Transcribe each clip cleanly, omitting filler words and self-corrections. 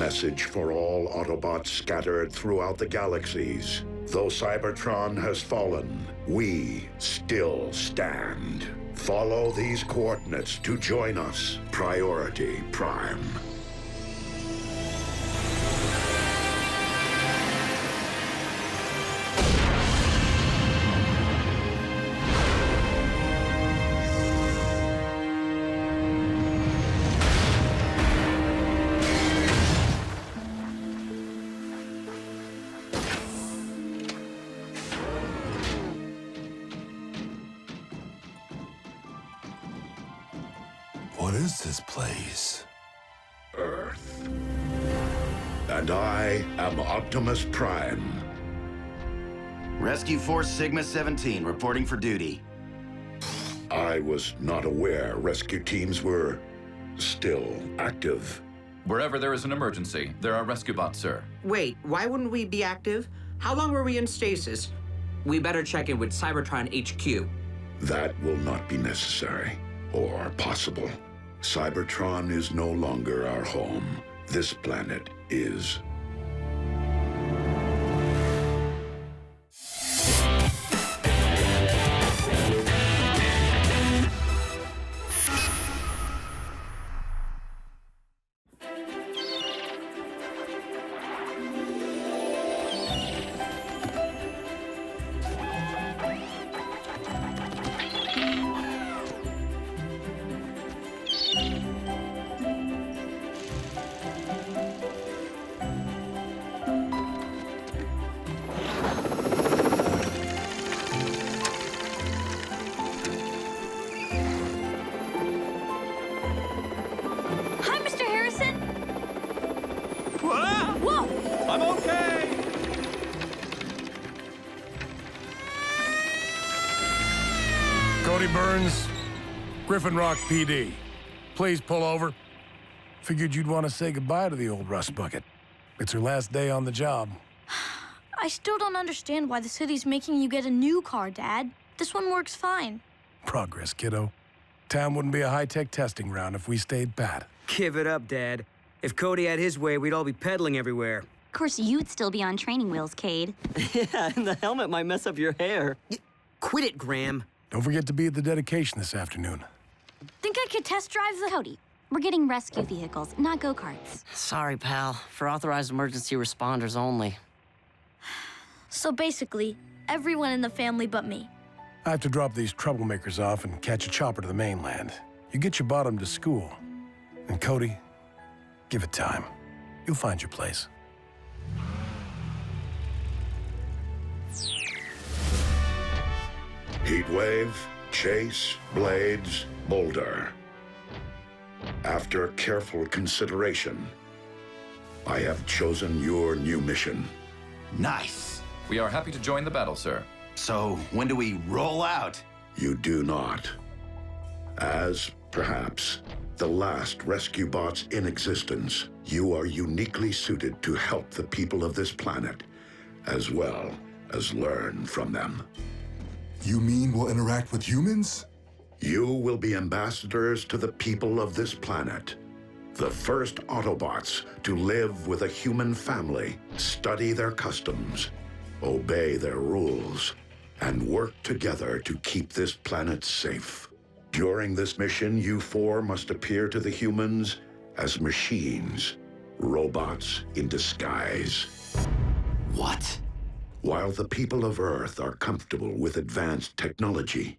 message for all Autobots scattered throughout the galaxies. Though Cybertron has fallen, we still stand. Follow these coordinates to join us. Priority Prime. What is this place? Earth. And I am Optimus Prime. Rescue Force Sigma-17, reporting for duty. I was not aware rescue teams were still active. Wherever there is an emergency, there are rescue bots, sir. Wait, why wouldn't we be active? How long were we in stasis? We better check in with Cybertron HQ. That will not be necessary or possible. Cybertron is no longer our home. This planet is. Cody Burns, Griffin Rock PD. Please pull over. Figured you'd want to say goodbye to the old rust bucket. It's her last day on the job. I still don't understand why the city's making you get a new car, Dad. This one works fine. Progress, kiddo. Town wouldn't be a high-tech testing ground if we stayed pat. Give it up, Dad. If Cody had his way, we'd all be pedaling everywhere. Of course, you'd still be on training wheels, Cade. Yeah, and the helmet might mess up your hair. Quit it, Graham. Don't forget to be at the dedication this afternoon. Think I could test drive the... Cody, we're getting rescue vehicles, not go-karts. Sorry, pal. For authorized emergency responders only. So basically, everyone in the family but me. I have to drop these troublemakers off and catch a chopper to the mainland. You get your bottom to school. And Cody, give it time. You'll find your place. Heatwave, Chase, Blades, Boulder. After careful consideration, I have chosen your new mission. Nice. We are happy to join the battle, sir. So, when do we roll out? You do not. As, perhaps, the last rescue bots in existence, you are uniquely suited to help the people of this planet, as well as learn from them. You mean we'll interact with humans? You will be ambassadors to the people of this planet. The first Autobots to live with a human family, study their customs, obey their rules, and work together to keep this planet safe. During this mission, you four must appear to the humans as machines, robots in disguise. What? While the people of Earth are comfortable with advanced technology,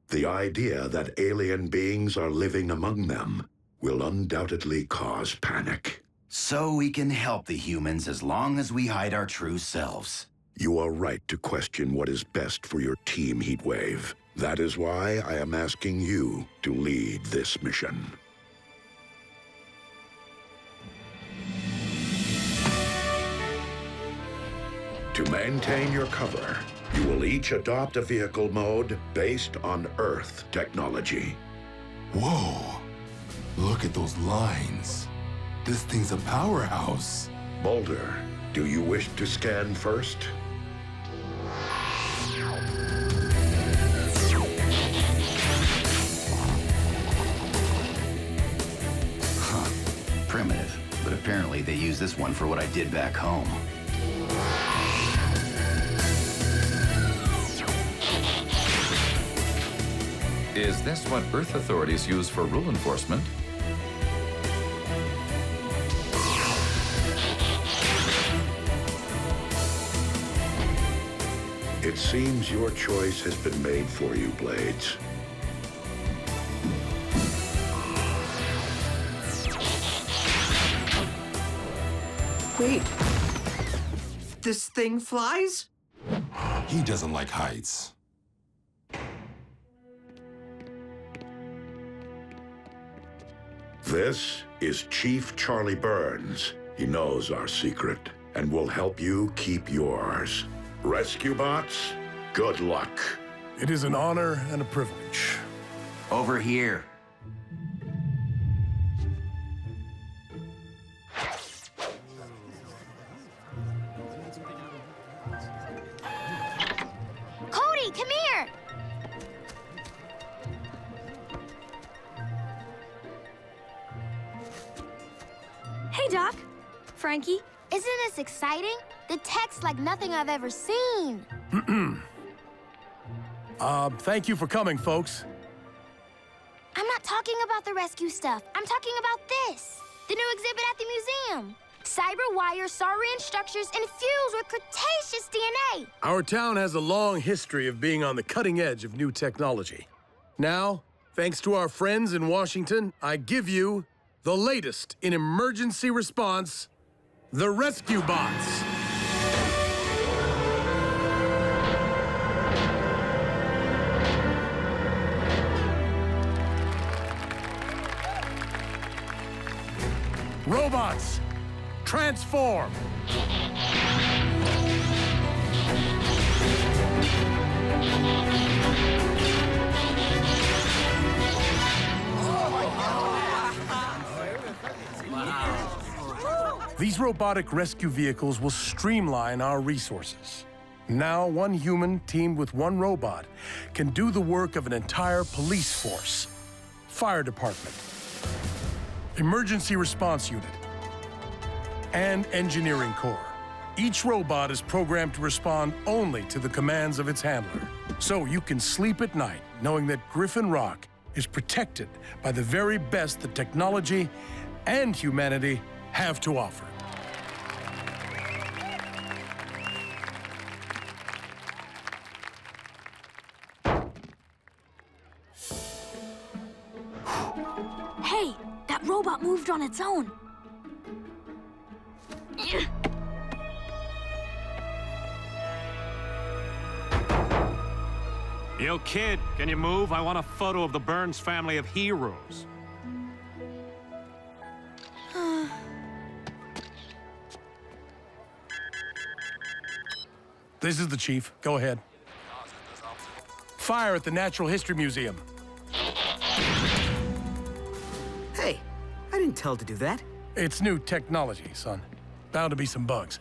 the idea that alien beings are living among them will undoubtedly cause panic. So we can help the humans as long as we hide our true selves. You are right to question what is best for your team, Heatwave. That is why I am asking you to lead this mission. To maintain your cover, you will each adopt a vehicle mode based on Earth technology. Whoa! Look at those lines. This thing's a powerhouse. Boulder, do you wish to scan first? Primitive. but apparently they use this one for what I did back home. Is this what Earth authorities use for rule enforcement? It seems your choice has been made for you, Blades. Wait. This thing flies? He doesn't like heights. This is Chief Charlie Burns. He knows our secret and will help you keep yours. Rescue bots, good luck. It is an honor and a privilege. Over here. Cody, come here! Hey, Doc. Frankie. Isn't this exciting? The tech's like nothing I've ever seen. Thank you for coming, folks. I'm not talking about the rescue stuff. I'm talking about this. The new exhibit at the museum. Cyber wires, saurian structures infused with Cretaceous DNA. Our town has a long history of being on the cutting edge of new technology. Now, thanks to our friends in Washington, I give you the latest in emergency response, the Rescue Bots. Robots, transform! These robotic rescue vehicles will streamline our resources. Now, one human teamed with one robot can do the work of an entire police force, fire department, emergency response unit, and engineering corps. Each robot is programmed to respond only to the commands of its handler. So you can sleep at night knowing that Griffin Rock is protected by the very best that technology and humanity have to offer. Hey, that robot moved on its own. Yo, kid, can you move? I want a photo of the Burns family of heroes. This is the chief. Go ahead. Fire at the Natural History Museum. Hey, I didn't tell it to do that. It's new technology, son. Bound to be some bugs.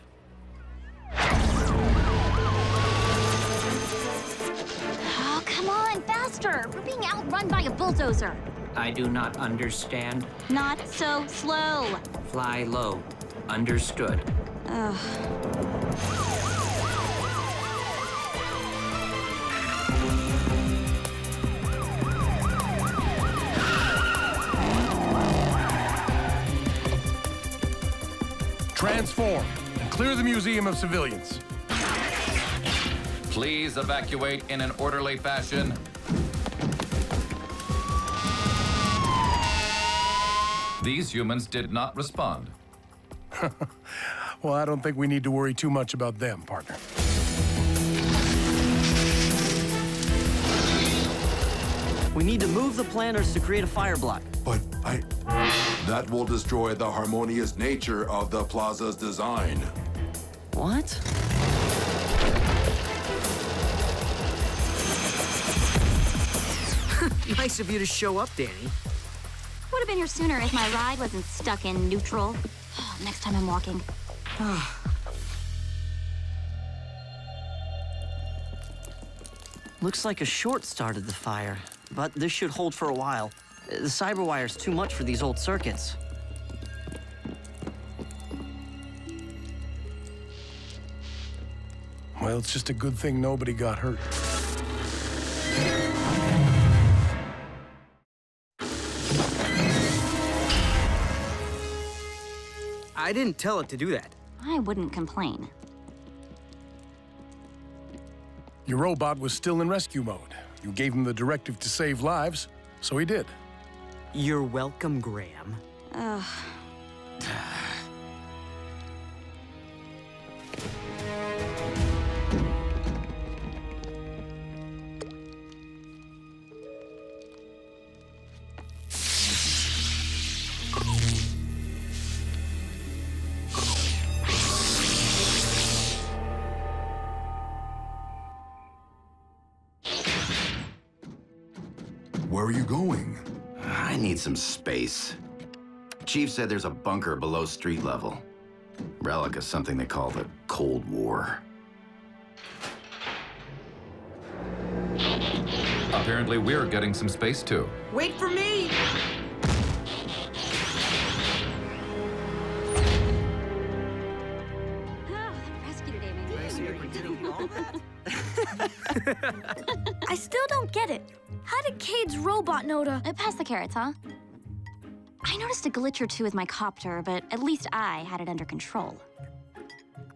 Oh, come on, faster! We're being outrun by a bulldozer. I do not understand. Not so slow. Fly low. Understood. Ugh. Transform and clear the museum of civilians. Please evacuate in an orderly fashion. These humans did not respond. Well, I don't think we need to worry too much about them, partner. We need to move the planters to create a fire block. But that will destroy the harmonious nature of the plaza's design. What? Nice of you to show up, Danny. Would have been here sooner if my ride wasn't stuck in neutral. Next time I'm walking. Looks like a short started the fire, but this should hold for a while. The cyber wire's too much for these old circuits. Well, it's just a good thing nobody got hurt. I didn't tell it to do that. I wouldn't complain. Your robot was still in rescue mode. You gave him the directive to save lives, so he did. You're welcome, Graham. Ugh. Where are you going? I need some space. Chief said there's a bunker below street level. Relic of something they call the Cold War. Apparently we're getting some space too. Wait for me! Rescue today, maybe. I still don't get it. How did Cade's robot know to... Pass the carrots, huh? I noticed a glitch or two with my copter, but at least I had it under control.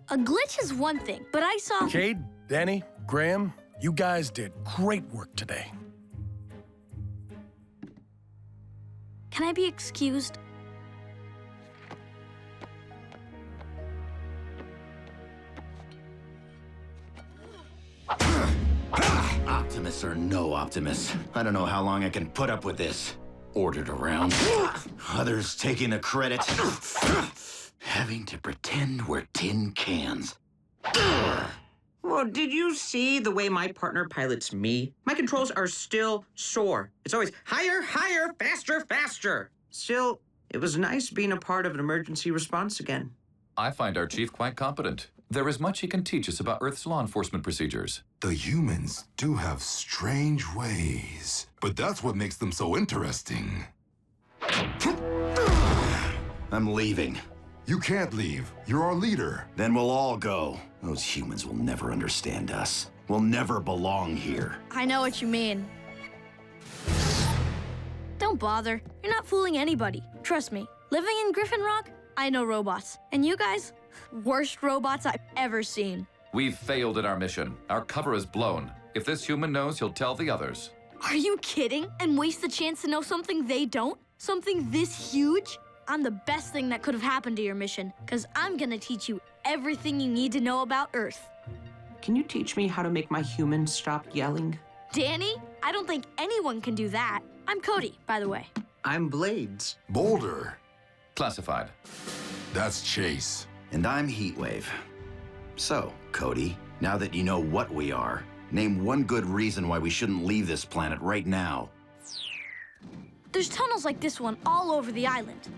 A glitch is one thing, but I saw... Cade, Danny, Graham, you guys did great work today. Can I be excused? Optimus or no Optimus, I don't know how long I can put up with this. Ordered around, others taking the credit, having to pretend we're tin cans. Well, did you see the way my partner pilots me? My controls are still sore. It's always higher, higher, faster, faster. Still, it was nice being a part of an emergency response again. I find our chief quite competent. There is much he can teach us about Earth's law enforcement procedures. The humans do have strange ways, but that's what makes them so interesting. I'm leaving. You can't leave. You're our leader. Then we'll all go. Those humans will never understand us. We'll never belong here. I know what you mean. Don't bother. You're not fooling anybody. Trust me. Living in Griffin Rock, I know robots. And you guys, worst robots I've ever seen. We've failed at our mission. Our cover is blown. If this human knows, he'll tell the others. Are you kidding? And waste the chance to know something they don't? Something this huge? I'm the best thing that could have happened to your mission, because I'm gonna teach you everything you need to know about Earth. Can you teach me how to make my humans stop yelling? Danny, I don't think anyone can do that. I'm Cody, by the way. I'm Blades. Boulder. Classified. That's Chase. And I'm Heatwave. So, Cody, now that you know what we are, name one good reason why we shouldn't leave this planet right now. There's tunnels like this one all over the island.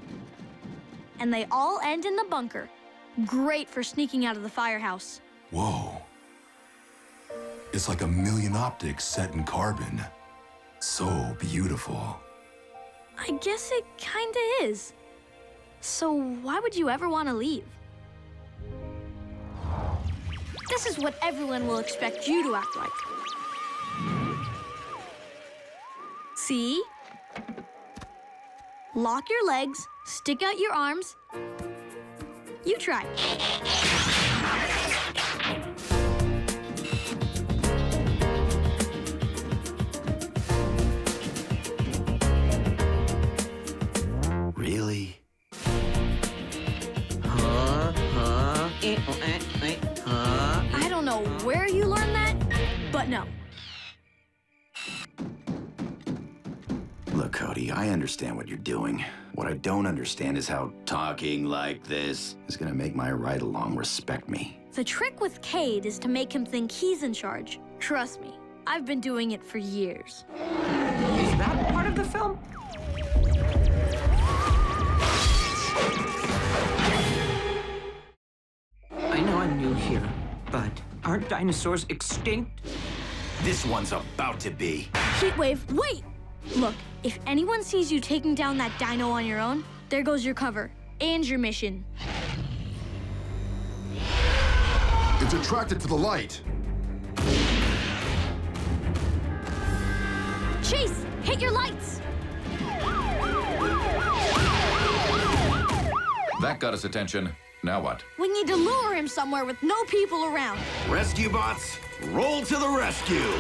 And they all end in the bunker. Great for sneaking out of the firehouse. Whoa. It's like a million optics set in carbon. So beautiful. I guess it kinda is. So why would you ever want to leave? This is what everyone will expect you to act like. See? Lock your legs, stick out your arms. You try. Really? I don't know where you learned that, but no. Look, Cody, I understand what you're doing. What I don't understand is how talking like this is gonna make my ride-along respect me. The trick with Cade is to make him think he's in charge. Trust me, I've been doing it for years. Is that part of the film? I know I'm new here, but aren't dinosaurs extinct? This one's about to be. Heatwave, wait! Look, if anyone sees you taking down that dino on your own, there goes your cover and your mission. It's He's attracted to the light. Chase, hit your lights! That got his attention. Now what? We need to lure him somewhere with no people around. Rescue bots, roll to the rescue!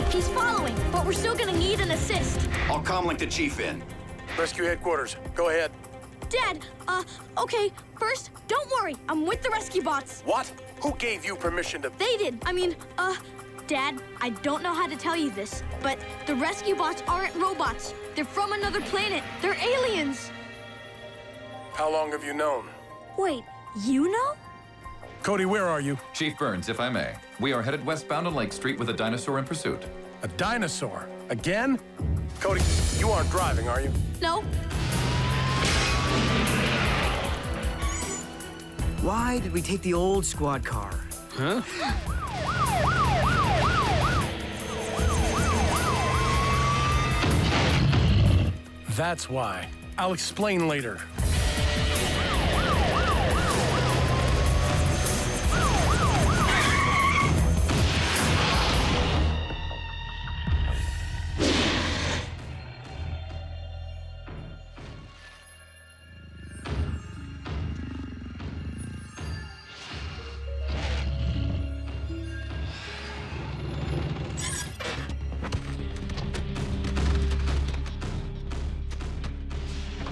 He's following, but we're still gonna need an assist. I'll comlink the chief in. Rescue headquarters, go ahead. Dad, okay. First, don't worry. I'm with the rescue bots. What? Who gave you permission to... They did. Dad, I don't know how to tell you this, but the rescue bots aren't robots. They're from another planet. They're aliens. How long have you known? Wait, you know? Cody, where are you? Chief Burns, if I may. We are headed westbound on Lake Street with a dinosaur in pursuit. A dinosaur? Again? Cody, you aren't driving, are you? No. Why did we take the old squad car? Huh? That's why. I'll explain later.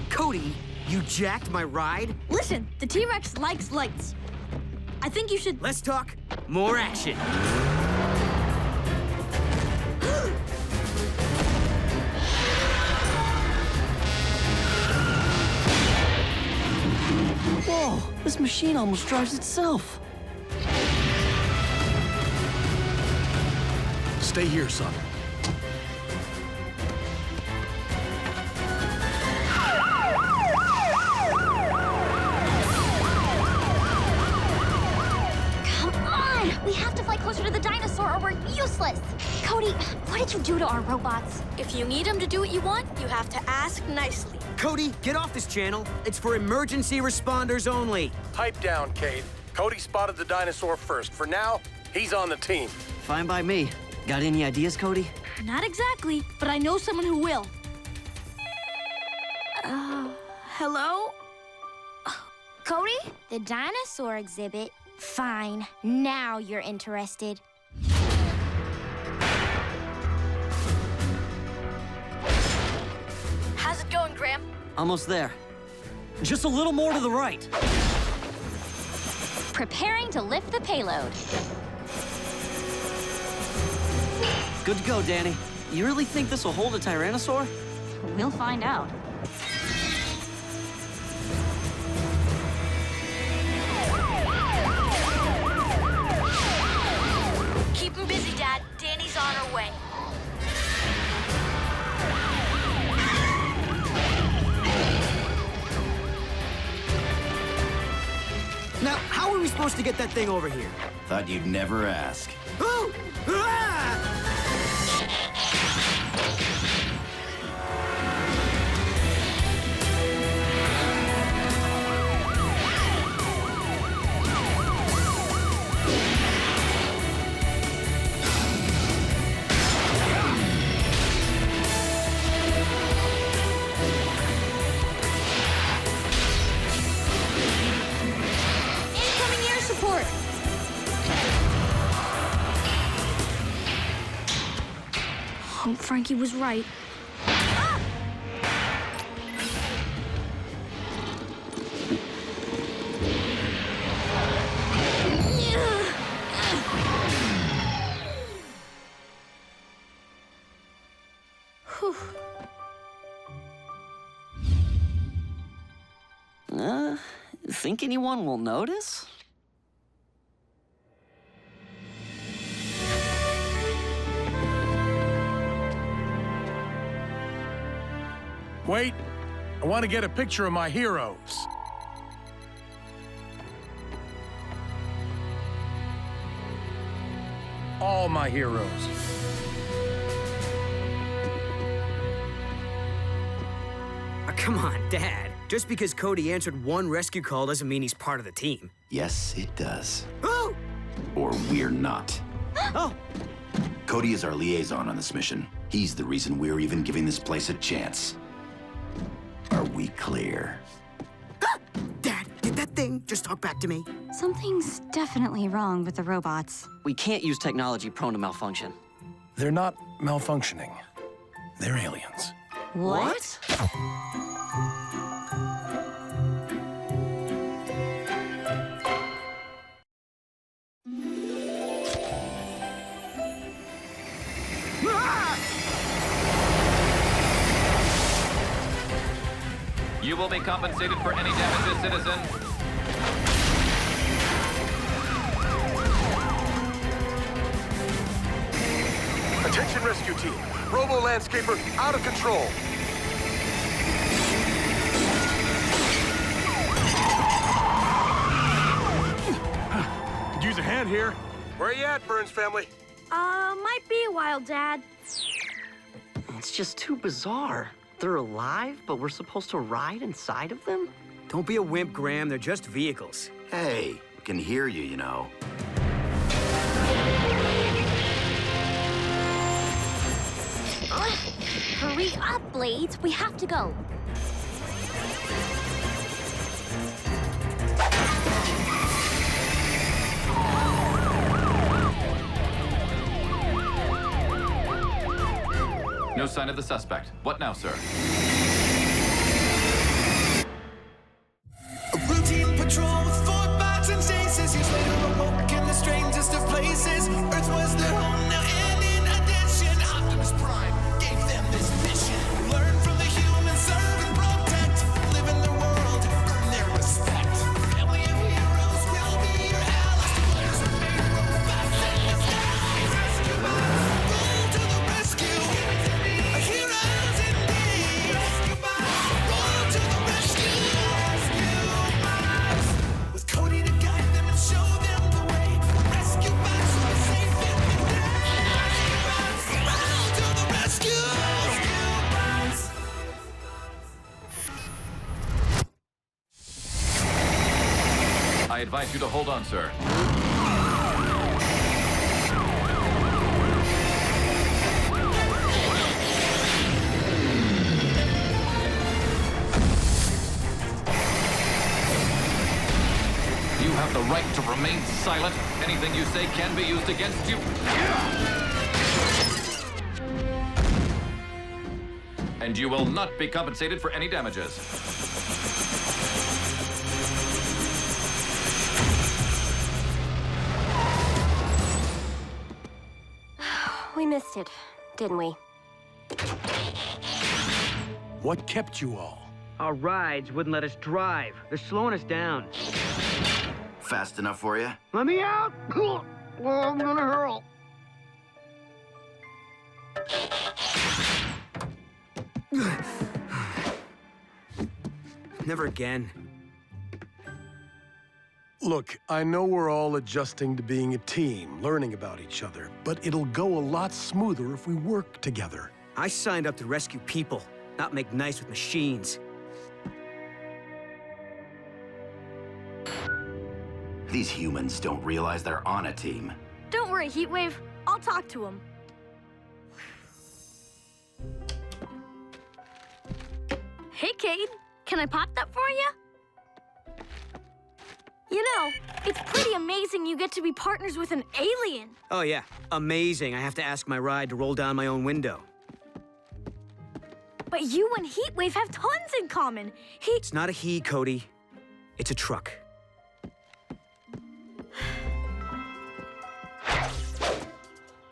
Cody, you jacked my ride? Listen, the T-Rex likes lights. I think you should... Let's talk more action. Whoa, this machine almost drives itself. Stay here, son. We have to fly closer to the dinosaur or we're useless. Cody, what did you do to our robots? If you need them to do what you want, you have to ask nicely. Cody, get off this channel. It's for emergency responders only. Pipe down, Cade. Cody spotted the dinosaur first. For now, he's on the team. Fine by me. Got any ideas, Cody? Not exactly, but I know someone who will. Hello? Cody? The dinosaur exhibit? Fine. Now you're interested. How's it going, Graham? Almost there. Just a little more to the right. Preparing to lift the payload. Good to go, Danny. You really think this will hold a Tyrannosaur? We'll find out. Keep him busy, Dad. Danny's on her way. Now, how are we supposed to get that thing over here? Thought you'd never ask. Oh! Ah! Incoming air support. Frankie was right. Think anyone will notice? Wait, I want to get a picture of my heroes. All my heroes. Come on, Dad. Just because Cody answered one rescue call doesn't mean he's part of the team. Yes, it does. Oh! Or we're not. Oh! Cody is our liaison on this mission. He's the reason we're even giving this place a chance. Are we clear? Ah! Dad, did that thing just talk back to me? Something's definitely wrong with the robots. We can't use technology prone to malfunction. They're not malfunctioning. They're aliens. What? You will be compensated for any damages, citizen. Attention rescue team. Robo-landscaper out of control. Could use a hand here. Where are you at, Burns family? Might be a while, Dad. It's just too bizarre. They're alive, but we're supposed to ride inside of them? Don't be a wimp, Graham. They're just vehicles. Hey, we can hear you, you know. Hurry up, Blades. We have to go. No sign of the suspect. What now, sir? A routine patrol with 4 bots and chases. Years later, awoke in the strangest of places. Earth was their home now, and in addition, Optimus Prime gave them this mission. Learn from the humans, serve and protect. Live in their world, earn their respect. Family of heroes will be your allies. Players are made robots in disguise. Rescue bots, roll to the rescue. Heroes indeed. Rescue bots, roll to the rescue. Rescue bots, with Cody to guide them and show them the way. Rescue bots are safe in the day. Rescue bots, roll to the rescue. Rescue bots. I advise you to hold on, sir. You have the right to remain silent. Anything you say can be used against you. And you will not be compensated for any damages. We missed it, didn't we? What kept you all? Our rides wouldn't let us drive. They're slowing us down. Fast enough for you? Let me out! Well, I'm gonna hurl. Never again. Look, I know we're all adjusting to being a team, learning about each other, but it'll go a lot smoother if we work together. I signed up to rescue people, not make nice with machines. These humans don't realize they're on a team. Don't worry, Heatwave. I'll talk to him. Hey, Cade. Can I pop that for you? You know, it's pretty amazing you get to be partners with an alien. Oh, yeah. Amazing. I have to ask my ride to roll down my own window. But you and Heatwave have tons in common. It's not a he, Cody. It's a truck.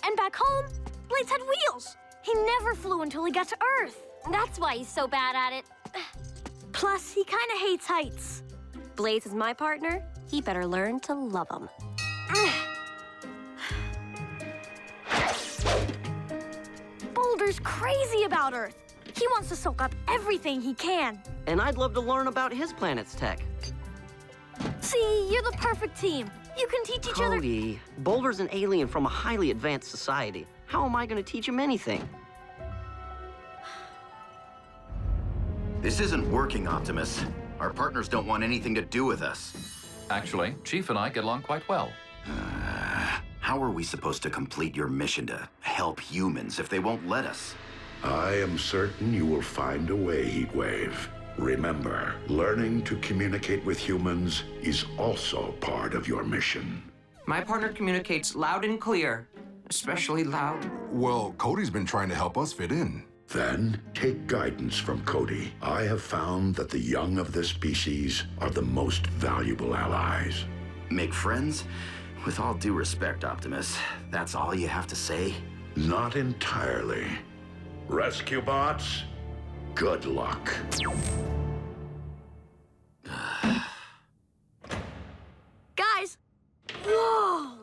And back home, Blades had wheels. He never flew until he got to Earth. That's why he's so bad at it. Plus, he kind of hates heights. If Blaze is my partner, he better learn to love him. Boulder's crazy about Earth. He wants to soak up everything he can. And I'd love to learn about his planet's tech. See, you're the perfect team. You can teach each other. Cody, Boulder's an alien from a highly advanced society. How am I going to teach him anything? This isn't working, Optimus. Our partners don't want anything to do with us. Actually, Chief and I get along quite well. How are we supposed to complete your mission to help humans if they won't let us? I am certain you will find a way, Heatwave. Remember, learning to communicate with humans is also part of your mission. My partner communicates loud and clear, especially loud. Well, Cody's been trying to help us fit in. Then, take guidance from Cody. I have found that the young of this species are the most valuable allies. Make friends? With all due respect, Optimus, that's all you have to say? Not entirely. Rescue bots, good luck. Guys! Whoa!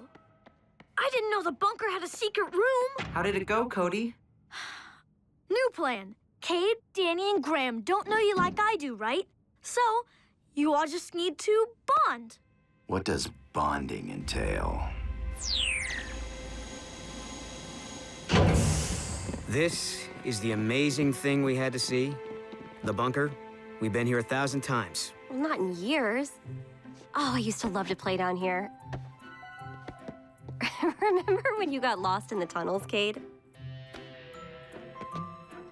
I didn't know the bunker had a secret room. How did it go, Cody? New plan. Cade, Danny, and Graham don't know you like I do, right? So, you all just need to bond. What does bonding entail? This is the amazing thing we had to see. The bunker. We've been here 1,000 times. Well, not in years. Oh, I used to love to play down here. Remember when you got lost in the tunnels, Cade?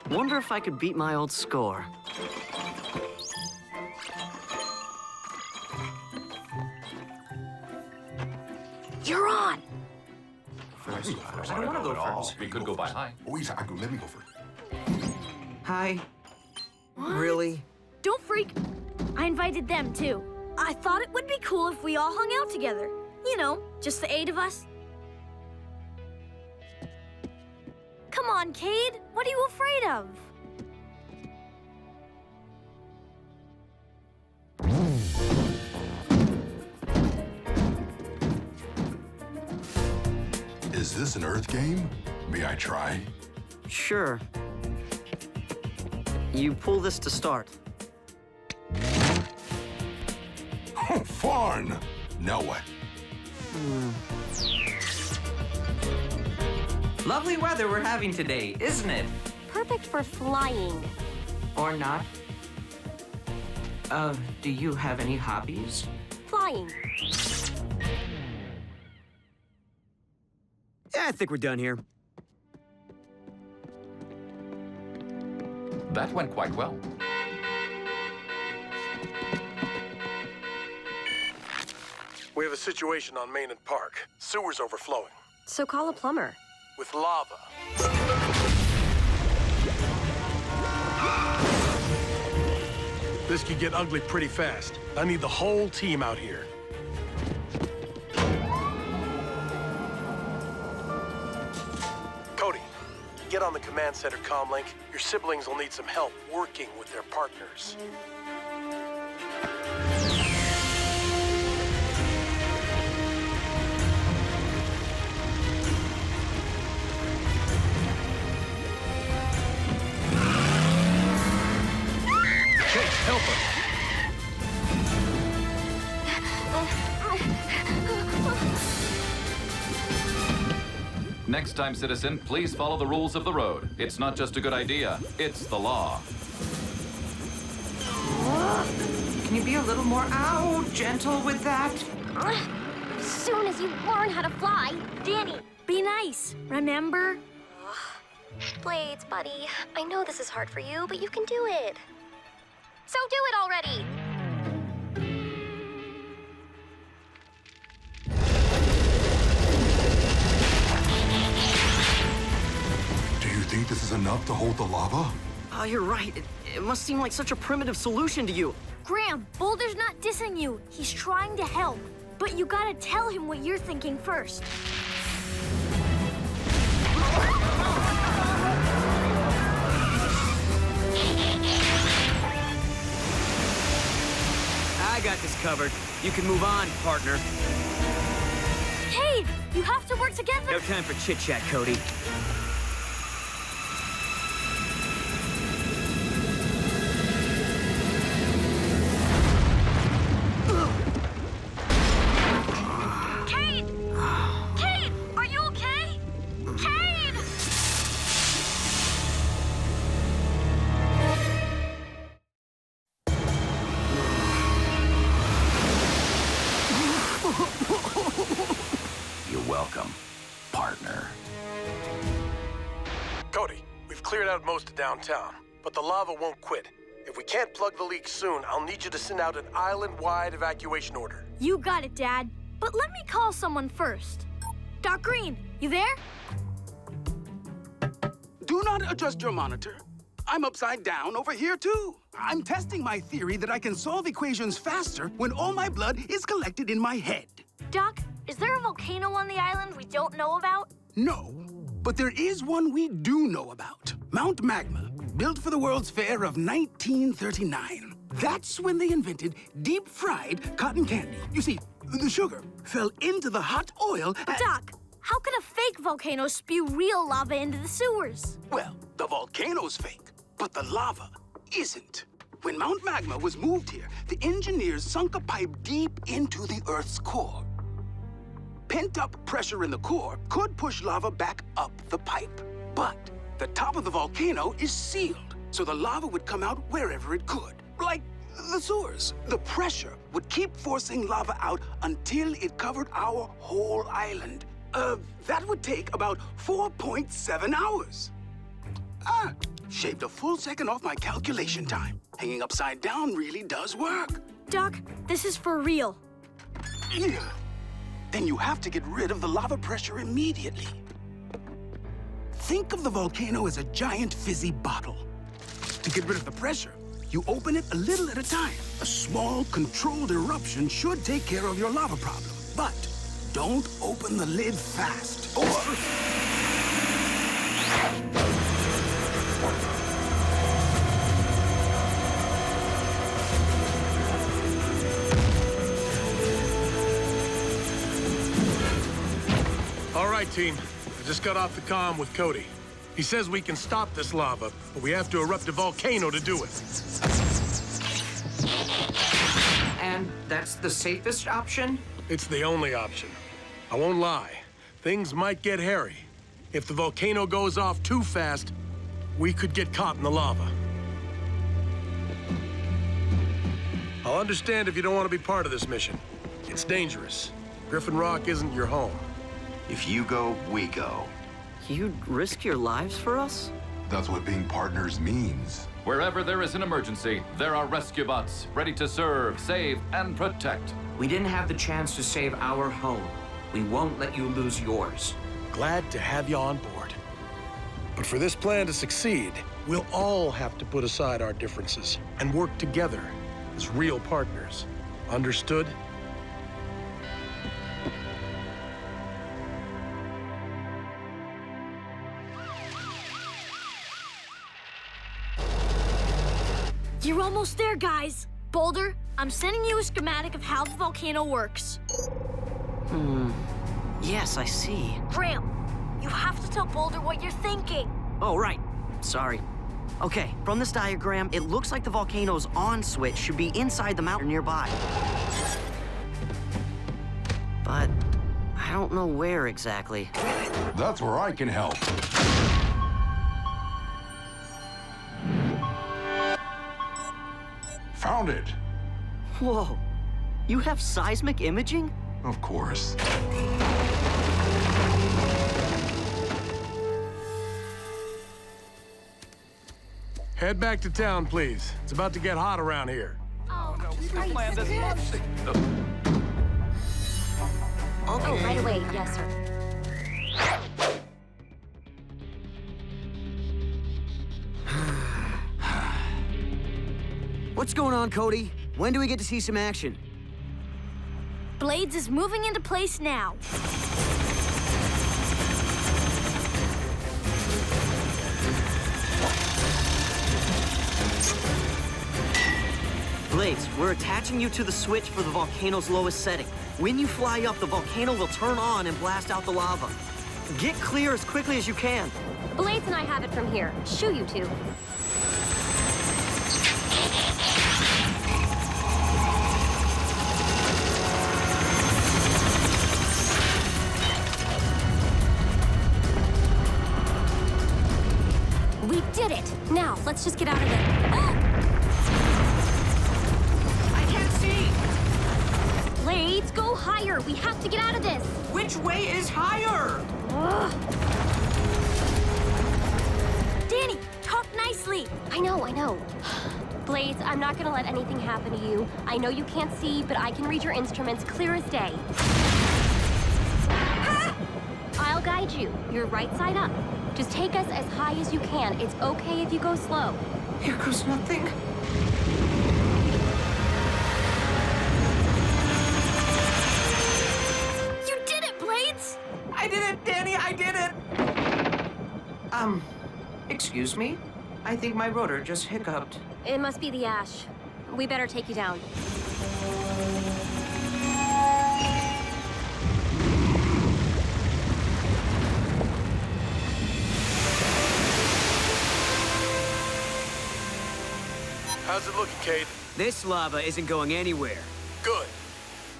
Wonder if I could beat my old score. You're on. I don't want to go first. We could go by high. Let me go first. Hi. What? Really? Don't freak. I invited them, too. I thought it would be cool if we all hung out together. You know, just the 8 of us. Come on, Cade. What are you afraid of? Is this an Earth game? May I try? Sure. You pull this to start. Oh, fun! Now what? Lovely weather we're having today, isn't it? Perfect for flying. Or not? Do you have any hobbies? Flying. Yeah, I think we're done here. That went quite well. We have a situation on Main and Park. Sewer's overflowing. So call a plumber. With lava. This could get ugly pretty fast. I need the whole team out here. Cody, get on the command center comlink. Your siblings will need some help working with their partners. Chase, help us. Next time, citizen, please follow the rules of the road. It's not just a good idea, it's the law. Can you be a little more, gentle with that? As soon as you learn how to fly, Danny, be nice, remember? Blades, buddy. I know this is hard for you, but you can do it. So do it already! Do you think this is enough to hold the lava? Oh, you're right. It must seem like such a primitive solution to you. Graham, Boulder's not dissing you. He's trying to help. But you gotta tell him what you're thinking first. I got this covered. You can move on, partner. Hey, you have to work together. No time for chit-chat, Cody. Cade! Cade, are you okay? Cade! You're welcome, partner. Cody, we've cleared out most of downtown, but the lava won't quit. If we can't plug the leak soon, I'll need you to send out an island-wide evacuation order. You got it, Dad. But let me call someone first. Doc Green, you there? Do not adjust your monitor. I'm upside down over here, too. I'm testing my theory that I can solve equations faster when all my blood is collected in my head. Doc, is there a volcano on the island we don't know about? No, but there is one we do know about. Mount Magma, built for the World's Fair of 1939. That's when they invented deep-fried cotton candy. You see, the sugar fell into the hot oil. Doc, how could a fake volcano spew real lava into the sewers? Well, the volcano's fake, but the lava isn't. When Mount Magma was moved here, the engineers sunk a pipe deep into the Earth's core. Pent-up pressure in the core could push lava back up the pipe. But the top of the volcano is sealed, so the lava would come out wherever it could, like the sewers. The pressure would keep forcing lava out until it covered our whole island. That would take about 4.7 hours. Shaved a full second off my calculation time. Hanging upside down really does work. Doc, this is for real. Yeah. Then you have to get rid of the lava pressure immediately. Think of the volcano as a giant fizzy bottle. To get rid of the pressure, you open it a little at a time. A small, controlled eruption should take care of your lava problem. But don't open the lid fast, or... All right, team. I just got off the comm with Cody. He says we can stop this lava, but we have to erupt a volcano to do it. And that's the safest option? It's the only option. I won't lie. Things might get hairy. If the volcano goes off too fast, we could get caught in the lava. I'll understand if you don't want to be part of this mission. It's dangerous. Griffin Rock isn't your home. If you go, we go. You'd risk your lives for us? That's what being partners means. Wherever there is an emergency, there are rescue bots ready to serve, save, and protect. We didn't have the chance to save our home. We won't let you lose yours. Glad to have you on board. But for this plan to succeed, we'll all have to put aside our differences and work together as real partners. Understood? You're almost there, guys. Boulder, I'm sending you a schematic of how the volcano works. Yes, I see. Graham, you have to tell Boulder what you're thinking. Oh, right. Sorry. Okay, from this diagram, it looks like the volcano's on switch should be inside the mountain nearby. But I don't know where exactly. That's where I can help. Found it. Whoa. You have seismic imaging? Of course. Head back to town, please. It's about to get hot around here. Oh, no, we can plan this months. Oh, right away. Yes, sir. What's going on, Cody? When do we get to see some action? Blades is moving into place now. Blades, we're attaching you to the switch for the volcano's lowest setting. When you fly up, the volcano will turn on and blast out the lava. Get clear as quickly as you can. Blades and I have it from here. Shoo, you two. We did it! Now, let's just get out of there. I can't see! Blades, go higher! We have to get out of this! Which way is higher? Ugh. Danny, talk nicely. I know. Blades, I'm not gonna let anything happen to you. I know you can't see, but I can read your instruments clear as day. I'll guide you. You're right side up. Just take us as high as you can. It's okay if you go slow. Here goes nothing. You did it, Blades! I did it, Danny, I did it! Excuse me? I think my rotor just hiccuped. It must be the ash. We better take you down. How's it looking, Cade? This lava isn't going anywhere. Good.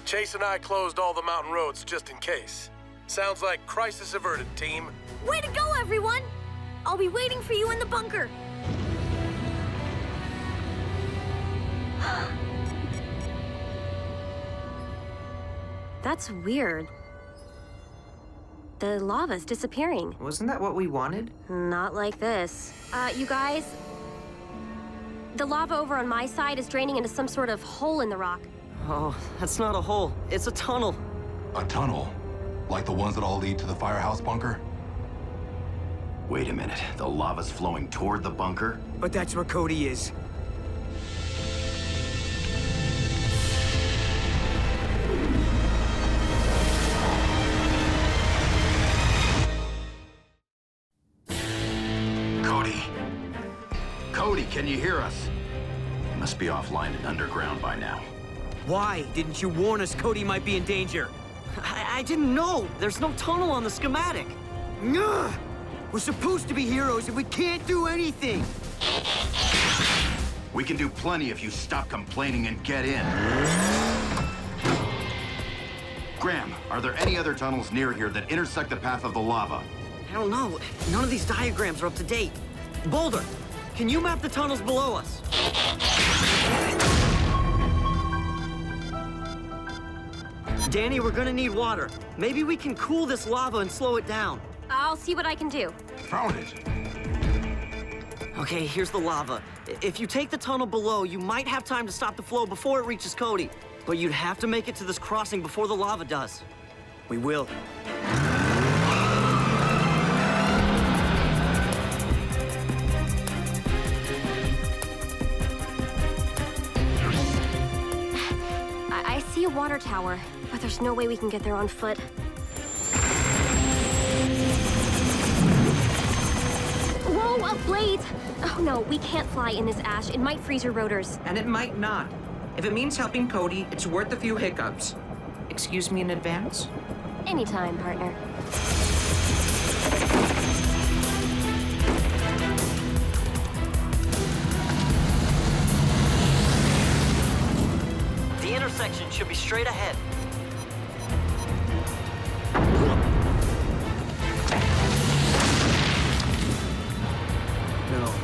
Chase and I closed all the mountain roads just in case. Sounds like crisis averted, team. Way to go, everyone! I'll be waiting for you in the bunker. That's weird. The lava's disappearing. Wasn't that what we wanted? Not like this. You guys, the lava over on my side is draining into some sort of hole in the rock. Oh, that's not a hole. It's a tunnel. A tunnel? Like the ones that all lead to the firehouse bunker? Wait a minute. The lava's flowing toward the bunker? But that's where Cody is. Cody! Cody, can you hear us? You must be offline and underground by now. Why didn't you warn us Cody might be in danger? I didn't know. There's no tunnel on the schematic. Ugh! We're supposed to be heroes and we can't do anything. We can do plenty if you stop complaining and get in. Graham, are there any other tunnels near here that intersect the path of the lava? I don't know. None of these diagrams are up to date. Boulder, can you map the tunnels below us? Danny, we're gonna need water. Maybe we can cool this lava and slow it down. I'll see what I can do. Found it. Okay, here's the lava. If you take the tunnel below, you might have time to stop the flow before it reaches Cody. But you'd have to make it to this crossing before the lava does. We will. I see a water tower, but there's no way we can get there on foot. Whoa, Blades! Oh no, we can't fly in this ash. It might freeze your rotors. And it might not. If it means helping Cody, it's worth a few hiccups. Excuse me in advance? Anytime, partner. The intersection should be straight ahead.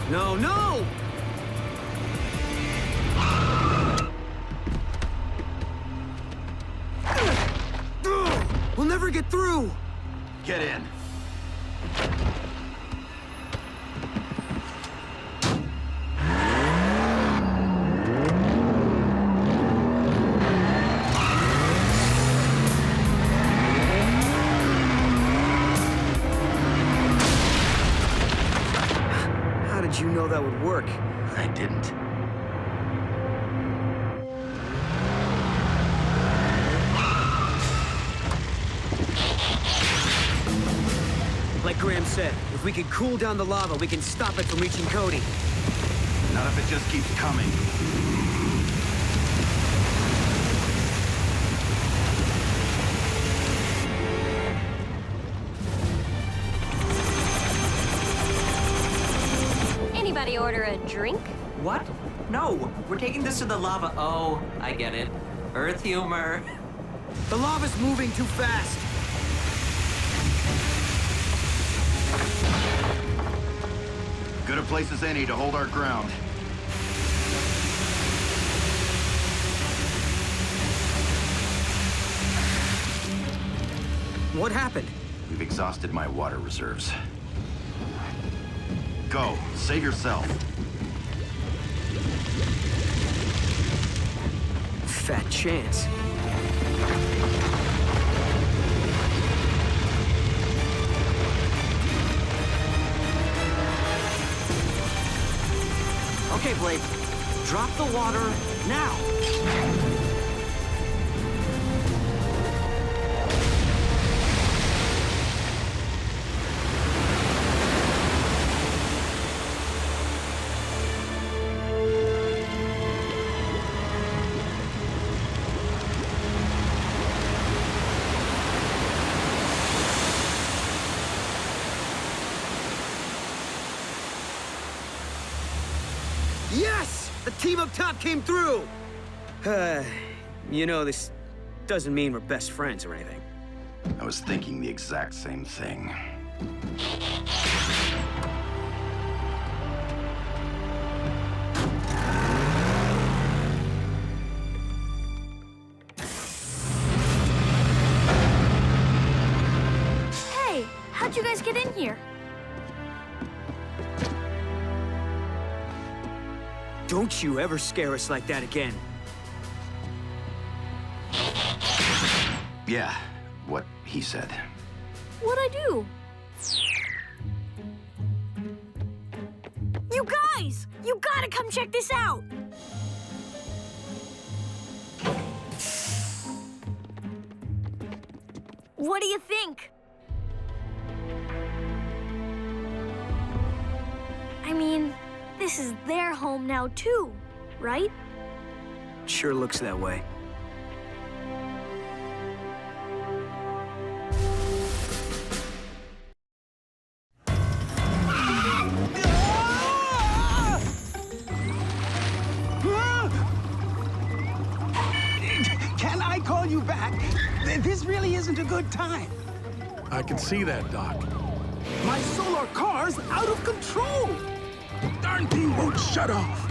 No, no! We'll never get through! Get in. How did you know that would work? I didn't. Like Graham said, if we can cool down the lava, we can stop it from reaching Cody. Not if it just keeps coming. Anybody order a drink? What? No, we're taking this to the lava. Oh, I get it. Earth humor. The lava's moving too fast. Good a place as any to hold our ground. What happened? We've exhausted my water reserves. Go, save yourself. Fat chance. Okay, Blade. Drop the water now. Yes! The team up top came through! You know, this doesn't mean we're best friends or anything. I was thinking the exact same thing. Hey, how'd you guys get in here? Don't you ever scare us like that again. Yeah, what he said. What'd I do? You guys! You gotta come check this out! What do you think? I mean, this is their home now too, right? Sure looks that way. Can I call you back? This really isn't a good time. I can see that, Doc. My solar car's out of control. Darn thing won't shut off.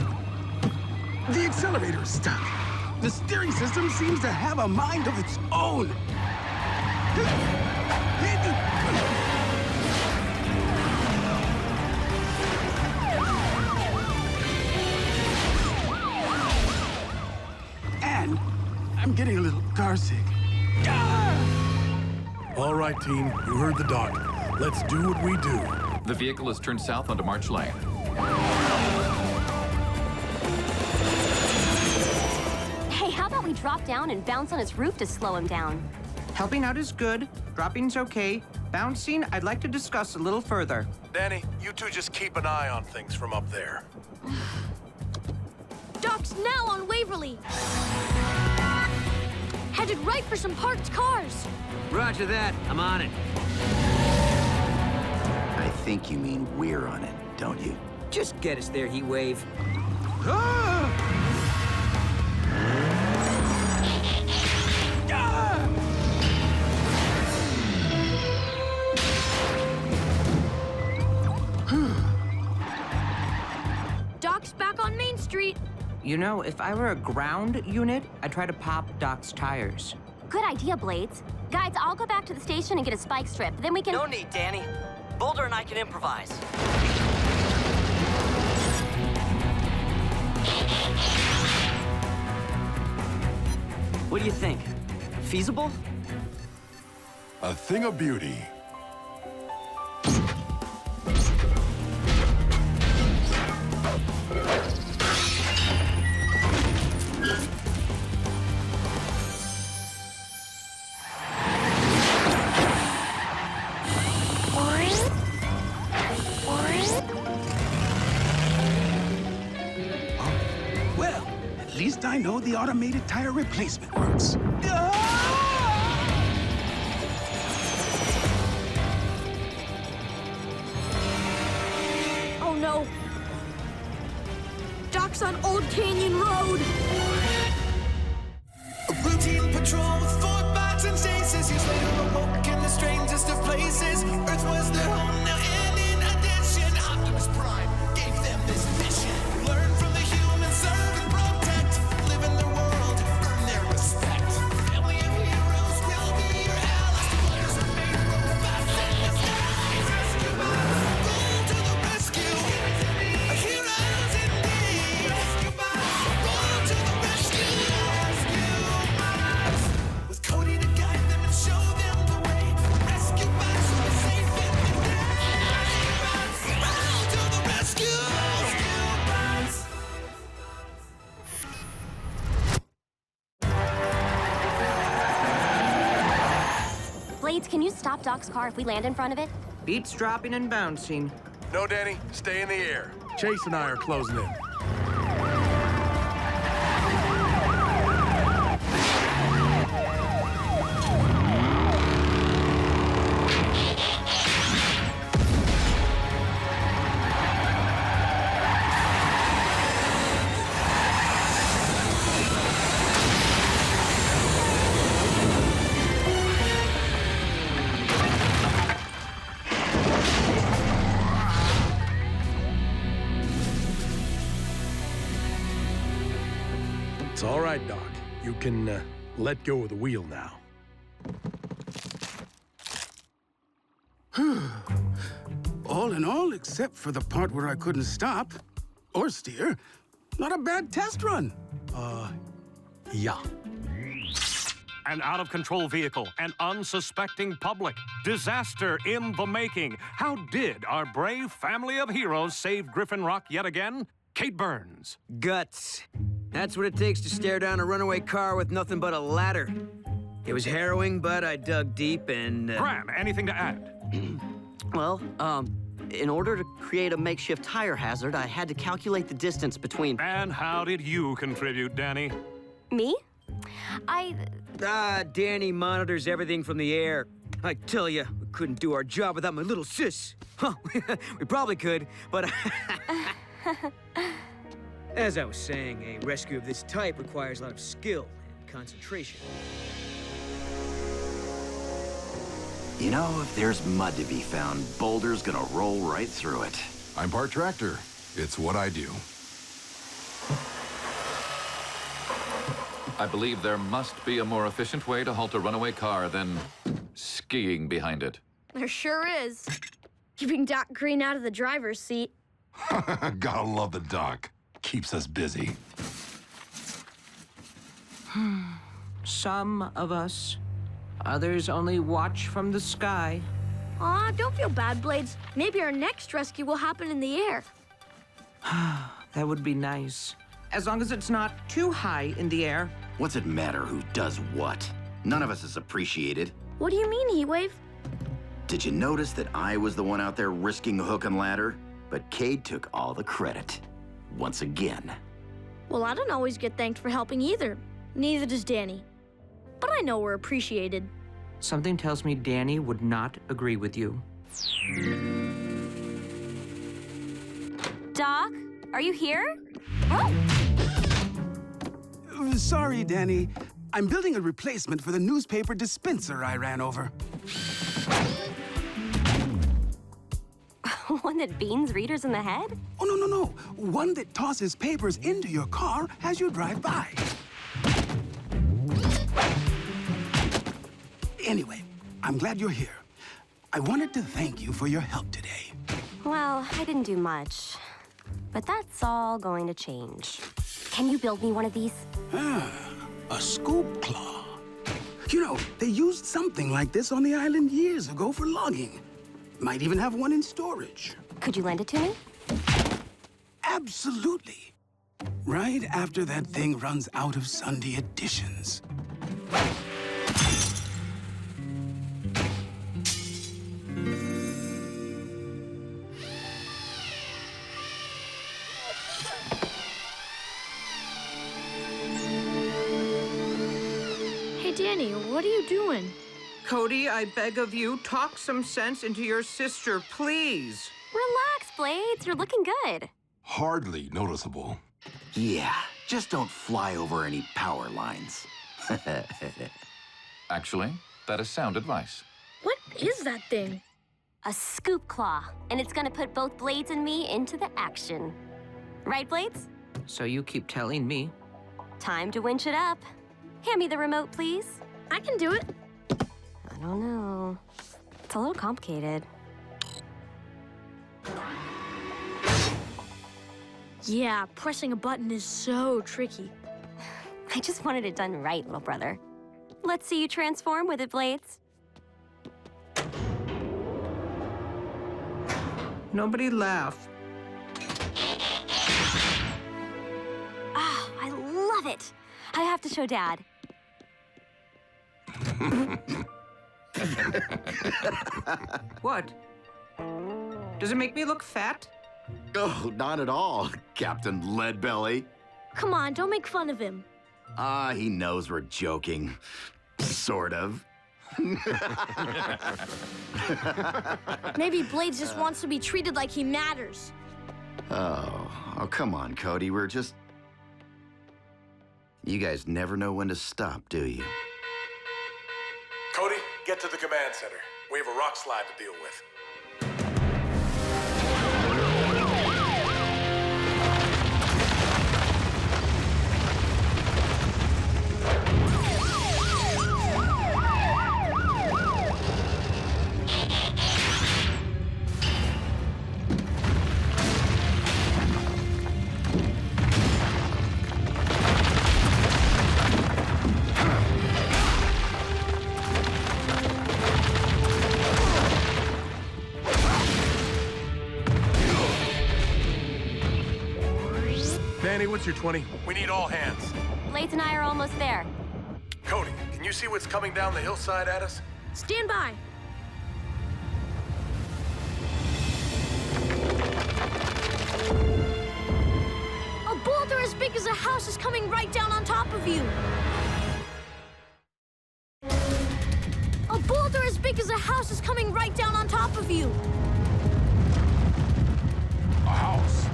The accelerator's stuck. The steering system seems to have a mind of its own. And I'm getting a little carsick. All right, team, you heard the doc. Let's do what we do. The vehicle is turned south onto March Lane. Hey, how about we drop down and bounce on his roof to slow him down? Helping out is good. Dropping's okay. Bouncing, I'd like to discuss a little further. Danny, you two just keep an eye on things from up there. Doc's now on Waverly. Headed right for some parked cars. Roger that. I'm on it. I think you mean we're on it, don't you? Just get us there, Heatwave. Doc's back on Main Street. You know, if I were a ground unit, I'd try to pop Doc's tires. Good idea, Blades. Guys, I'll go back to the station and get a spike strip. Then we can... No need, Danny. Boulder and I can improvise. What do you think? Feasible? A thing of beauty. Well, at least I know the automated tire replacement works. Oh no. trucks on Old Canyon Road. A routine patrol with 4 bots and stasis. Years later, awoke in the strangest of places. Earth was their home now, and in addition, Optimus Prime gave them this mission. Learn from the humans, serve and protect. Live in their world, earn their respect. Family of heroes will be your allies. Toddlers are made robots in disguise. Rescue bots, roll to the rescue. Heroes indeed. Rescue bots, roll to the rescue. With Cody to guide them and show them the way. Rescue bots will be safe in the day. Rescue bots, roll to the rescue. Rescue bots. Blades, can you stop Doc's car if we land in front of it? Beats dropping and bouncing. No, Danny, stay in the air. Chase and I are closing in. It's all right, Doc. You can let go of the wheel now. All in all, except for the part where I couldn't stop or steer, not a bad test run. Yeah. An out-of-control vehicle, an unsuspecting public, disaster in the making. How did our brave family of heroes save Griffin Rock yet again? Kate Burns. Guts. That's what it takes to stare down a runaway car with nothing but a ladder. It was harrowing, but I dug deep and... Graham, anything to add? Well, in order to create a makeshift tire hazard, I had to calculate the distance between... And how did you contribute, Danny? Me? Danny monitors everything from the air. I tell you, we couldn't do our job without my little sis. Huh, we probably could, but... As I was saying, a rescue of this type requires a lot of skill and concentration. You know, if there's mud to be found, Boulder's gonna roll right through it. I'm part tractor. It's what I do. I believe there must be a more efficient way to halt a runaway car than skiing behind it. There sure is. Keeping Doc Green out of the driver's seat. Gotta love the doc. Keeps us busy. Some of us. Others only watch from the sky. Aw, don't feel bad, Blades. Maybe our next rescue will happen in the air. That would be nice. As long as it's not too high in the air. What's it matter who does what? None of us is appreciated. What do you mean, Heatwave? Did you notice that I was the one out there risking hook and ladder? But Cade took all the credit. Once again. Well, I don't always get thanked for helping either. Neither does Danny. But I know we're appreciated. Something tells me Danny would not agree with you. Doc, are you here? Sorry, Danny. I'm building a replacement for the newspaper dispenser I ran over. One that beans readers in the head? Oh, no. One that tosses papers into your car as you drive by. Anyway, I'm glad you're here. I wanted to thank you for your help today. Well, I didn't do much. But that's all going to change. Can you build me one of these? A scoop claw. You know, they used something like this on the island years ago for logging. Might even have one in storage. Could you lend it to me? Absolutely. Right after that thing runs out of Sunday editions. Hey, Danny, what are you doing? Cody, I beg of you, talk some sense into your sister, please. Relax, Blades. You're looking good. Hardly noticeable. Yeah, just don't fly over any power lines. Actually, that is sound advice. What is that thing? A scoop claw, and it's gonna put both Blades and me into the action. Right, Blades? So you keep telling me. Time to winch it up. Hand me the remote, please. I can do it. I don't know. It's a little complicated. Yeah, pressing a button is so tricky. I just wanted it done right, little brother. Let's see you transform with it, Blades. Nobody laugh. Ah, I love it. I have to show Dad. What? Does it make me look fat? Oh, not at all, Captain Leadbelly. Come on, don't make fun of him. Ah, he knows we're joking. Sort of. Maybe Blades just wants to be treated like he matters. Oh, come on, Cody. We're just... You guys never know when to stop, do you? Cody, get to the command center. We have a Rockslide to deal with. Danny, what's your 20? We need all hands. Blades and I are almost there. Cody, can you see what's coming down the hillside at us? Stand by. A boulder as big as a house is coming right down on top of you. A boulder as big as a house is coming right down on top of you. A house?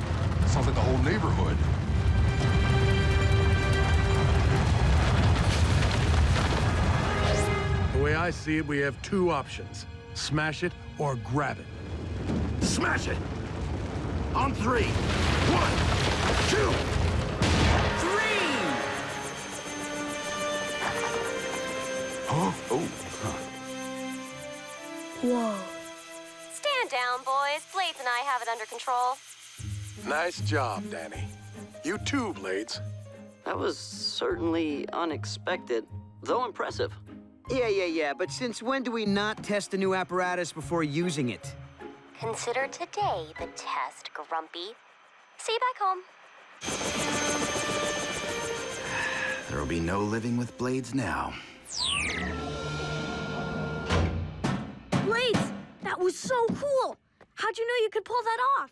Sounds like the whole neighborhood. The way I see it, we have two options. Smash it or grab it. Smash it! On 3. 1, 2, 3! Huh? Oh. Whoa. Stand down, boys. Blades and I have it under control. Nice job, Danny. You too, Blades. That was certainly unexpected, though impressive. Yeah, but since when do we not test a new apparatus before using it? Consider today the test, Grumpy. See you back home. There'll be no living with Blades now. Blades, that was so cool. How'd you know you could pull that off?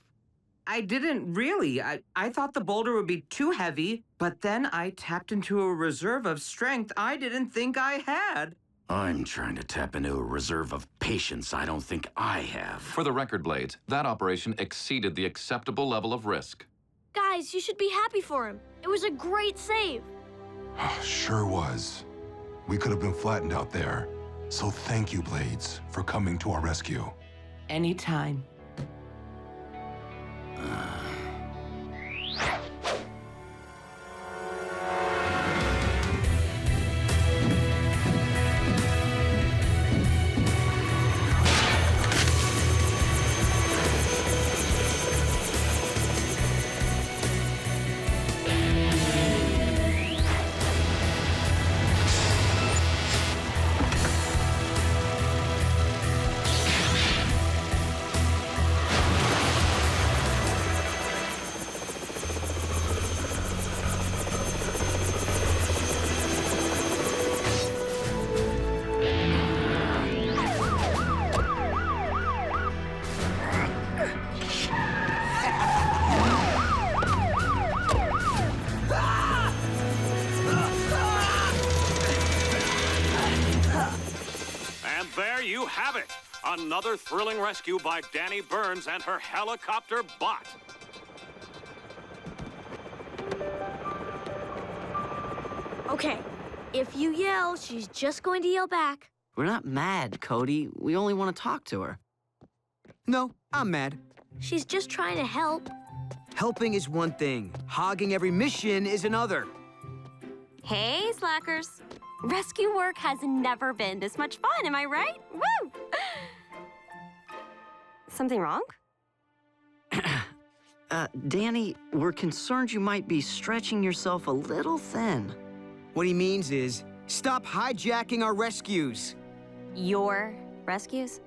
I didn't really. I thought the boulder would be too heavy, but then I tapped into a reserve of strength I didn't think I had. I'm trying to tap into a reserve of patience I don't think I have. For the record, Blades, that operation exceeded the acceptable level of risk. Guys, you should be happy for him. It was a great save. Sure was. We could have been flattened out there. So thank you, Blades, for coming to our rescue. Anytime. There you have it. Another thrilling rescue by Danny Burns and her Helicopter-Bot. Okay, if you yell, she's just going to yell back. We're not mad, Cody. We only want to talk to her. No, I'm mad. She's just trying to help. Helping is one thing. Hogging every mission is another. Hey, slackers. Rescue work has never been this much fun, am I right? Woo! Something wrong? Danny, we're concerned you might be stretching yourself a little thin. What he means is, stop hijacking our rescues. Your rescues?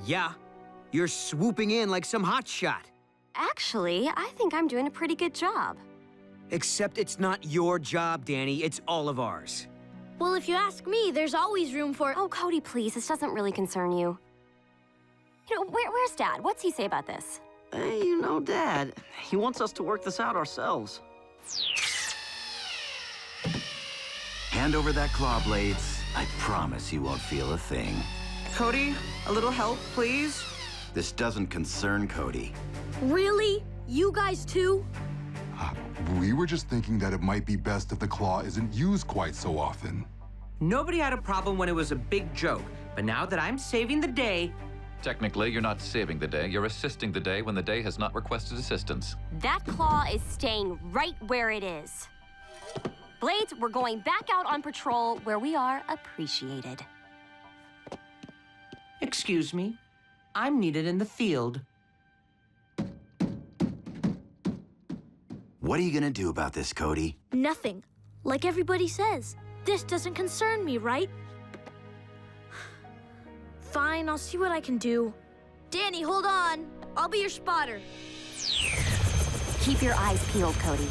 Yeah. You're swooping in like some hotshot. Actually, I think I'm doing a pretty good job. Except it's not your job, Danny. It's all of ours. Well, if you ask me, there's always room for... Oh, Cody, please. This doesn't really concern you. You know, where's Dad? What's he say about this? Hey, you know, Dad. He wants us to work this out ourselves. Hand over that claw, Blades. I promise you won't feel a thing. Cody, a little help, please? This doesn't concern Cody. Really? You guys too? We were just thinking that it might be best if the claw isn't used quite so often. Nobody had a problem when it was a big joke, but now that I'm saving the day... Technically, you're not saving the day. You're assisting the day when the day has not requested assistance. That claw is staying right where it is. Blades, we're going back out on patrol where we are appreciated. Excuse me. I'm needed in the field. What are you gonna do about this, Cody? Nothing. Like everybody says. This doesn't concern me, right? Fine, I'll see what I can do. Danny, hold on. I'll be your spotter. Keep your eyes peeled, Cody.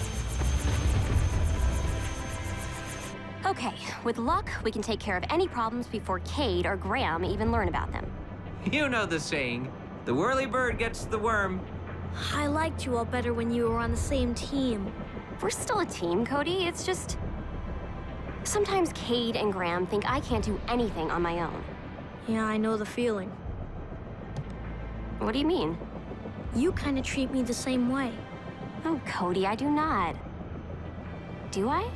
Okay, with luck, we can take care of any problems before Cade or Graham even learn about them. You know the saying, the whirly bird gets the worm. I liked you all better when you were on the same team. We're still a team, Cody. It's just... Sometimes Cade and Graham think I can't do anything on my own. Yeah, I know the feeling. What do you mean? You kind of treat me the same way. Oh, Cody, I do not. Do I?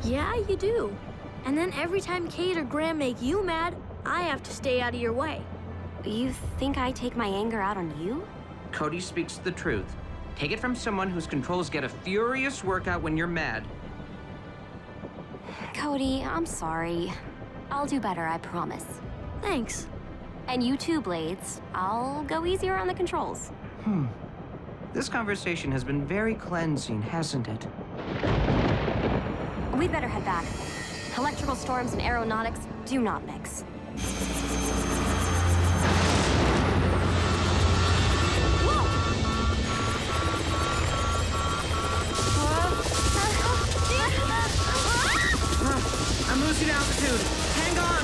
Yeah, you do. And then every time Cade or Graham make you mad, I have to stay out of your way. You think I take my anger out on you? Cody speaks the truth. Take it from someone whose controls get a furious workout when you're mad. Cody, I'm sorry. I'll do better, I promise. Thanks. And you too, Blades. I'll go easier on the controls. This conversation has been very cleansing, hasn't it? We'd better head back. Electrical storms and aeronautics do not mix. I'm losing altitude. Hang on.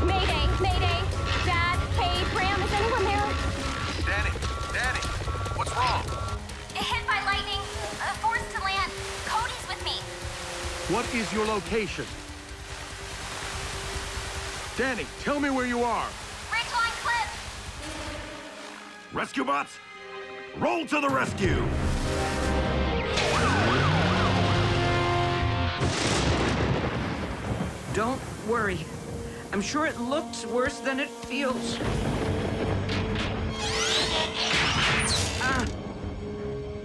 Mayday! Mayday! Dad, Cade, Graham, is anyone there? Danny, what's wrong? Hit by lightning. Forced to land. Cody's with me. What is your location? Danny, tell me where you are. Ridgeline Cliff. Rescue bots, roll to the rescue! Don't worry. I'm sure it looks worse than it feels.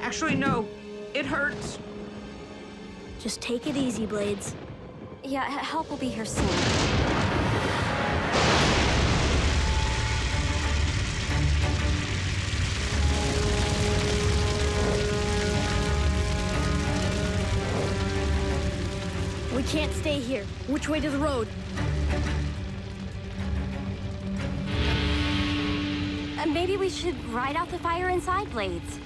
Actually, no. It hurts. Just take it easy, Blades. Yeah, help will be here soon. We can't stay here. Which way to the road? Maybe we should ride out the fire inside, Blades.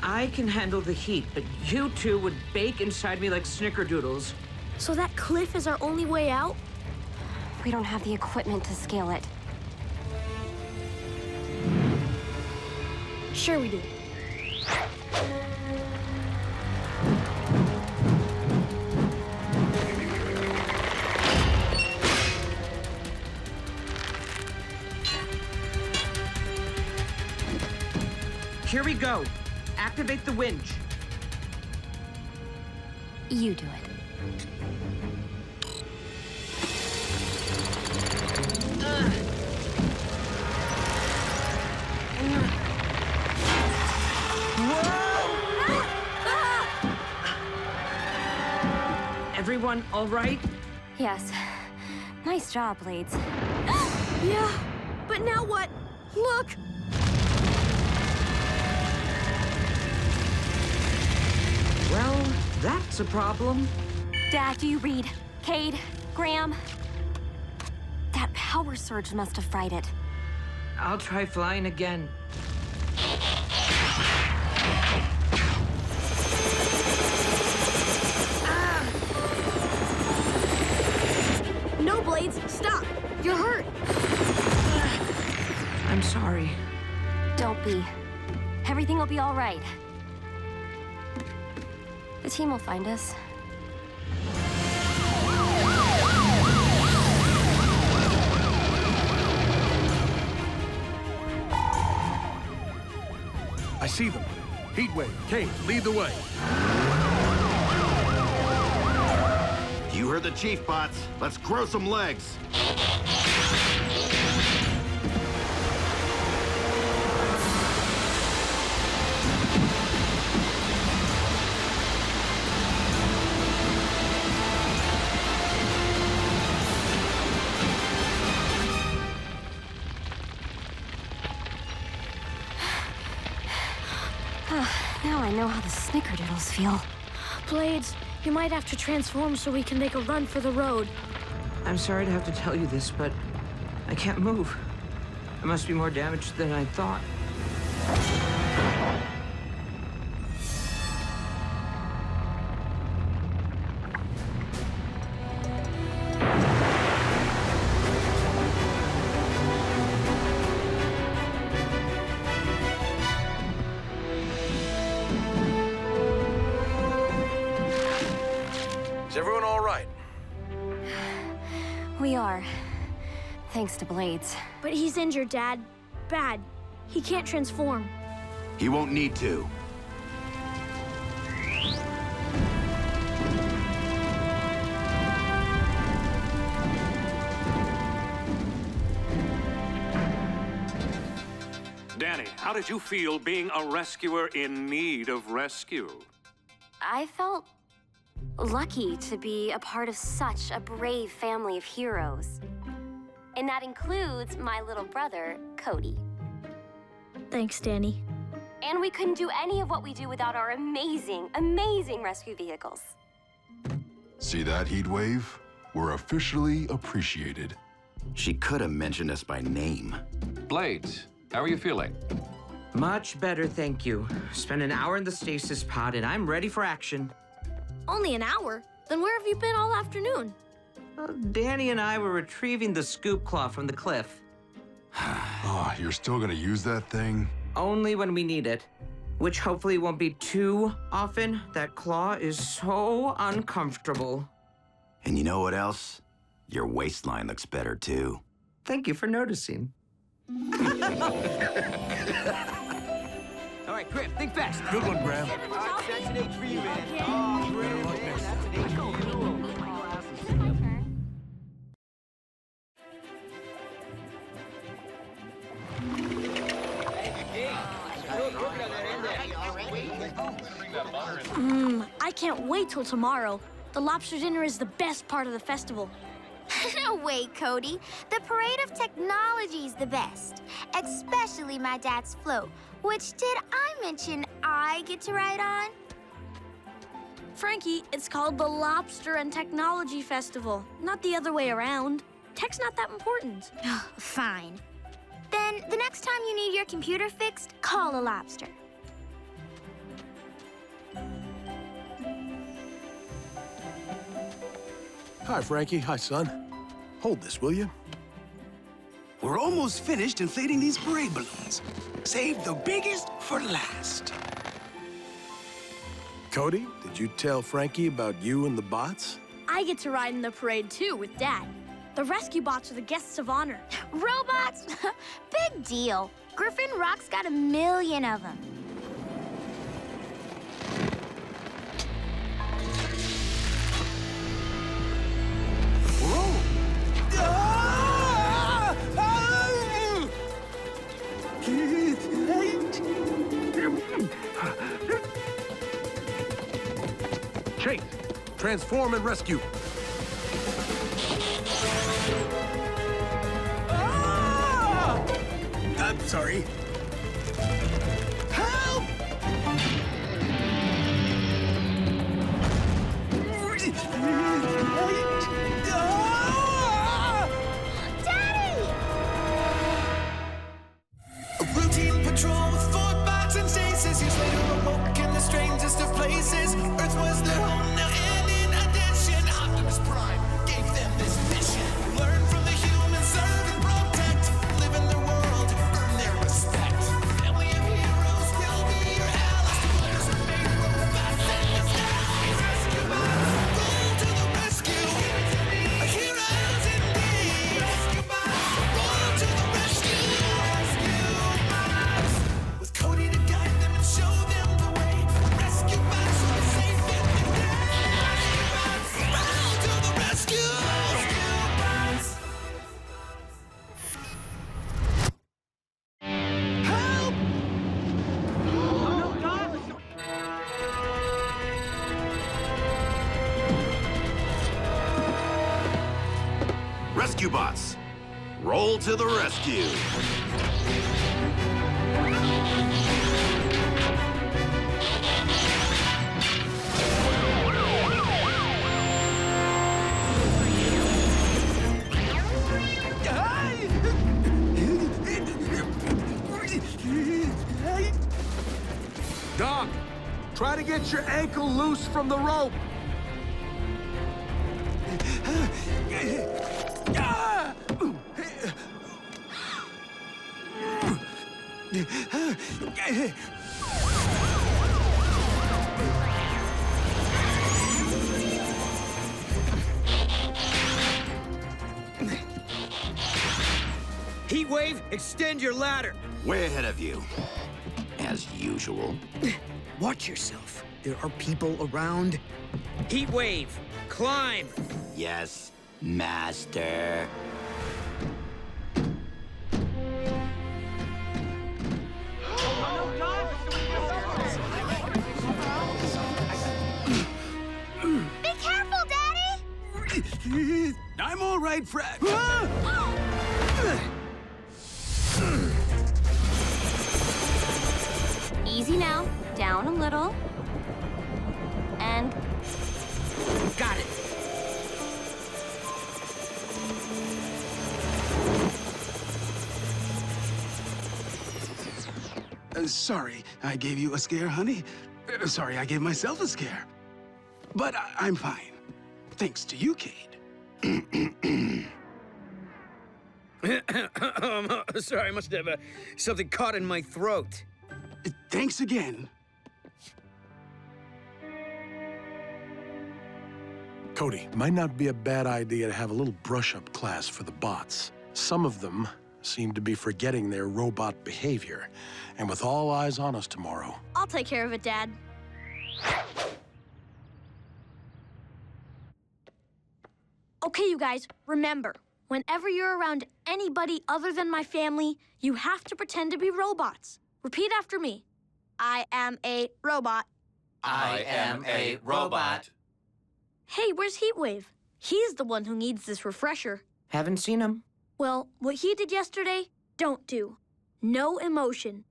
I can handle the heat, but you two would bake inside me like snickerdoodles. So that cliff is our only way out? We don't have the equipment to scale it. Sure we do. Here we go. Activate the winch. You do it. Everyone all right? Yes. Nice job, Blades. Yeah, but now what? Look! Well, that's a problem. Dad, do you read? Cade, Graham? That power surge must have fried it. I'll try flying again. No, Blades, stop! You're hurt! I'm sorry. Don't be. Everything will be all right. The team will find us. I see them. Heatwave, Cade, lead the way. You heard the chief, bots. Let's grow some legs. Now I know how the snickerdoodles feel. Blades, you might have to transform so we can make a run for the road. I'm sorry to have to tell you this, but I can't move. I must be more damaged than I thought. Is everyone all right? We are. Thanks to Blades. But he's injured, Dad. Bad. He can't transform. He won't need to. Danny, how did you feel being a rescuer in need of rescue? I felt lucky to be a part of such a brave family of heroes. And that includes my little brother, Cody. Thanks, Danny. And we couldn't do any of what we do without our amazing, amazing rescue vehicles. See that, Heatwave? We're officially appreciated. She could have mentioned us by name. Blades, how are you feeling? Much better, thank you. Spent an hour in the stasis pod, and I'm ready for action. Only an hour? Then where have you been all afternoon? Danny and I were retrieving the scoop claw from the cliff. Oh, you're still gonna use that thing? Only when we need it. Which hopefully won't be too often. That claw is so uncomfortable. And you know what else? Your waistline looks better, too. Thank you for noticing. All right, Griff, think fast. Good one, Graham. That's an H for you, man. Oh, great, man. That's an H for you. I can't wait till tomorrow. The lobster dinner is the best part of the festival. No way, Cody. The parade of technology is the best. Especially my dad's float, which did I mention I get to ride on? Frankie, it's called the Lobster and Technology Festival, not the other way around. Tech's not that important. Fine. Then the next time you need your computer fixed, call a lobster. Hi, Frankie. Hi, son. Hold this, will you? We're almost finished inflating these parade balloons. Save the biggest for last. Cody, did you tell Frankie about you and the bots? I get to ride in the parade too with Dad. The rescue bots are the guests of honor. Robots? Big deal. Griffin Rock's got 1 million of them. Chase, transform and rescue. I'm sorry. Help! Daddy! A routine patrol with 4 bots and stasis. Years later, awoke in the strangest of places. Earth was their home now, and in addition, Optimus Prime gave them this mission. Learn from the humans, serve and protect. Live in their world, earn their respect. Family of heroes will be your allies. Toddlers are made robots in disguise. Rescue bots, roll to the rescue. Heroes indeed. Rescue bots, roll to the rescue. With Cody to guide them and show them the way. Rescue bots are safe in the day. Rescue bots, roll to the rescue. Rescue bots. Help! Rescue bots, roll to the rescue. Doc, try to get your ankle loose from the rope. Heatwave, extend your ladder. Way ahead of you, as usual. Watch yourself. There are people around. Heatwave, climb. Yes, master. Be careful, Daddy! I'm all right, Fred. Easy now. Down a little. And Got it. Sorry, I gave you a scare, honey. Sorry, I gave myself a scare. But I'm fine. Thanks to you, Cade. Sorry, I must have something caught in my throat. Thanks again. Cody, might not be a bad idea to have a little brush-up class for the bots. Some of them seem to be forgetting their robot behavior. And with all eyes on us tomorrow... I'll take care of it, Dad. Okay, you guys, remember, whenever you're around anybody other than my family, you have to pretend to be robots. Repeat after me. I am a robot. I am a robot. Hey, where's Heatwave? He's the one who needs this refresher. Haven't seen him. Well, what he did yesterday, don't do. No emotion.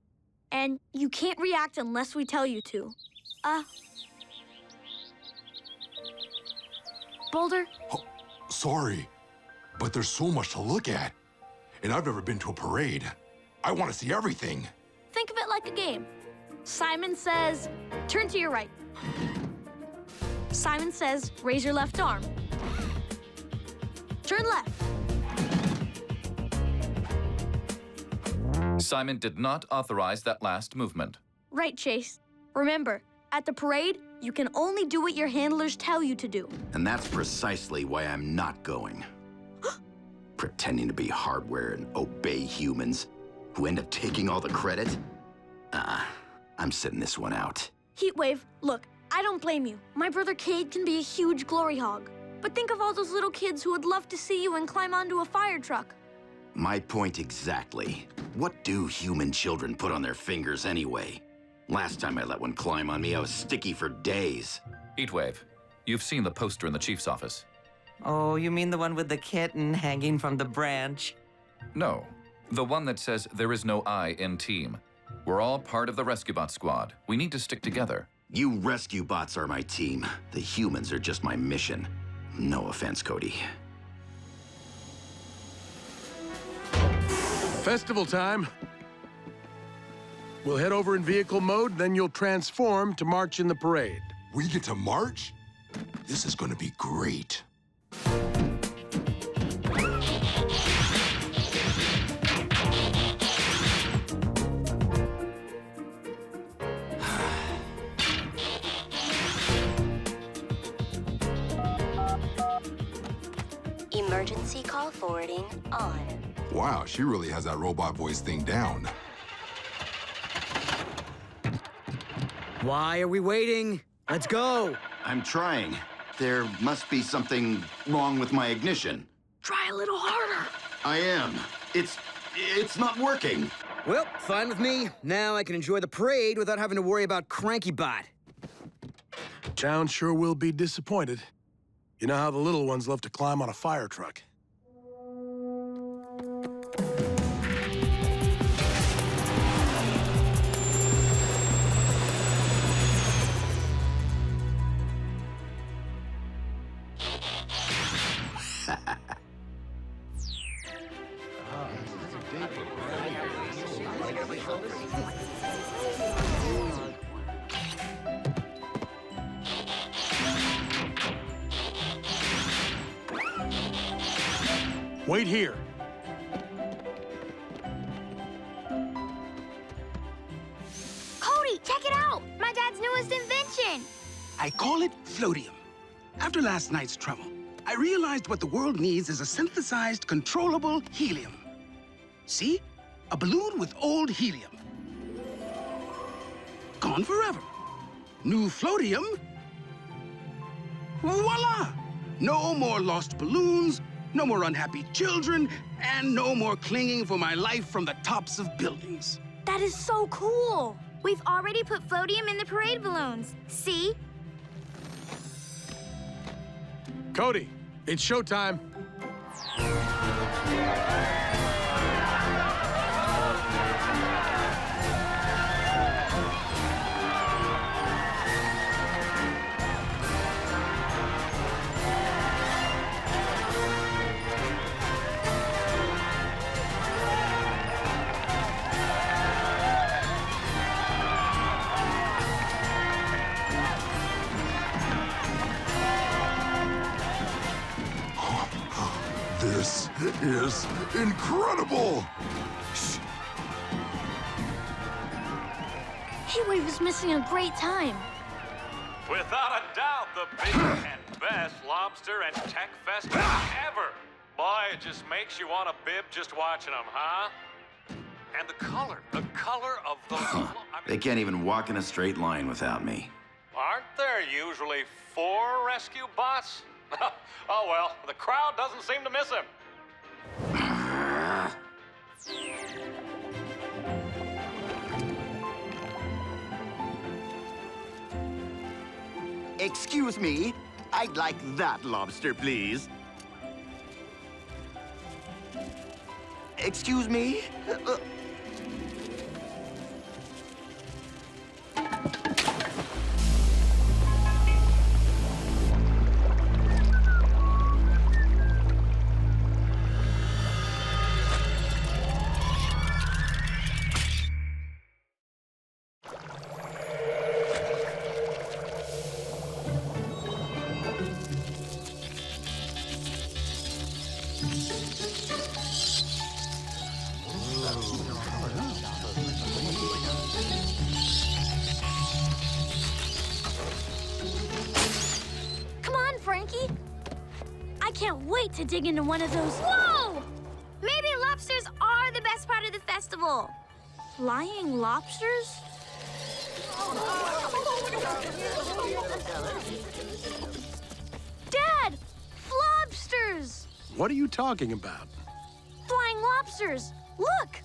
And you can't react unless we tell you to. Boulder? Oh, sorry, but there's so much to look at. And I've never been to a parade. I want to see everything. Think of it like a game. Simon says, turn to your right. Simon says, raise your left arm. Turn left. Simon did not authorize that last movement. Right, Chase. Remember, at the parade, you can only do what your handlers tell you to do. And that's precisely why I'm not going. Pretending to be hardware and obey humans who end up taking all the credit? I'm sitting this one out. Heatwave, look, I don't blame you. My brother Cade can be a huge glory hog. But think of all those little kids who would love to see you and climb onto a fire truck. My point exactly. What do human children put on their fingers anyway? Last time I let one climb on me, I was sticky for days. Heatwave, You've seen the poster in the chief's office. Oh, you mean the one with the kitten hanging from the branch? No, the one that says there is no I in team. We're all part of the Rescue Bot squad. We need to stick together. You rescue bots are my team. The humans are just my mission. No offense, Cody. Festival time. We'll head over in vehicle mode, then you'll transform to march in the parade. We get to march? This is gonna be great. Emergency call forwarding on. Wow, she really has that robot voice thing down. Why are we waiting? Let's go. I'm trying. There must be something wrong with my ignition. Try a little harder. I am. It's not working. Well, fine with me. Now I can enjoy the parade without having to worry about Cranky-Bot. Town sure will be disappointed. You know how the little ones love to climb on a fire truck. Wait here. Cody, check it out! My dad's newest invention! I call it floatium. After last night's trouble, I realized what the world needs is a synthesized, controllable helium. See? A balloon with old helium. Gone forever. New floatium. Voila! No more lost balloons, no more unhappy children, and no more clinging for my life from the tops of buildings. That is so cool. We've already put floatium in the parade balloons. See? Cody, it's showtime. This is incredible! Heatwave is missing a great time. Without a doubt, the biggest and best lobster and tech fest ever. Boy, it just makes you want to bib just watching them, huh? And the color of those... They can't even walk in a straight line without me. Aren't there usually 4 rescue bots? Oh well, the crowd doesn't seem to miss him. Excuse me, I'd like that lobster, please. Excuse me? Can't wait to dig into one of those. Whoa! Maybe lobsters are the best part of the festival. Flying lobsters? Dad! Flobsters! What are you talking about? Flying lobsters! Look!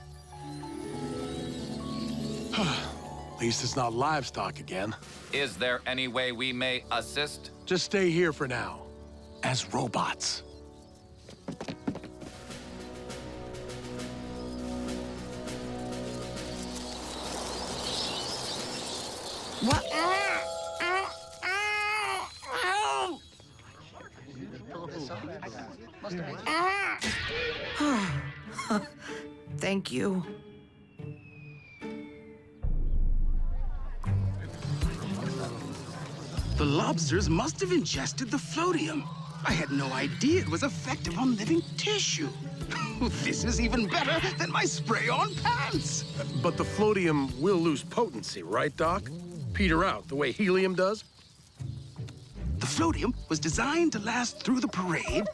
At least it's not livestock again. Is there any way we may assist? Just stay here for now, as robots. What? Thank you. The lobsters must have ingested the floatium. I had no idea it was effective on living tissue. This is even better than my spray-on pants. But the floatium will lose potency, right, Doc? Peter out, the way helium does? The floatium was designed to last through the parade,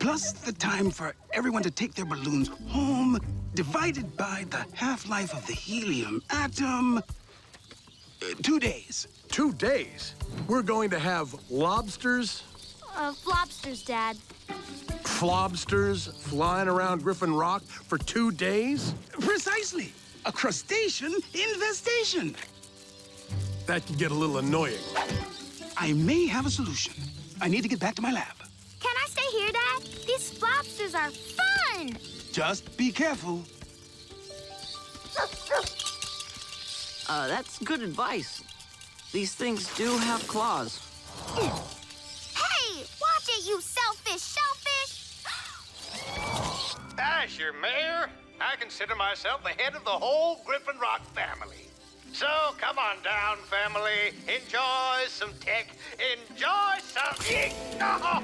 plus the time for everyone to take their balloons home, divided by the half-life of the helium atom. 2 days. 2 days? We're going to have lobsters? Lobsters, Dad. Flobsters flying around Griffin Rock for 2 days? Precisely. A crustacean infestation. That can get a little annoying. I may have a solution. I need to get back to my lab. Can I stay here, Dad? These lobsters are fun! Just be careful. That's good advice. These things do have claws. Hey! Watch it, you selfish shellfish! As your mayor, I consider myself the head of the whole Griffin Rock family. So come on down, family. Enjoy some tech. Enjoy some... Oh!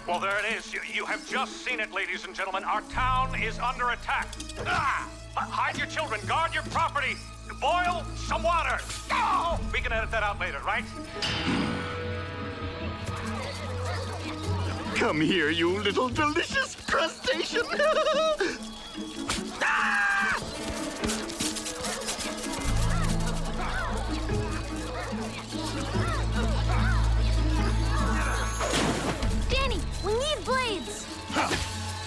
Well, there it is. You have just seen it, ladies and gentlemen. Our town is under attack. Ah! Hide your children. Guard your property. Boil some water. Oh! We can edit that out later, right? Come here, you little delicious crustacean! Ah! Danny, we need blades!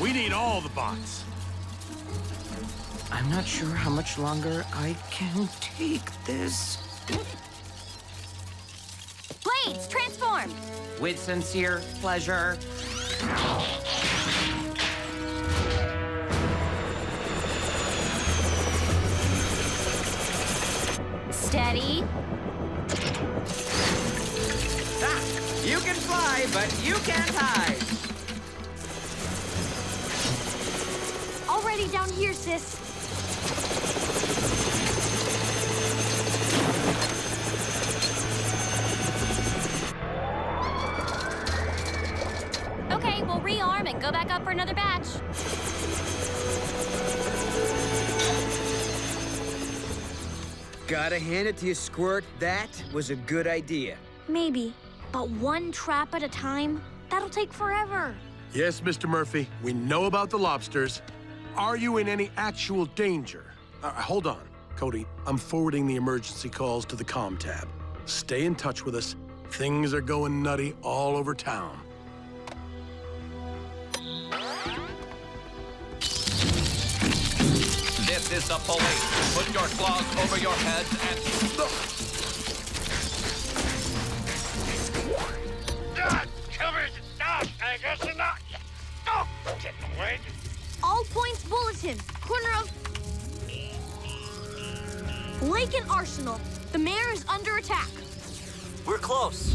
We need all the bots. I'm not sure how much longer I can take this. Blades, transform! With sincere pleasure. Steady. Ah, you can fly, but you can't hide. Already down here, sis. Okay, we'll rearm and go back up for another batch. Gotta hand it to you, Squirt. That was a good idea. Maybe, but one trap at a time? That'll take forever. Yes, Mr. Murphy, we know about the lobsters. Are you in any actual danger? Hold on, Cody. I'm forwarding the emergency calls to the comm tab. Stay in touch with us. Things are going nutty all over town. This is the police. Put your claws over your heads and... Covered! I guess not. Oh, didn't wait. All points bulletin. Corner of... Lake and Arsenal. The mayor is under attack. We're close.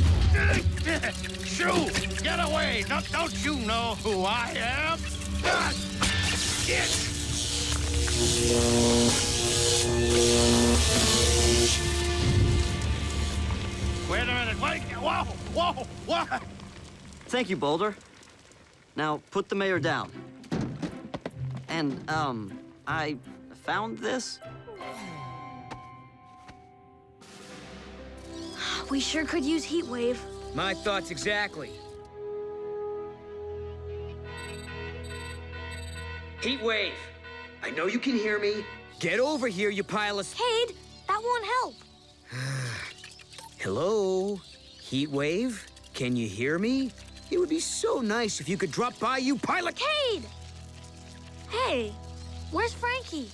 Shoo! Get away! Don't you know who I am? Get! Wait a minute, wait! Whoa! Whoa! What? Thank you, Boulder. Now, put the mayor down. And, I found this. We sure could use Heatwave. My thoughts exactly. Heatwave, I know you can hear me. Get over here, you pile of... Cade, that won't help. Hello? Heatwave? Can you hear me? It would be so nice if you could drop by, you pile of... Cade! Hey, where's Frankie?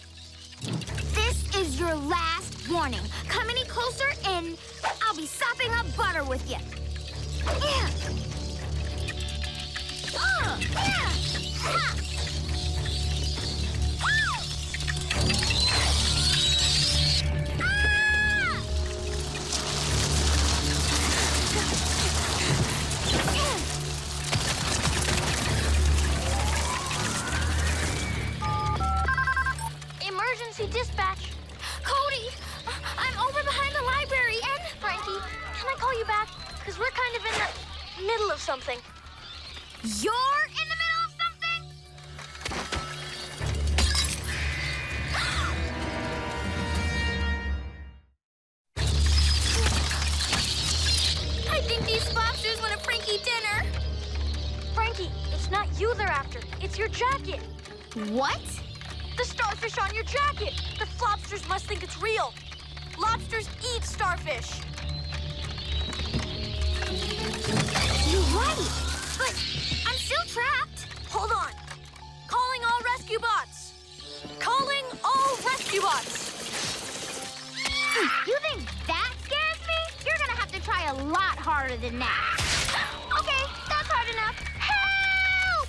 This is your last warning. Come any closer and I'll be sopping up butter with you. Yeah. Yeah. Ha. Emergency dispatch. Cody, I'm over behind the library and... Frankie, can I call you back? Because we're kind of in the middle of something. You're in the middle of something? I think these lobsters want a Frankie dinner. Frankie, it's not you they're after. It's your jacket. What? The starfish on your jacket. The flobsters must think it's real. Lobsters eat starfish. You're right, but I'm still trapped. Hold on. Calling all rescue bots. Calling all rescue bots. You think that scares me? You're gonna have to try a lot harder than that. Okay, that's hard enough. Help!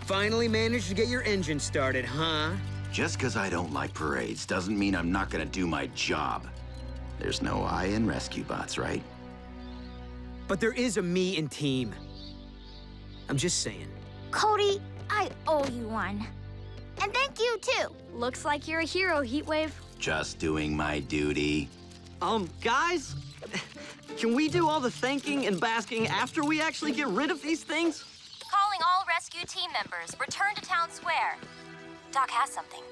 Finally managed to get your engine started, huh? Just because I don't like parades doesn't mean I'm not gonna do my job. There's no I in rescue bots, right? But there is a me in team. I'm just saying. Cody, I owe you one. And thank you, too. Looks like you're a hero, Heatwave. Just doing my duty. Guys, can we do all the thanking and basking after we actually get rid of these things? Calling all rescue team members. Return to town square. Doc has something.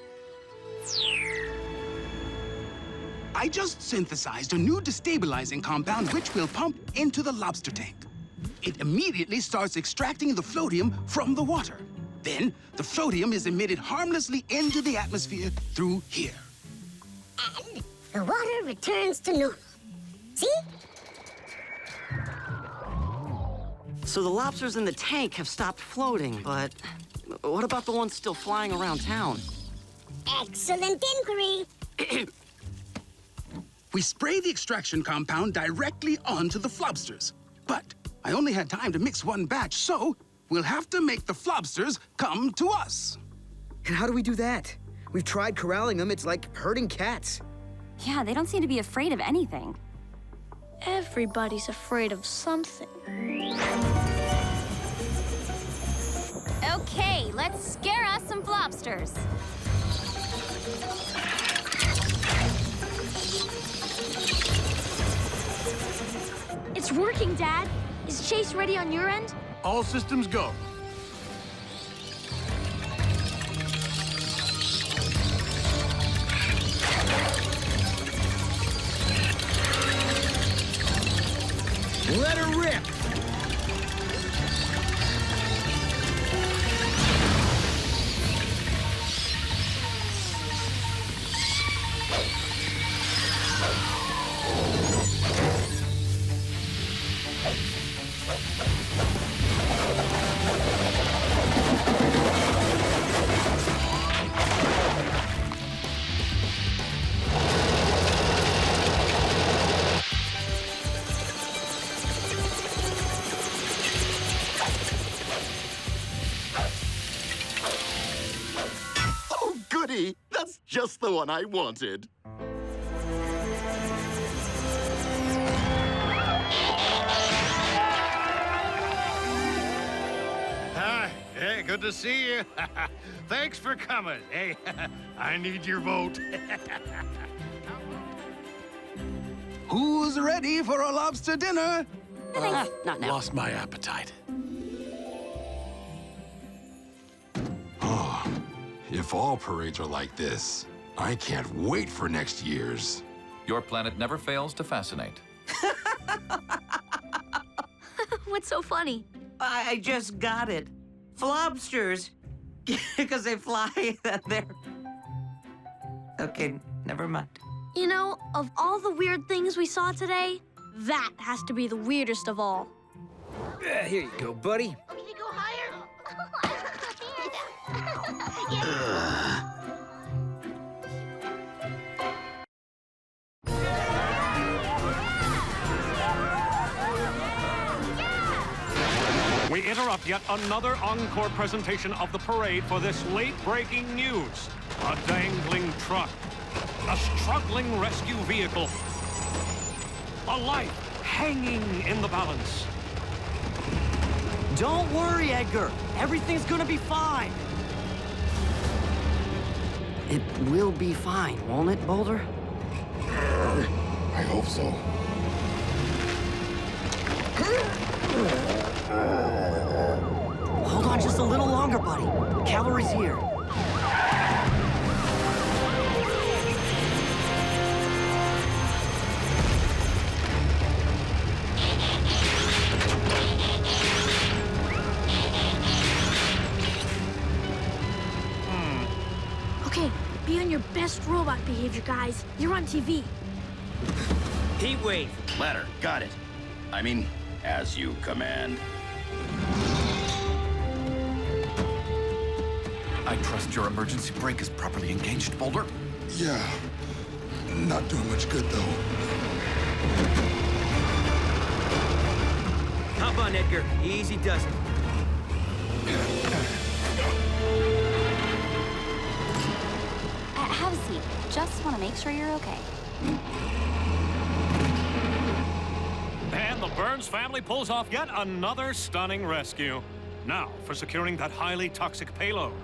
I just synthesized a new destabilizing compound which will pump into the lobster tank. It immediately starts extracting the floatium from the water. Then, the floatium is emitted harmlessly into the atmosphere through here. And the water returns to normal. See? So the lobsters in the tank have stopped floating, but what about the ones still flying around town? Excellent inquiry. We spray the extraction compound directly onto the flobsters. But I only had time to mix one batch, so we'll have to make the flobsters come to us. And how do we do that? We've tried corralling them. It's like herding cats. Yeah, they don't seem to be afraid of anything. Everybody's afraid of something. Okay, let's scare us some flobsters. It's working, Dad. Is Chase ready on your end? All systems go. Let her rip! That's just the one I wanted. Hi, hey, good to see you. Thanks for coming. Hey, I need your vote. Who's ready for a lobster dinner? Not now. Lost my appetite. If all parades are like this, I can't wait for next year's. Your planet never fails to fascinate. What's so funny? I just got it. Flobsters. Because they fly, they're... Okay, never mind. You know, of all the weird things we saw today, That has to be the weirdest of all. Here you go, buddy. Can you go higher? We interrupt yet another encore presentation of the parade for this late-breaking news. A dangling truck, a struggling rescue vehicle, a life hanging in the balance. Don't worry, Edgar. Everything's gonna be fine. It will be fine, won't it, Boulder? I hope so. Hold on just a little longer, buddy. Cavalry's here. Okay, be on your best robot behavior, guys. You're on TV. Heatwave. Ladder, got it. I mean, as you command. I trust your emergency brake is properly engaged, Boulder. Yeah. Not doing much good, though. Hop on, Edgar. Easy does it. Have a seat. Just want to make sure you're okay. And the Burns family pulls off yet another stunning rescue. Now, for securing that highly toxic payload.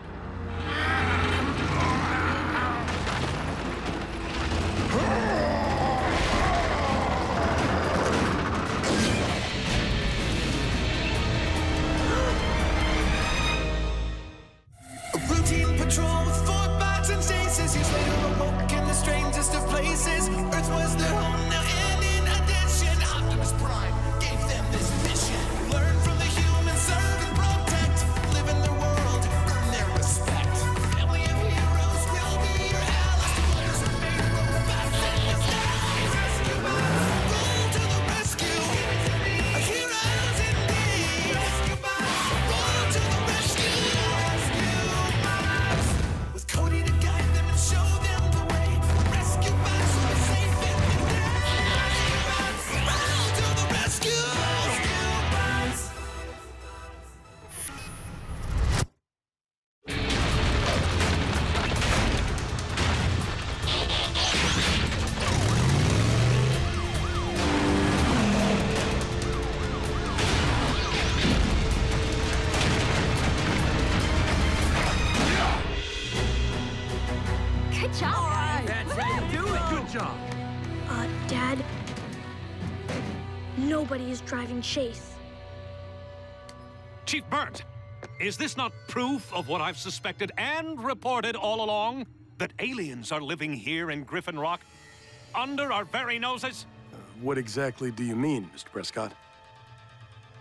A routine patrol with 4 bots and chases. Years later, awoke in the strangest of places. Earth was their home now, and in addition, Optimus Prime gave them this mission. Learn from the humans, serve and protect. Live in their world, earn their respect. Family of heroes will be your allies. Toddlers are made robots in disguise. Rescue bots, roll to the rescue. Heroes indeed. Rescue bots, roll to the rescue. With Cody to guide them and show them the way. Rescue bots will be safe in the day. Rescue bots, roll to the rescue. Rescue bots. Good job, guys. That's how you do it. Good job. Dad, nobody is driving Chase. Chief Burns, is this not proof of what I've suspected and reported all along? That aliens are living here in Griffin Rock, under our very noses? What exactly do you mean, Mr. Prescott?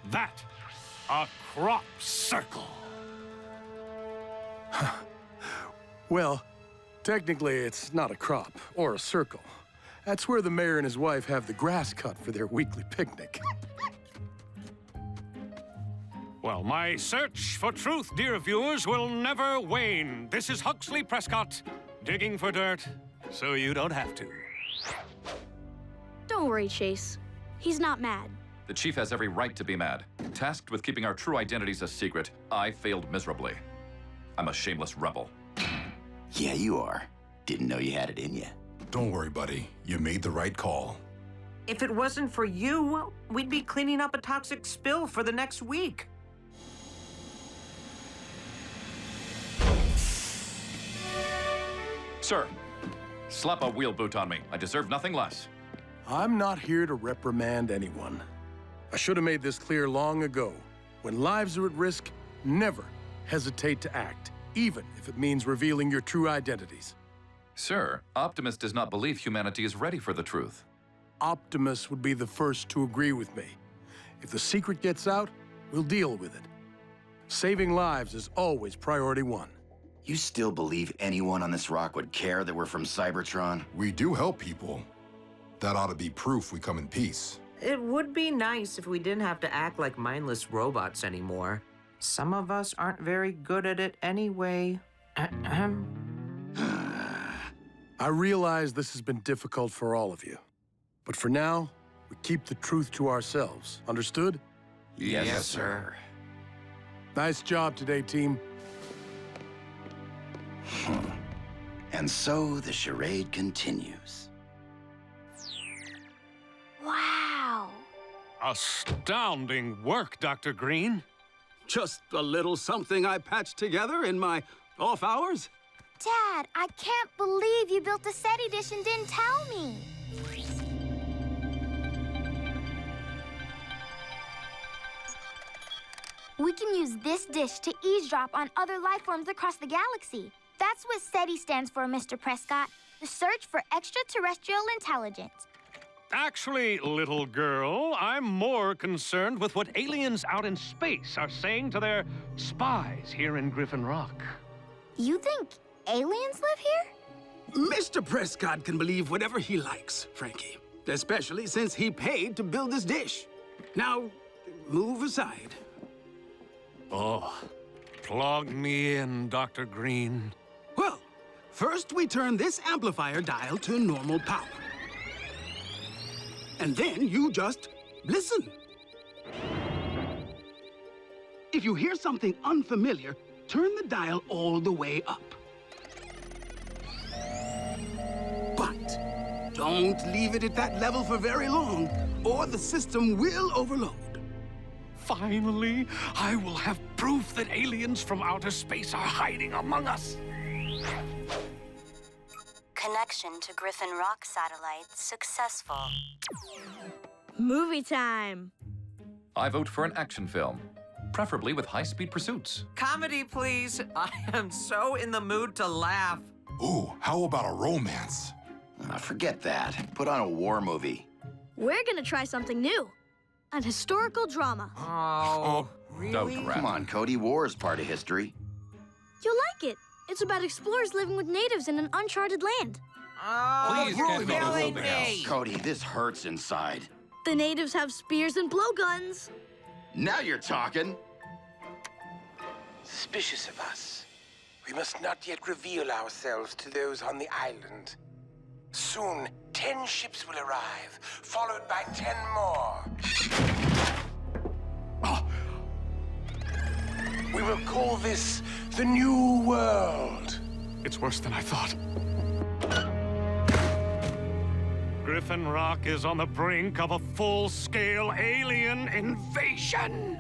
That, a crop circle. Well, technically, it's not a crop or a circle. That's where the mayor and his wife have the grass cut for their weekly picnic. Well, my search for truth, dear viewers, will never wane. This is Huxley Prescott, digging for dirt, so you don't have to. Don't worry, Chase. He's not mad. The chief has every right to be mad. Tasked with keeping our true identities a secret, I failed miserably. I'm a shameless rebel. Yeah, you are. Didn't know you had it in you. Don't worry, buddy. You made the right call. If it wasn't for you, we'd be cleaning up a toxic spill for the next week. Sir, slap a wheel boot on me. I deserve nothing less. I'm not here to reprimand anyone. I should have made this clear long ago. When lives are at risk, never hesitate to act, even if it means revealing your true identities. Sir, Optimus does not believe humanity is ready for the truth. Optimus would be the first to agree with me. If the secret gets out, we'll deal with it. Saving lives is always priority one. You still believe anyone on this rock would care that we're from Cybertron? We do help people. That ought to be proof we come in peace. It would be nice if we didn't have to act like mindless robots anymore. Some of us aren't very good at it anyway. I realize this has been difficult for all of you. But for now, we keep the truth to ourselves. Understood? Yes, sir. Nice job today, team. And so the charade continues. Wow. Astounding work, Dr. Green. Just a little something I patched together in my off hours. Dad, I can't believe you built a SETI dish and didn't tell me. We can use this dish to eavesdrop on other life forms across the galaxy. That's what SETI stands for, Mr. Prescott. The search for extraterrestrial intelligence. Actually, little girl, I'm more concerned with what aliens out in space are saying to their spies here in Griffin Rock. You think aliens live here? Mr. Prescott can believe whatever he likes, Frankie. Especially since he paid to build this dish. Now, move aside. Oh, plug me in, Dr. Green. Well, first we turn this amplifier dial to normal power. And then you just listen. If you hear something unfamiliar, turn the dial all the way up. But don't leave it at that level for very long, or the system will overload. Finally, I will have proof that aliens from outer space are hiding among us. Connection to Griffin Rock satellite successful. Movie time. I vote for an action film, preferably with high-speed pursuits. Comedy, please. I am so in the mood to laugh. Ooh, how about a romance? Forget that. Put on a war movie. We're gonna try something new. An historical drama. Oh, really? Oh, crap. Come on, Cody. War is part of history. You'll like it. It's about explorers living with natives in an uncharted land. Oh, Please you're can't go to killing something me. Cody, this hurts inside. The natives have spears and blowguns. Now you're talking. Suspicious of us. We must not yet reveal ourselves to those on the island. Soon, 10 ships will arrive, followed by 10 more. We will call this the New World. It's worse than I thought. Griffin Rock is on the brink of a full-scale alien invasion.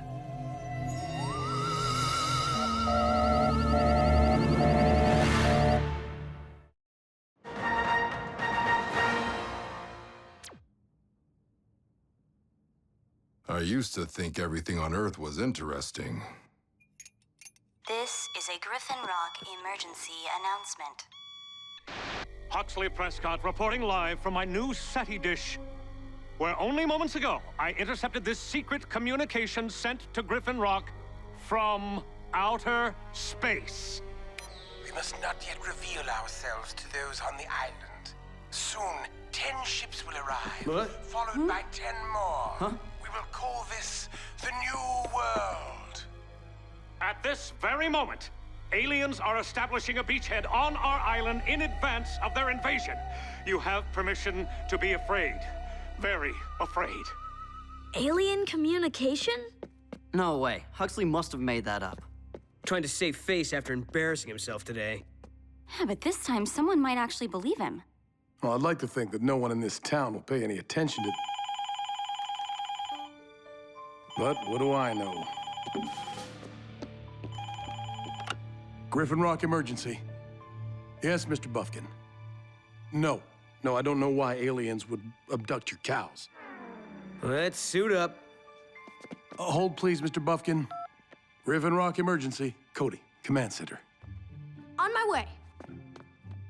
I used to think everything on Earth was interesting. This is a Griffin Rock emergency announcement. Huxley Prescott reporting live from my new SETI dish, where only moments ago I intercepted this secret communication sent to Griffin Rock from outer space. We must not yet reveal ourselves to those on the island. Soon, 10 ships will arrive, followed by 10 more. We will call this the New World. At this very moment, aliens are establishing a beachhead on our island in advance of their invasion. You have permission to be afraid. Very afraid. Alien communication? No way. Huxley must have made that up. Trying to save face after embarrassing himself today. Yeah, but this time someone might actually believe him. Well, I'd like to think that no one in this town will pay any attention to... But what do I know? Griffin Rock emergency. Yes, Mr. Buffkin. No, I don't know why aliens would abduct your cows. Let's suit up. Hold, please, Mr. Buffkin. Griffin Rock emergency. Cody, command center. On my way.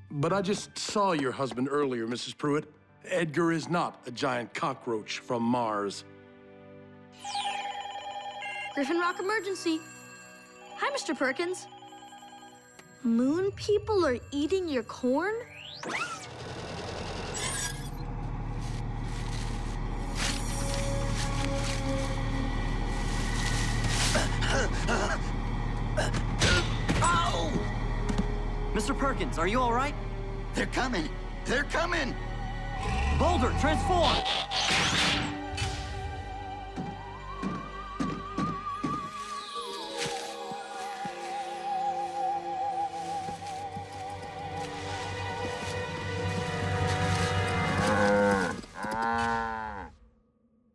But I just saw your husband earlier, Mrs. Pruitt. Edgar is not a giant cockroach from Mars. Griffin Rock emergency. Hi, Mr. Perkins. Moon people are eating your corn? Ow! Mr. Perkins, are you all right? They're coming! They're coming! Boulder, transform!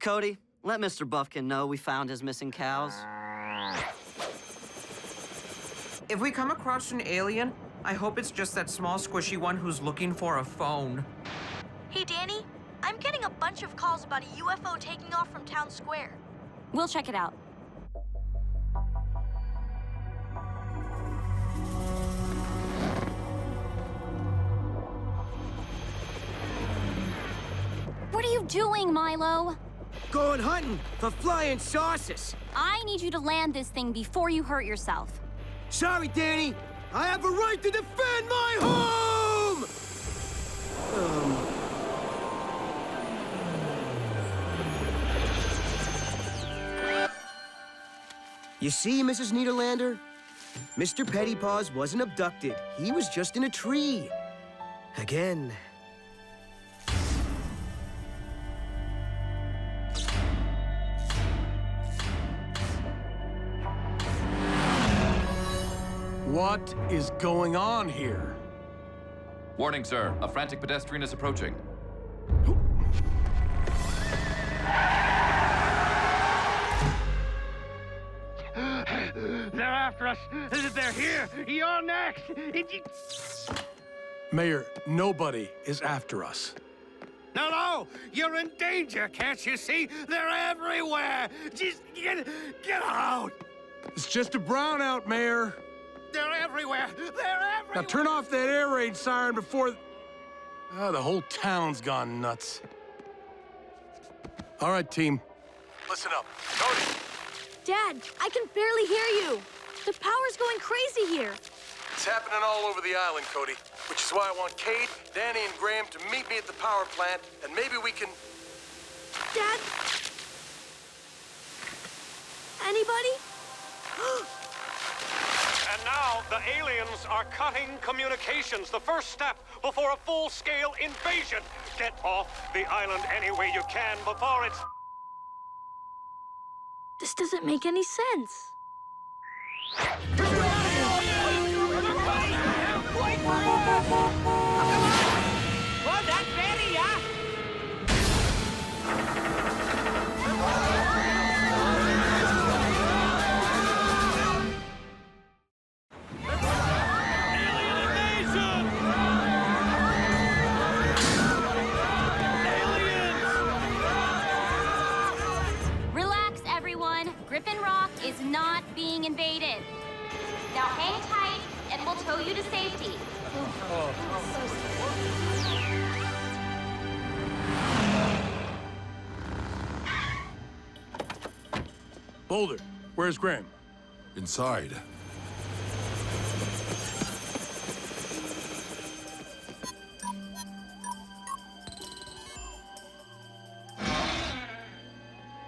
Cody, let Mr. Buffkin know we found his missing cows. If we come across an alien, I hope it's just that small squishy one who's looking for a phone. Hey, Danny, I'm getting a bunch of calls about a UFO taking off from town square. We'll check it out. What are you doing, Milo? Going hunting for flying saucers. I need you to land this thing before you hurt yourself. Sorry, Danny. I have a right to defend my home! You see, Mrs. Niederlander? Mr. Pettypaws wasn't abducted. He was just in a tree. Again. What is going on here? Warning, sir. A frantic pedestrian is approaching. They're after us. They're here. You're next. Mayor, nobody is after us. No, you're in danger, can't you see? They're everywhere. Just get out. It's just a brownout, Mayor. They're everywhere. They're everywhere. Now turn off that air raid siren before... the whole town's gone nuts. All right, team. Listen up. Cody! Dad, I can barely hear you. The power's going crazy here. It's happening all over the island, Cody. Which is why I want Kate, Danny, and Graham to meet me at the power plant, and maybe we can... Dad? Anybody? And now, the aliens are cutting communications, the first step before a full-scale invasion. Get off the island any way you can before it's... This doesn't make any sense. Oh, that's Betty, yeah? Griffin Rock is not being invaded. Now hang tight, and we'll tow you to safety. Boulder, where's Graham? Inside.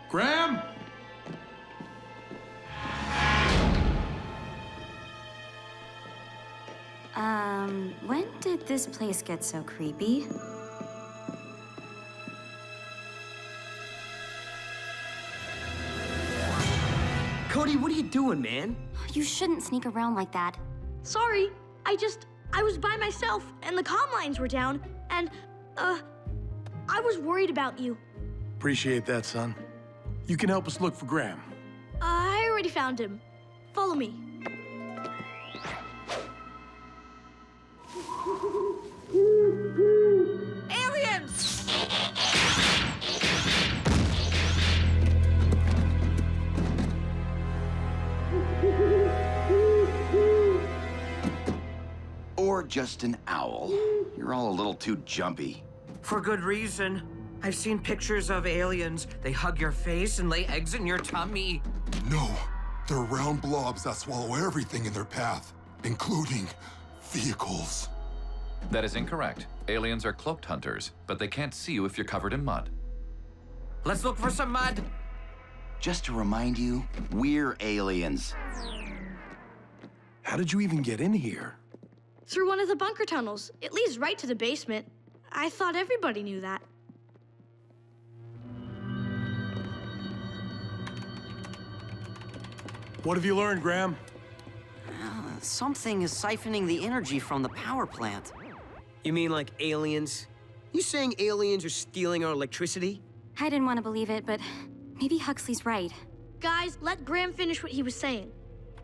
Graham? When did this place get so creepy? Cody, what are you doing, man? You shouldn't sneak around like that. Sorry, I was by myself, and the comm lines were down, and, I was worried about you. Appreciate that, son. You can help us look for Graham. I already found him. Follow me. Aliens! Or just an owl. You're all a little too jumpy. For good reason. I've seen pictures of aliens. They hug your face and lay eggs in your tummy. No, they're round blobs that swallow everything in their path, including vehicles. That is incorrect. Aliens are cloaked hunters, but they can't see you if you're covered in mud. Let's look for some mud. Just to remind you, we're aliens. How did you even get in here? Through one of the bunker tunnels. It leads right to the basement. I thought everybody knew that. What have you learned, Graham? Something is siphoning the energy from the power plant. You mean like aliens? You saying aliens are stealing our electricity? I didn't want to believe it, but maybe Huxley's right. Guys, let Graham finish what he was saying.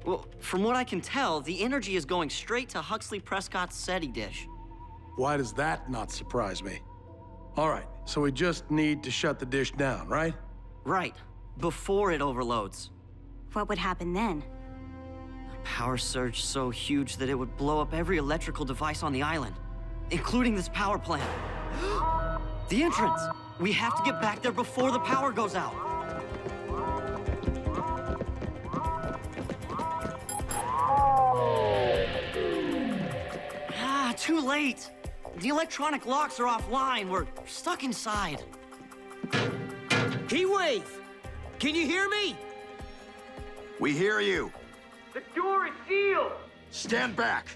Well, from what I can tell, the energy is going straight to Huxley Prescott's SETI dish. Why does that not surprise me? All right, so we just need to shut the dish down, right? Right, before it overloads. What would happen then? A power surge so huge that it would blow up every electrical device on the island, including this power plant. The entrance! We have to get back there before the power goes out. Too late! The electronic locks are offline. We're stuck inside. Heatwave! Can you hear me? We hear you. The door is sealed! Stand back.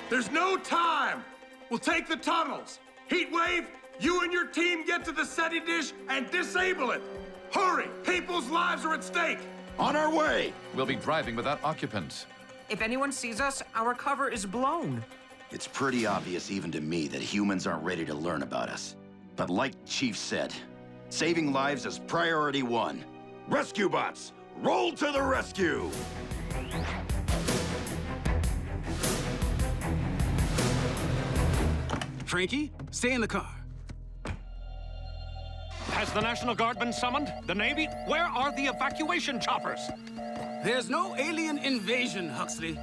There's no time! We'll take the tunnels. Heatwave, you and your team get to the SETI dish and disable it. Hurry! People's lives are at stake! On our way! We'll be driving without occupants. If anyone sees us, our cover is blown. It's pretty obvious even to me that humans aren't ready to learn about us. But like Chief said, saving lives is priority one. Rescue bots, roll to the rescue! Frankie, stay in the car. Has the National Guard been summoned? The Navy? Where are the evacuation choppers? There's no alien invasion, Huxley.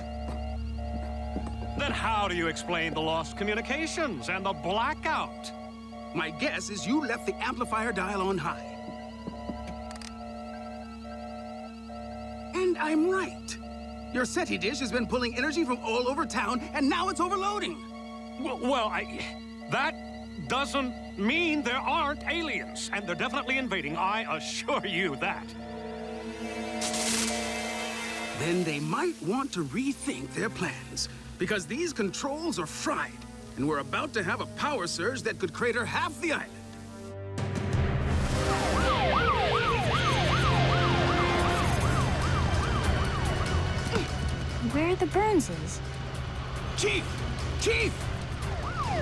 Then how do you explain the lost communications and the blackout? My guess is you left the amplifier dial on high. And I'm right. Your SETI dish has been pulling energy from all over town, and now it's overloading. That doesn't mean there aren't aliens, and they're definitely invading, I assure you that. Then they might want to rethink their plans, because these controls are fried, and we're about to have a power surge that could crater half the island. Where are the Burnses? Chief! Chief!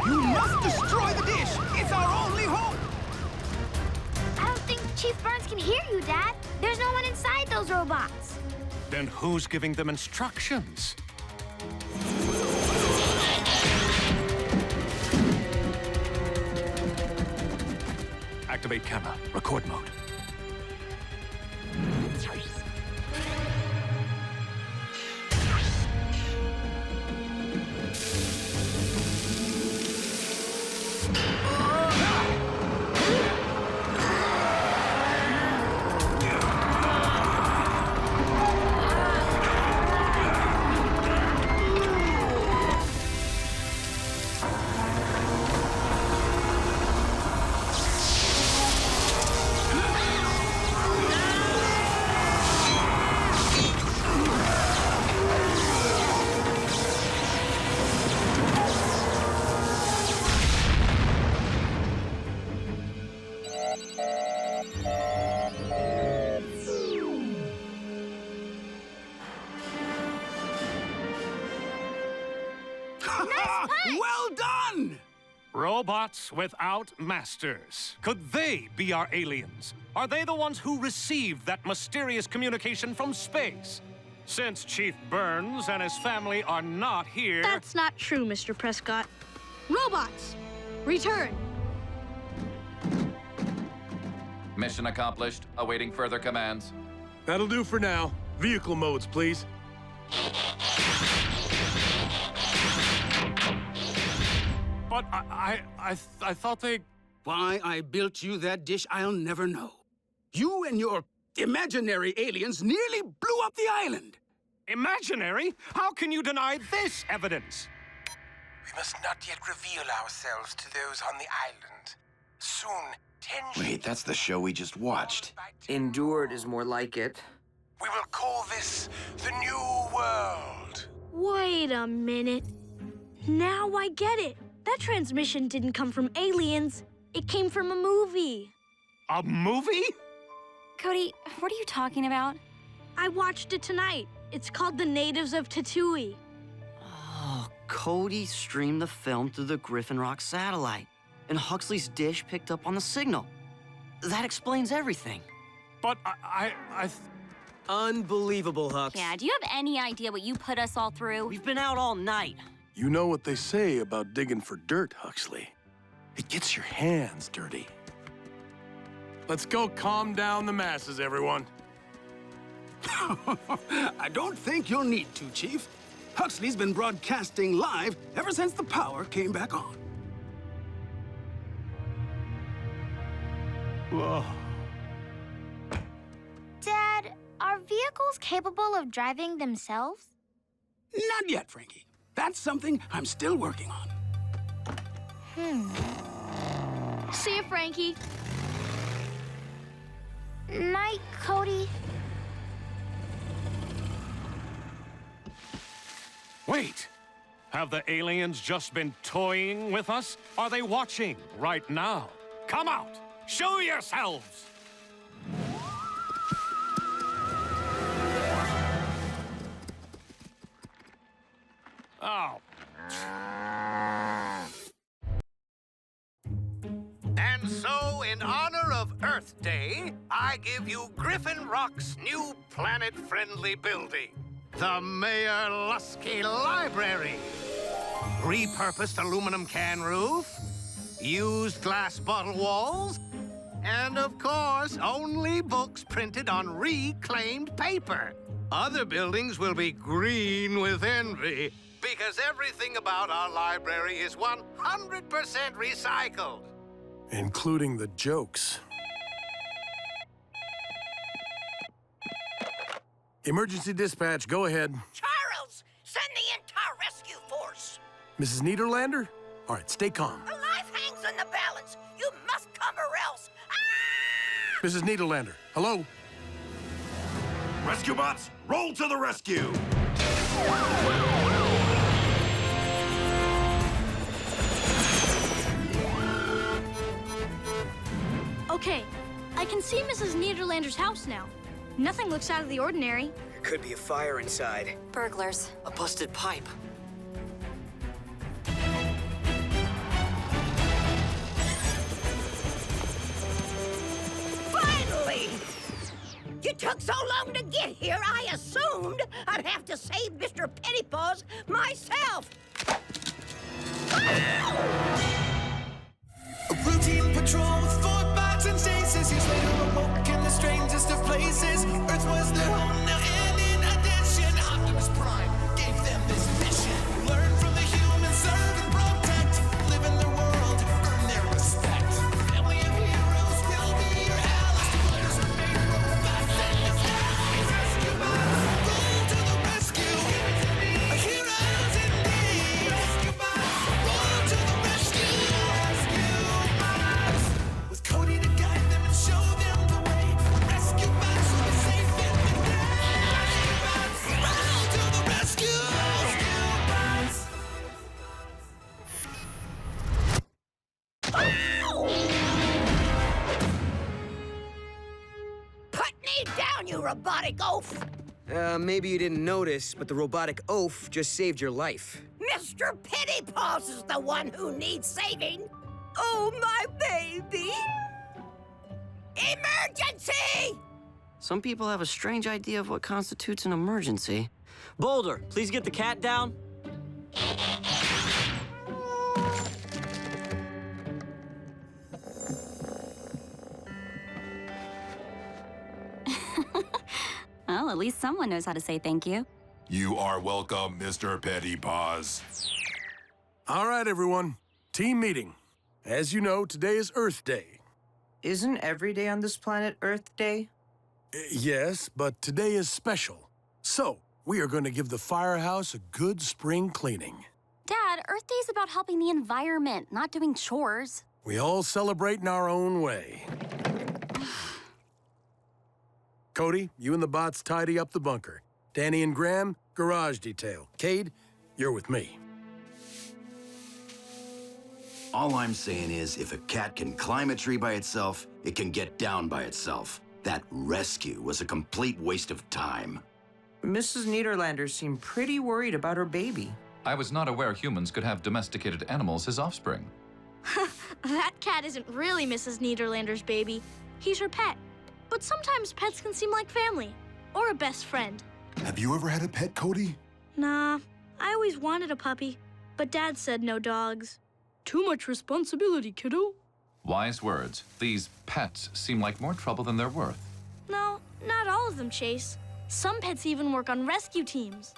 You must destroy the dish! It's our only hope! I don't think Chief Burns can hear you, Dad. There's no one inside those robots. Then who's giving them instructions? Activate camera, record mode. Well done! Robots without masters. Could they be our aliens? Are they the ones who received that mysterious communication from space? Since Chief Burns and his family are not here... That's not true, Mr. Prescott. Robots, return. Mission accomplished. Awaiting further commands. That'll do for now. Vehicle modes, please. But I thought they... Why I built you that dish, I'll never know. You and your imaginary aliens nearly blew up the island. Imaginary? How can you deny this evidence? We must not yet reveal ourselves to those on the island. Soon, tension. Wait, that's the show we just watched. Endured is more like it. We will call this the New World. Wait a minute. Now I get it. That transmission didn't come from aliens. It came from a movie. A movie? Cody, what are you talking about? I watched it tonight. It's called The Natives of Tatooine. Oh, Cody streamed the film through the Griffin Rock satellite, and Huxley's dish picked up on the signal. That explains everything. But Unbelievable, Hux. Yeah, do you have any idea what you put us all through? We've been out all night. You know what they say about digging for dirt, Huxley. It gets your hands dirty. Let's go calm down the masses, everyone. I don't think you'll need to, Chief. Huxley's been broadcasting live ever since the power came back on. Whoa. Dad, are vehicles capable of driving themselves? Not yet, Frankie. That's something I'm still working on. See you, Frankie. Night, Cody. Wait! Have the aliens just been toying with us? Are they watching right now? Come out! Show yourselves! Oh. And so, in honor of Earth Day, I give you Griffin Rock's new planet-friendly building, the Mayor Lusky Library. Repurposed aluminum can roof, used glass bottle walls, and of course, only books printed on reclaimed paper. Other buildings will be green with envy, because everything about our library is 100% recycled. Including the jokes. Emergency dispatch, go ahead. Charles, send the entire rescue force. Mrs. Niederlander? All right, stay calm. A life hangs in the balance. You must come or else. Ah! Mrs. Niederlander, hello? Rescue bots, roll to the rescue! Okay, I can see Mrs. Niederlander's house now. Nothing looks out of the ordinary. There could be a fire inside. Burglars. A busted pipe. Finally! You took so long to get here, I assumed I'd have to save Mr. Pettypaws myself. A routine patrol with 4 bots and chases. Years later, awoke in the strangest of places. Earth was their home now, and in addition, Optimus Prime gave them this mission. Learn from the humans, serve and protect. Live in their world, earn their respect. Family of heroes will be your allies. Toddlers are made robots and disguise. Rescue bots, roll to the rescue. Heroes indeed. Rescue bots, roll to the rescue. With Cody to guide them and show them the way. Rescue bots will be safe in the day. Rescue bots, roll to the rescue. Rescue bots. Put me down, you robotic oaf! Maybe you didn't notice, but the robotic oaf just saved your life. Mr. Pettypaws is the one who needs saving. Oh, my baby! Emergency! Some people have a strange idea of what constitutes an emergency. Boulder, please get the cat down. Well, at least someone knows how to say thank you. You are welcome, Mr. Pettypaws. All right, everyone. Team meeting. As you know, today is Earth Day. Isn't every day on this planet Earth Day? Yes, but today is special. So, we are going to give the firehouse a good spring cleaning. Dad, Earth Day is about helping the environment, not doing chores. We all celebrate in our own way. Cody, you and the bots tidy up the bunker. Danny and Graham, garage detail. Cade, you're with me. All I'm saying is, if a cat can climb a tree by itself, it can get down by itself. That rescue was a complete waste of time. Mrs. Niederlander seemed pretty worried about her baby. I was not aware humans could have domesticated animals as offspring. That cat isn't really Mrs. Niederlander's baby. He's her pet. But sometimes pets can seem like family, or a best friend. Have you ever had a pet, Cody? Nah, I always wanted a puppy, but Dad said no dogs. Too much responsibility, kiddo. Wise words. These pets seem like more trouble than they're worth. No, not all of them, Chase. Some pets even work on rescue teams.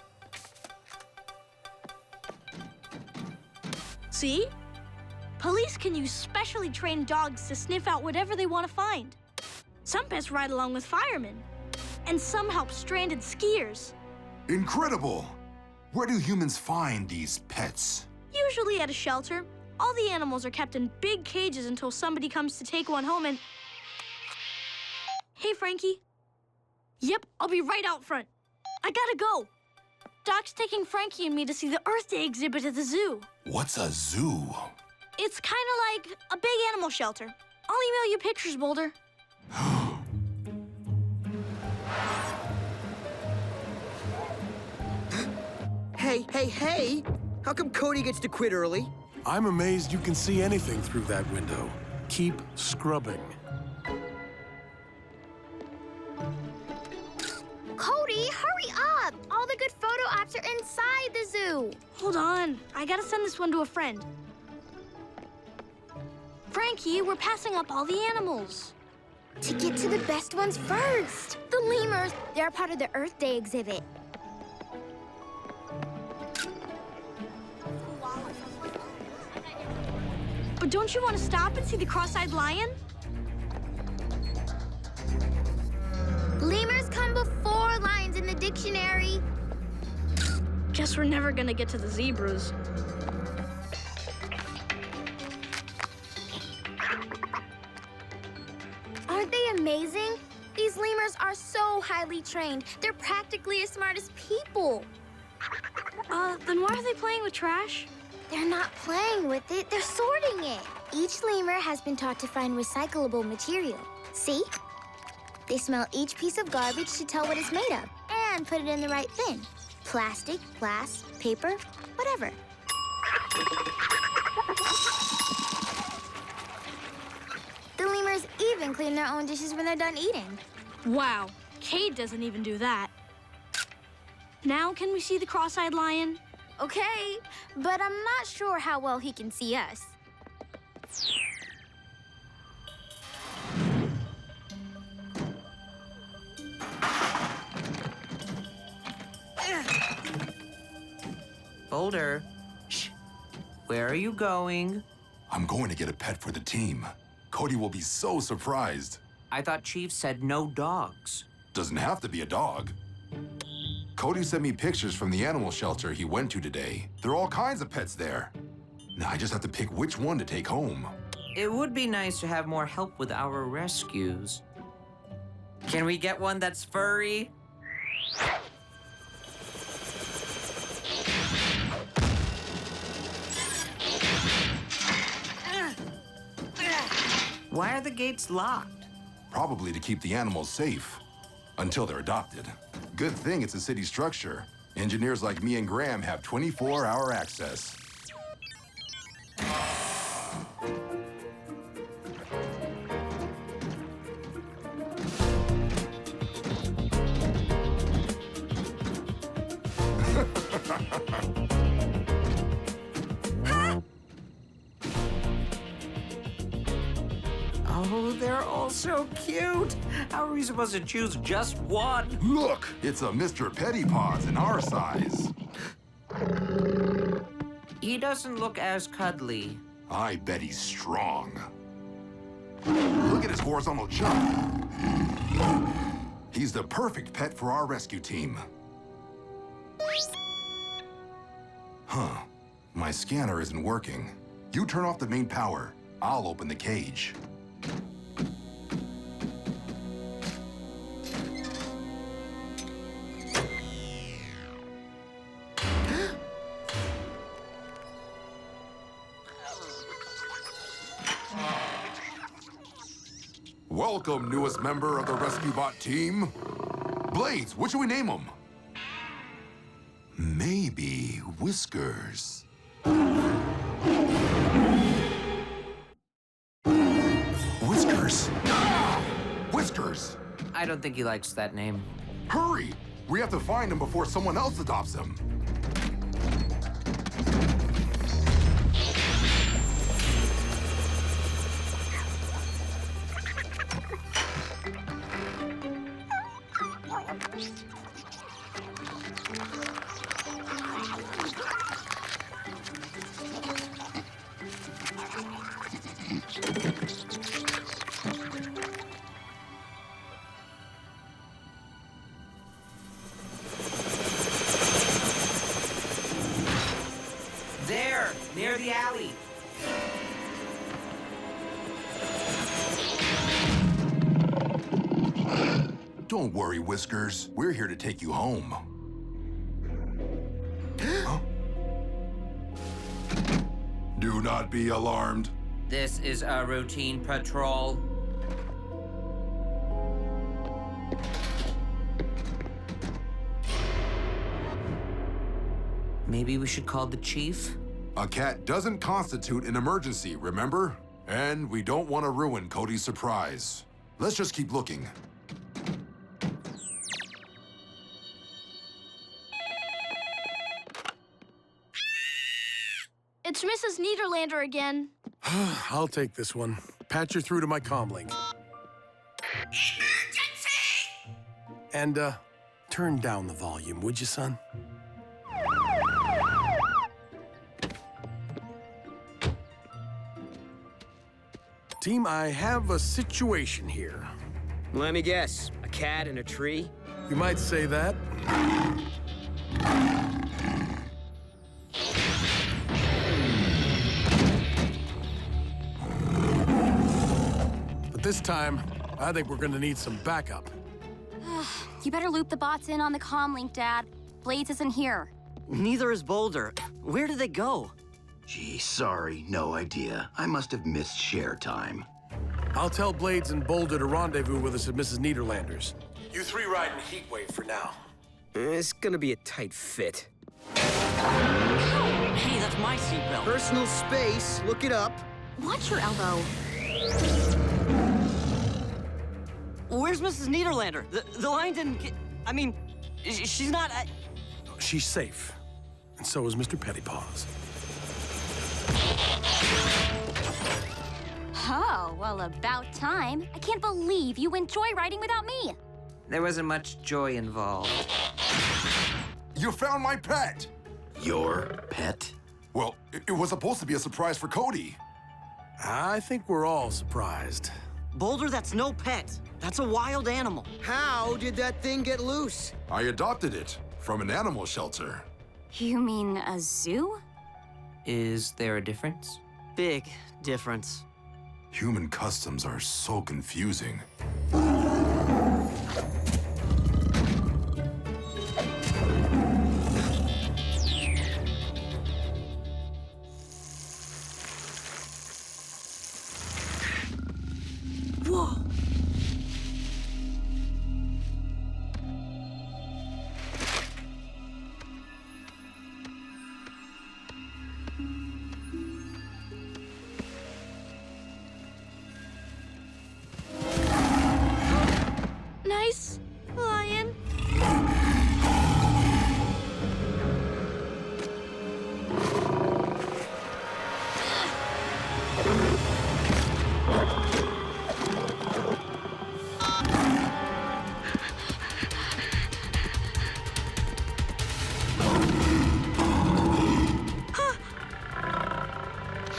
See? Police can use specially trained dogs to sniff out whatever they want to find. Some pets ride along with firemen, and some help stranded skiers. Incredible! Where do humans find these pets? Usually at a shelter. All the animals are kept in big cages until somebody comes to take one home and... Hey, Frankie. Yep, I'll be right out front. I gotta go. Doc's taking Frankie and me to see the Earth Day exhibit at the zoo. What's a zoo? It's kind of like a big animal shelter. I'll email you pictures, Boulder. Hey! How come Cody gets to quit early? I'm amazed you can see anything through that window. Keep scrubbing. Cody, hurry up! All the good photo ops are inside the zoo. Hold on. I gotta send this one to a friend. Frankie, we're passing up all the animals. To get to the best ones first. The lemurs, they're part of the Earth Day exhibit. But don't you want to stop and see the cross-eyed lion? Lemurs come before lions in the dictionary. Guess we're never gonna get to the zebras. Aren't they amazing? These lemurs are so highly trained. They're practically as smart as people. Then why are they playing with trash? They're not playing with it, they're sorting it. Each lemur has been taught to find recyclable material. See? They smell each piece of garbage to tell what it's made of and put it in the right bin. Plastic, glass, paper, whatever. The lemurs even clean their own dishes when they're done eating. Wow, Cade doesn't even do that. Now can we see the cross-eyed lion? Okay, but I'm not sure how well he can see us. Boulder, shh. Where are you going? I'm going to get a pet for the team. Cody will be so surprised. I thought Chief said no dogs. Doesn't have to be a dog. Cody sent me pictures from the animal shelter he went to today. There are all kinds of pets there. Now I just have to pick which one to take home. It would be nice to have more help with our rescues. Can we get one that's furry? Why are the gates locked? Probably to keep the animals safe. Until they're adopted. Good thing it's a city structure. Engineers like me and Graham have 24-hour access. Oh, they're all so cute. How are we supposed to choose just one? Look, it's a Mr. Pettypaws in our size. He doesn't look as cuddly. I bet he's strong. Look at his horizontal jump. He's the perfect pet for our rescue team. Huh. My scanner isn't working. You turn off the main power. I'll open the cage. Welcome, newest member of the Rescue Bot team. Blades, what should we name him? Maybe Whiskers. Whiskers! Ah! Whiskers! I don't think he likes that name. Hurry! We have to find him before someone else adopts him. There, near the alley. Don't worry, Whiskers. We're here to take you home. Huh? Do not be alarmed. This is a routine patrol. Maybe we should call the chief? A cat doesn't constitute an emergency, remember? And we don't want to ruin Cody's surprise. Let's just keep looking. It's Mrs. Niederlander again. I'll take this one. Patch her through to my comlink. Emergency! And, turn down the volume, would you, son? Team, I have a situation here. Let me guess. A cat in a tree? You might say that. But this time, I think we're gonna need some backup. You better loop the bots in on the comlink, Dad. Blades isn't here. Neither is Boulder. Where did they go? Gee, sorry, no idea. I must have missed share time. I'll tell Blades and Boulder to rendezvous with us at Mrs. Niederlander's. You three ride in Heatwave for now. It's gonna be a tight fit. Hey, that's my seatbelt. Personal space, look it up. Watch your elbow. Where's Mrs. Niederlander? The line didn't get... I mean, she's not... She's safe. And so is Mr. Pettypaws. Oh, well, about time. I can't believe you went joyriding without me. There wasn't much joy involved. You found my pet! Your pet? Well, it was supposed to be a surprise for Cody. I think we're all surprised. Boulder, that's no pet. That's a wild animal. How did that thing get loose? I adopted it from an animal shelter. You mean a zoo? Is there a difference? Big difference. Human customs are so confusing. Whoa! Nice lion.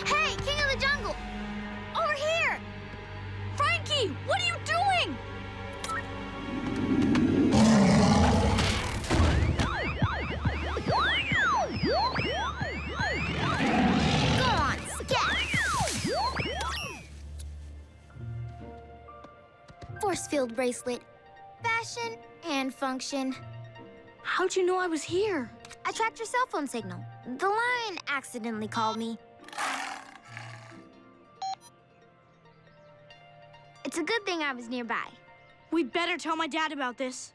Hey, King of the Jungle! Over here! Frankie, what are you doing? bracelet. Fashion and function. How'd you know I was here? I tracked your cell phone signal. The lion accidentally called me. It's a good thing I was nearby. We'd better tell my dad about this.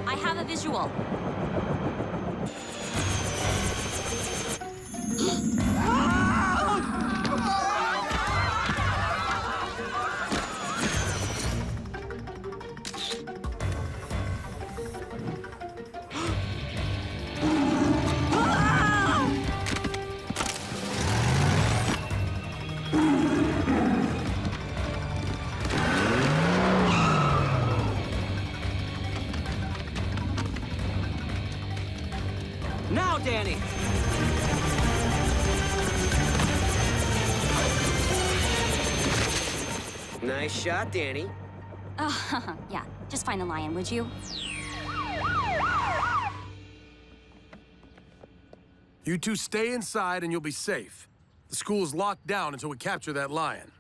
I have a visual. Now, Danny! Nice shot, Danny. Oh, yeah. Just find the lion, would you? You two stay inside and you'll be safe. The school's locked down until we capture that lion.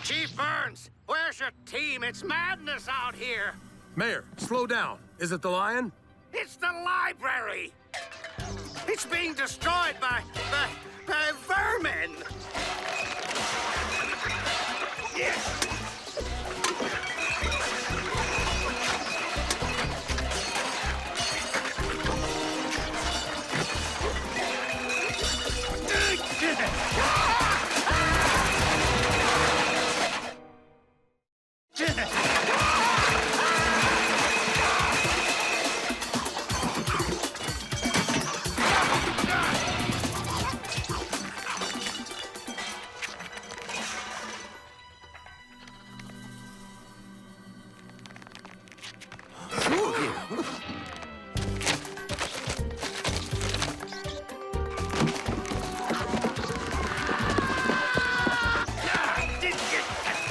Chief Burns, where's your team? It's madness out here. Mayor, slow down. Is it the lion? It's the library. It's being destroyed by vermin. Yes.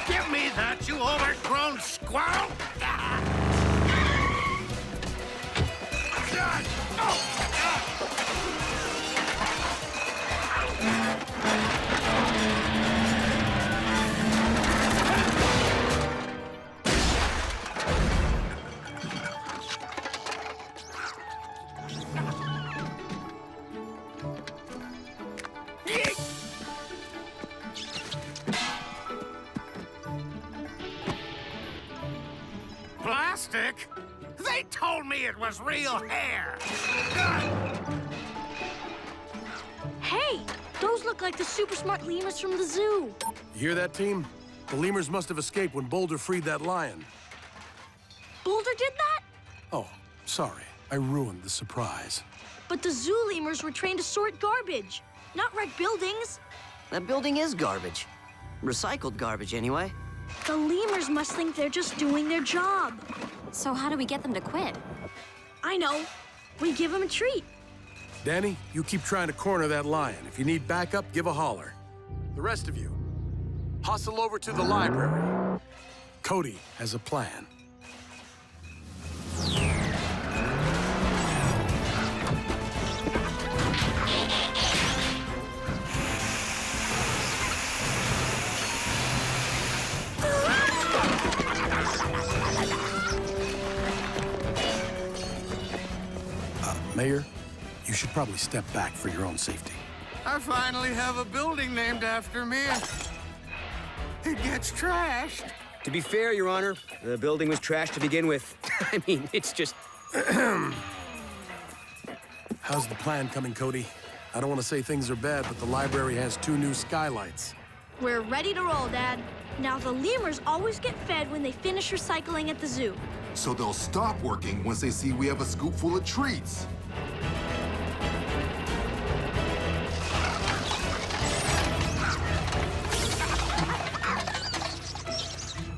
Give me that, you overgrown squirrel! Plastic? They told me it was real hair! Hey, those look like the super smart lemurs from the zoo. You hear that, team? The lemurs must have escaped when Boulder freed that lion. Boulder did that? Oh, sorry. I ruined the surprise. But the zoo lemurs were trained to sort garbage, not wreck buildings. That building is garbage. Recycled garbage, anyway. The lemurs must think they're just doing their job. So how do we get them to quit? I know. We give them a treat. Danny, you keep trying to corner that lion. If you need backup, give a holler. The rest of you, hustle over to the library. Cody has a plan. Mayor, you should probably step back for your own safety. I finally have a building named after me. It gets trashed. To be fair, Your Honor, the building was trashed to begin with. I mean, it's just... How's the plan coming, Cody? I don't want to say things are bad, but the library has 2 new skylights. We're ready to roll, Dad. Now, the lemurs always get fed when they finish recycling at the zoo. So they'll stop working once they see we have a scoop full of treats.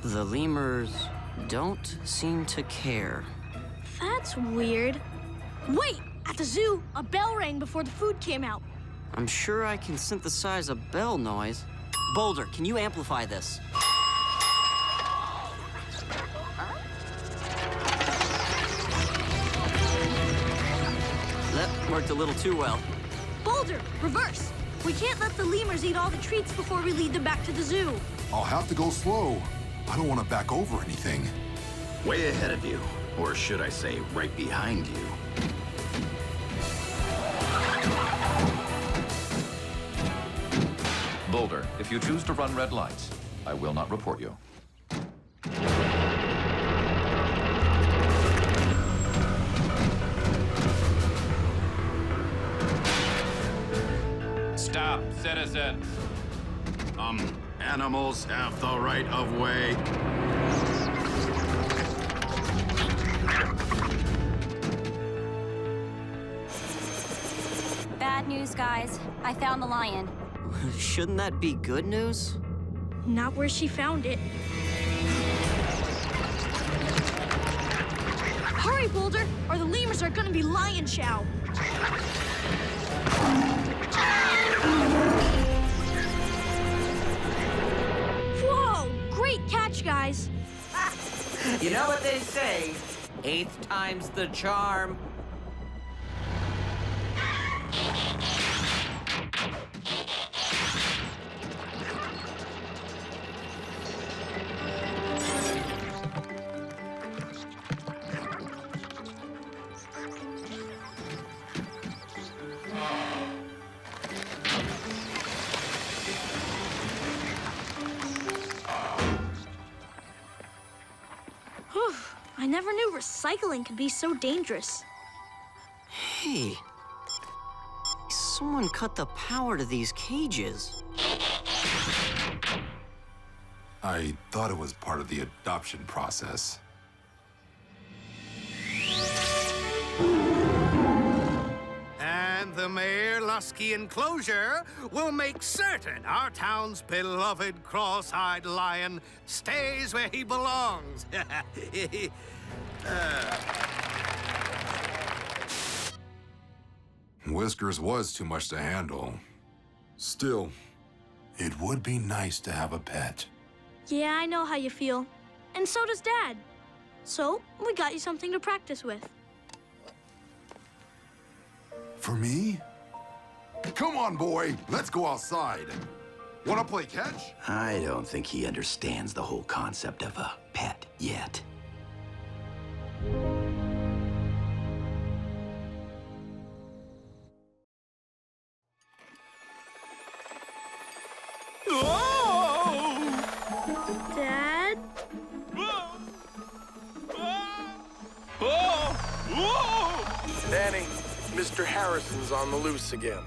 The lemurs don't seem to care. That's weird. Wait! At the zoo, a bell rang before the food came out. I'm sure I can synthesize a bell noise. Boulder, can you amplify this? That worked a little too well. Boulder, reverse! We can't let the lemurs eat all the treats before we lead them back to the zoo. I'll have to go slow. I don't want to back over anything. Way ahead of you. Or should I say, right behind you. Boulder, if you choose to run red lights, I will not report you. Stop, citizens. Animals have the right of way. Bad news, guys. I found the lion. Shouldn't that be good news? Not where she found it. Hurry, Boulder, or the lemurs are gonna be lion chow. Whoa! Great catch, guys. You know what they say, 8th time's the charm. Whew, I never knew recycling could be so dangerous. Hey, someone cut the power to these cages. I thought it was part of the adoption process. And the Mayor Lusky enclosure will make certain our town's beloved cross-eyed lion stays where he belongs. Whiskers was too much to handle. Still, it would be nice to have a pet. Yeah, I know how you feel. And so does Dad. So, we got you something to practice with. For me? Come on, boy. Let's go outside. Wanna play catch? I don't think he understands the whole concept of a pet yet. Dad? Danny, Mr. Harrison's on the loose again.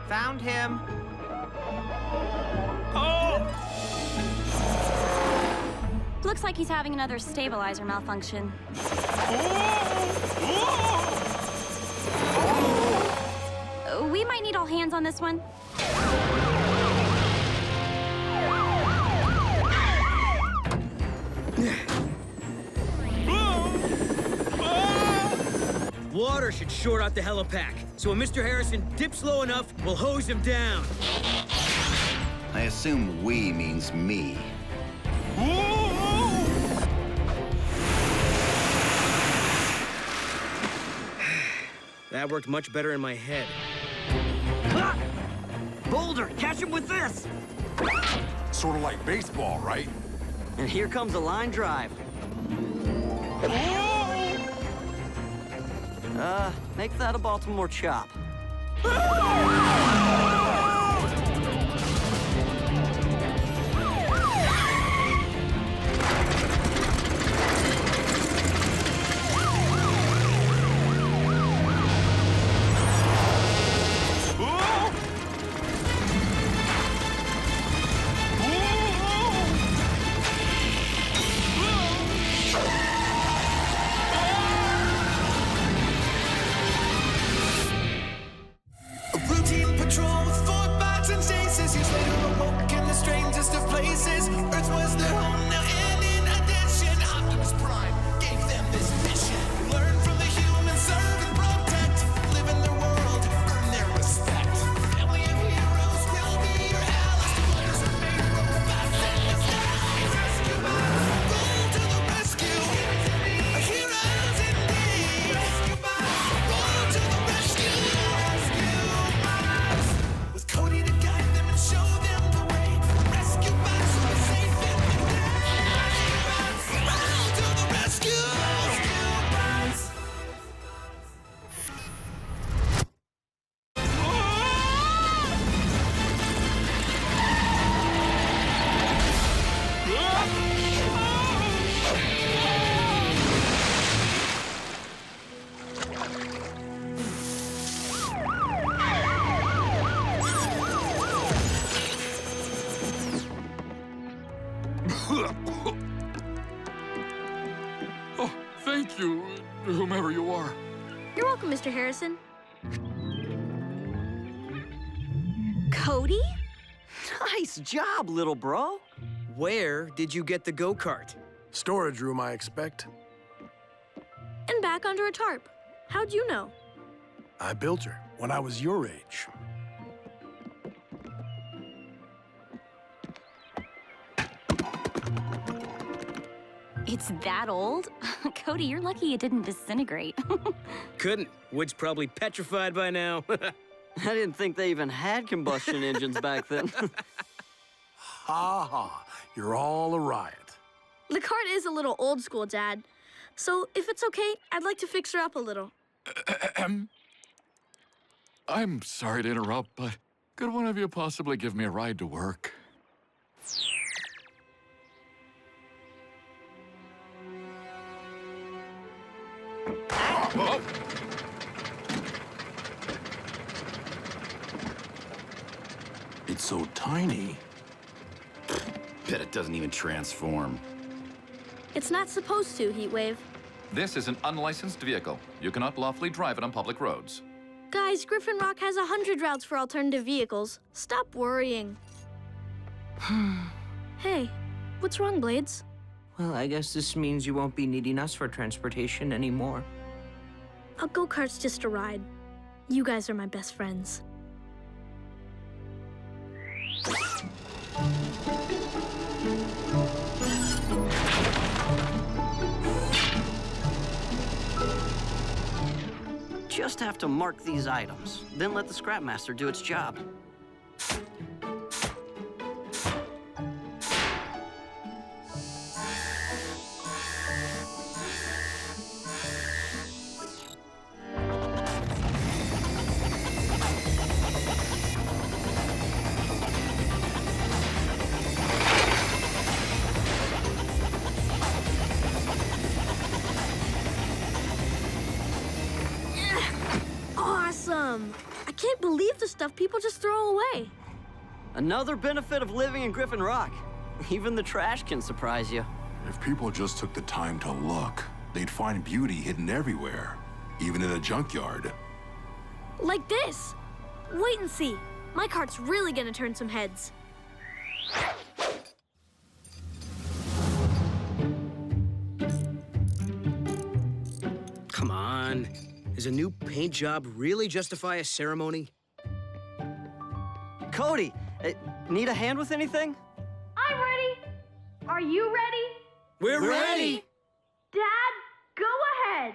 Found him. Looks like he's having another stabilizer malfunction. We might need all hands on this one. Water should short out the helipack, so when Mr. Harrison dips low enough, we'll hose him down. I assume we means me. That worked much better in my head. Ah! Boulder, catch him with this! Sort of like baseball, right? And here comes a line drive. Make that a Baltimore chop. A routine patrol with places. Earth was their home now, and in addition, Optimus Prime gave them this mission. Learn from the humans, serve and protect. Live in their world, earn their respect. Family of heroes will be your allies. Toddlers are made robots in disguise. Rescue bots, roll to the rescue. Heroes indeed. Rescue bots, roll to the rescue. Rescue bots. With Cody to guide them and show them the way. Rescue bots are safe in the day. Rescue bots, roll to the rescue. Rescue bots. Oh, thank you, whomever you are. You're welcome, Mr. Harrison. Cody? Nice job, little bro. Where did you get the go-kart? Storage room, I expect. And back under a tarp. How'd you know? I built her when I was your age. It's that old? Cody, you're lucky it didn't disintegrate. Couldn't. Wood's probably petrified by now. I didn't think they even had combustion engines back then. Ha ha, you're all a riot. The cart is a little old school, Dad. So if it's okay, I'd like to fix her up a little. I'm sorry to interrupt, but could one of you possibly give me a ride to work? Oh. It's so tiny. Bet it doesn't even transform. It's not supposed to, Heatwave. This is an unlicensed vehicle. You cannot lawfully drive it on public roads. Guys, Griffin Rock has 100 routes for alternative vehicles. Stop worrying. Hey, what's wrong, Blades? Well, I guess this means you won't be needing us for transportation anymore. A go-kart's just a ride. You guys are my best friends. Just have to mark these items, then let the Scrapmaster do its job. Awesome! I can't believe the stuff people just throw away. Another benefit of living in Griffin Rock. Even the trash can surprise you. If people just took the time to look, they'd find beauty hidden everywhere, even in a junkyard. Like this. Wait and see. My cart's really gonna turn some heads. Come on. Does a new paint job really justify a ceremony? Cody, need a hand with anything? I'm ready. Are you ready? We're ready. Dad, go ahead.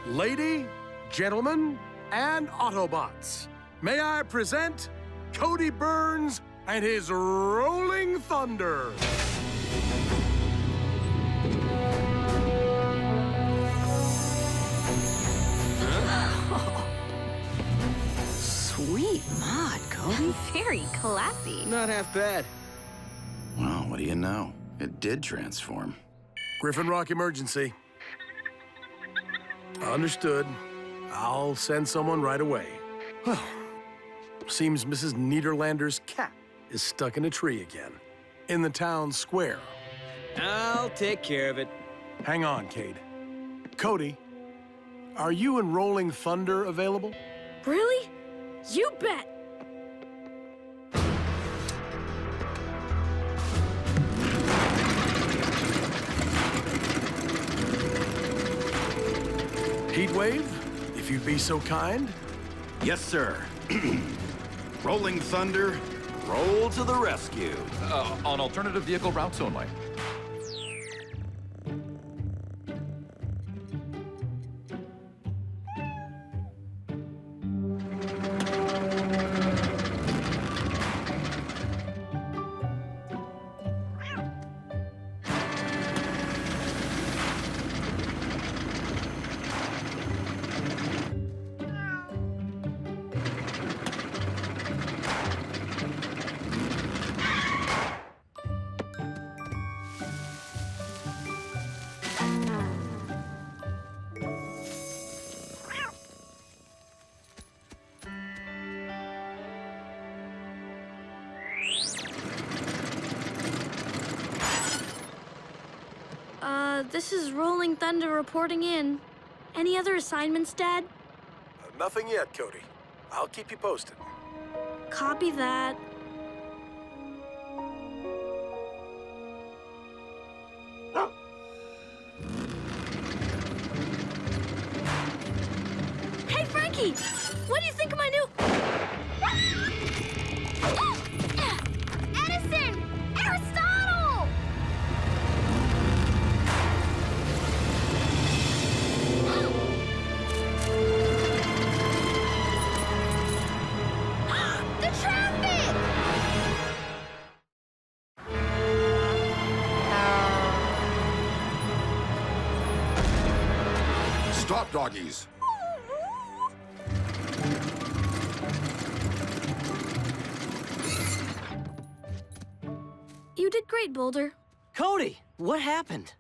Lady, gentlemen, and Autobots, may I present Cody Burns and his Rolling Thunder. Sweet mod, Cody. Very classy. Not half bad. Well, what do you know? It did transform. Griffin Rock emergency. Understood. I'll send someone right away. Well, seems Mrs. Niederlander's cat is stuck in a tree again. In the town square. I'll take care of it. Hang on, Cade. Cody, are you and Rolling Thunder available? Really? You bet. Heatwave, if you'd be so kind. Yes, sir. Rolling Thunder, roll to the rescue. On alternative vehicle routes only. This is Rolling Thunder reporting in. Any other assignments, Dad? Nothing yet, Cody. I'll keep you posted. Copy that. Hey, Frankie! What do you think of my new... Edison! Aristotle! The traffic! Stop, doggies. You did great, Boulder. Cody, what happened?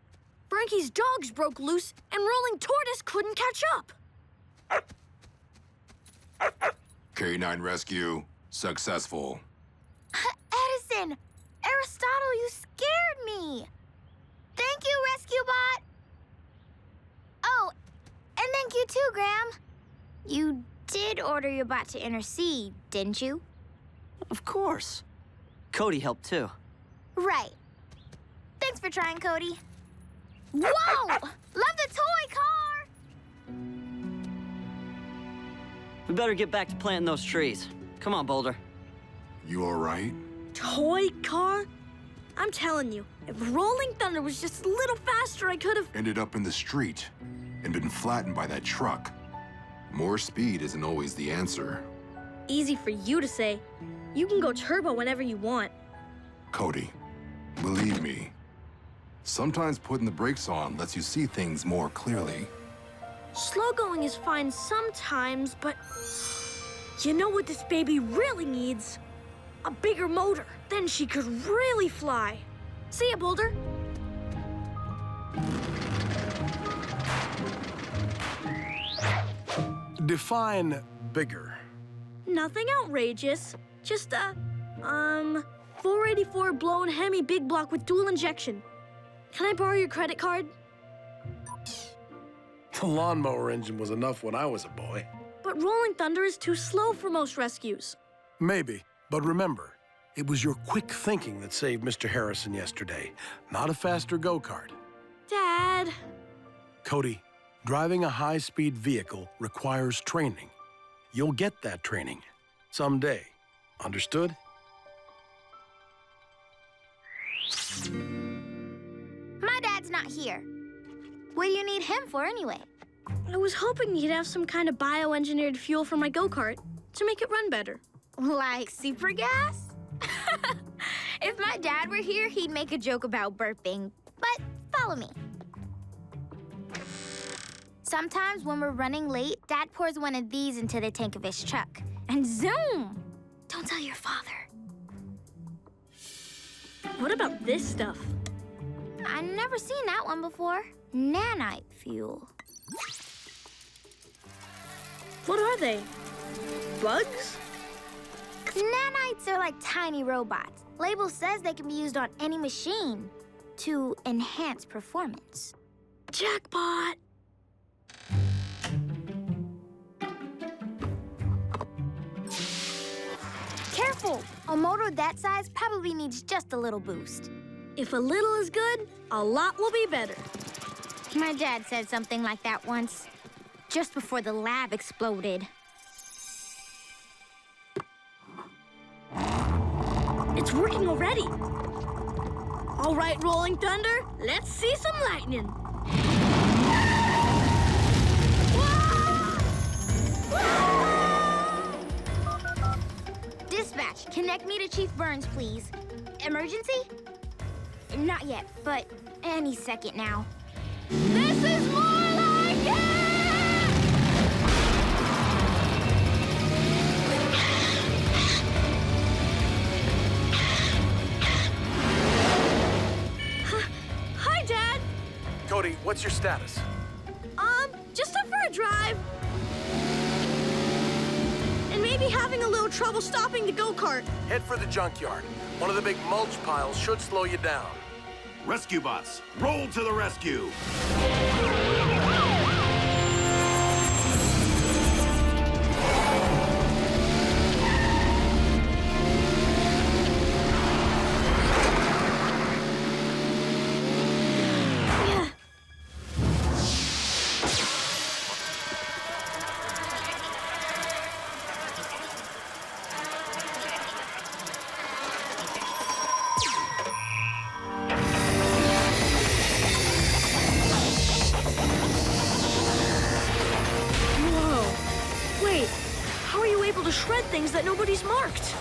Frankie's dogs broke loose, and Rolling Tortoise couldn't catch up. K9 rescue successful. Edison! Aristotle, you scared me! Thank you, Rescue Bot! Oh, and thank you too, Graham. You did order your bot to intercede, didn't you? Of course. Cody helped too. Right. Thanks for trying, Cody. Whoa! Love the toy car! We better get back to planting those trees. Come on, Boulder. You all right? Toy car? I'm telling you, if Rolling Thunder was just a little faster, I could have... Ended up in the street and been flattened by that truck. More speed isn't always the answer. Easy for you to say. You can go turbo whenever you want. Cody, believe me, sometimes putting the brakes on lets you see things more clearly. Slow going is fine sometimes, but you know what this baby really needs? A bigger motor. Then she could really fly. See ya, Boulder. Define bigger. Nothing outrageous. Just a, 484 blown Hemi big block with dual injection. Can I borrow your credit card? The lawnmower engine was enough when I was a boy. But Rolling Thunder is too slow for most rescues. Maybe, but remember, it was your quick thinking that saved Mr. Harrison yesterday, not a faster go-kart. Dad. Cody, driving a high-speed vehicle requires training. You'll get that training someday. Understood? My dad's not here. What do you need him for anyway? I was hoping you'd have some kind of bioengineered fuel for my go-kart to make it run better. Like super gas? If my dad were here, he'd make a joke about burping. But follow me. Sometimes when we're running late, Dad pours one of these into the tank of his truck. And zoom! Don't tell your father. What about this stuff? I've never seen that one before. Nanite fuel. What are they? Bugs? Nanites are like tiny robots. Label says they can be used on any machine to enhance performance. Jackpot! Careful! A motor that size probably needs just a little boost. If a little is good, a lot will be better. My dad said something like that once. just before the lab exploded. It's working already. All right, Rolling Thunder, let's see some lightning. Dispatch, connect me to Chief Burns, please. Emergency? Not yet, but any second now. This is more like it! Hi, Dad. Cody, what's your status? Just up for a drive. And maybe having a little trouble stopping the go-kart. Head for the junkyard. One of the big mulch piles should slow you down. Rescue bots, roll to the rescue! Shred things that nobody's marked.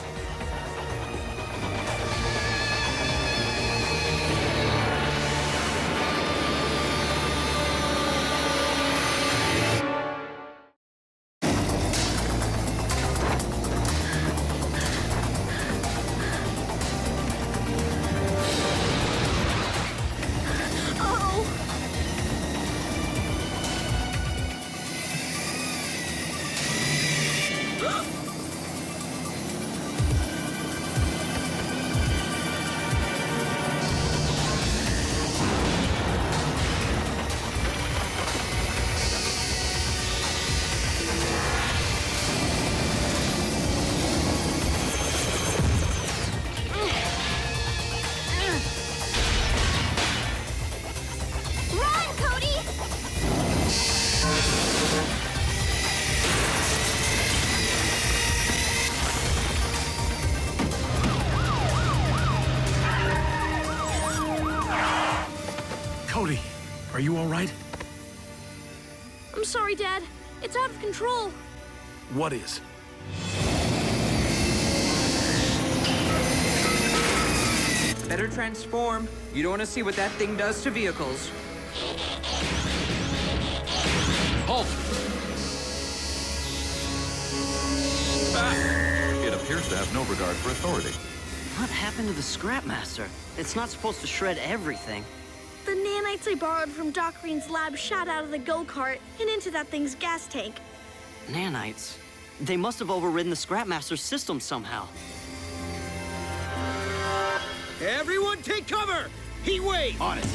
Cody, are you all right? I'm sorry, Dad. It's out of control. What is? Better transform. You don't want to see what that thing does to vehicles. Halt! It appears to have no regard for authority. What happened to the Scrapmaster? It's not supposed to shred everything. The nanites I borrowed from Doc Green's lab shot out of the go-kart and into that thing's gas tank. Nanites? They must have overridden the Scrapmaster's system somehow. Everyone take cover! Heatwave! On it.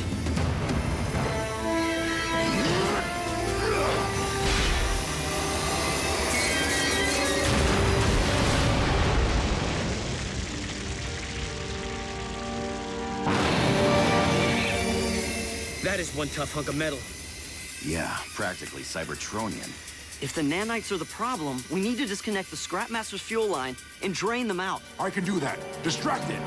That is one tough hunk of metal. Yeah, practically Cybertronian. If the nanites are the problem, we need to disconnect the Scrapmaster's fuel line and drain them out. I can do that. Distract it.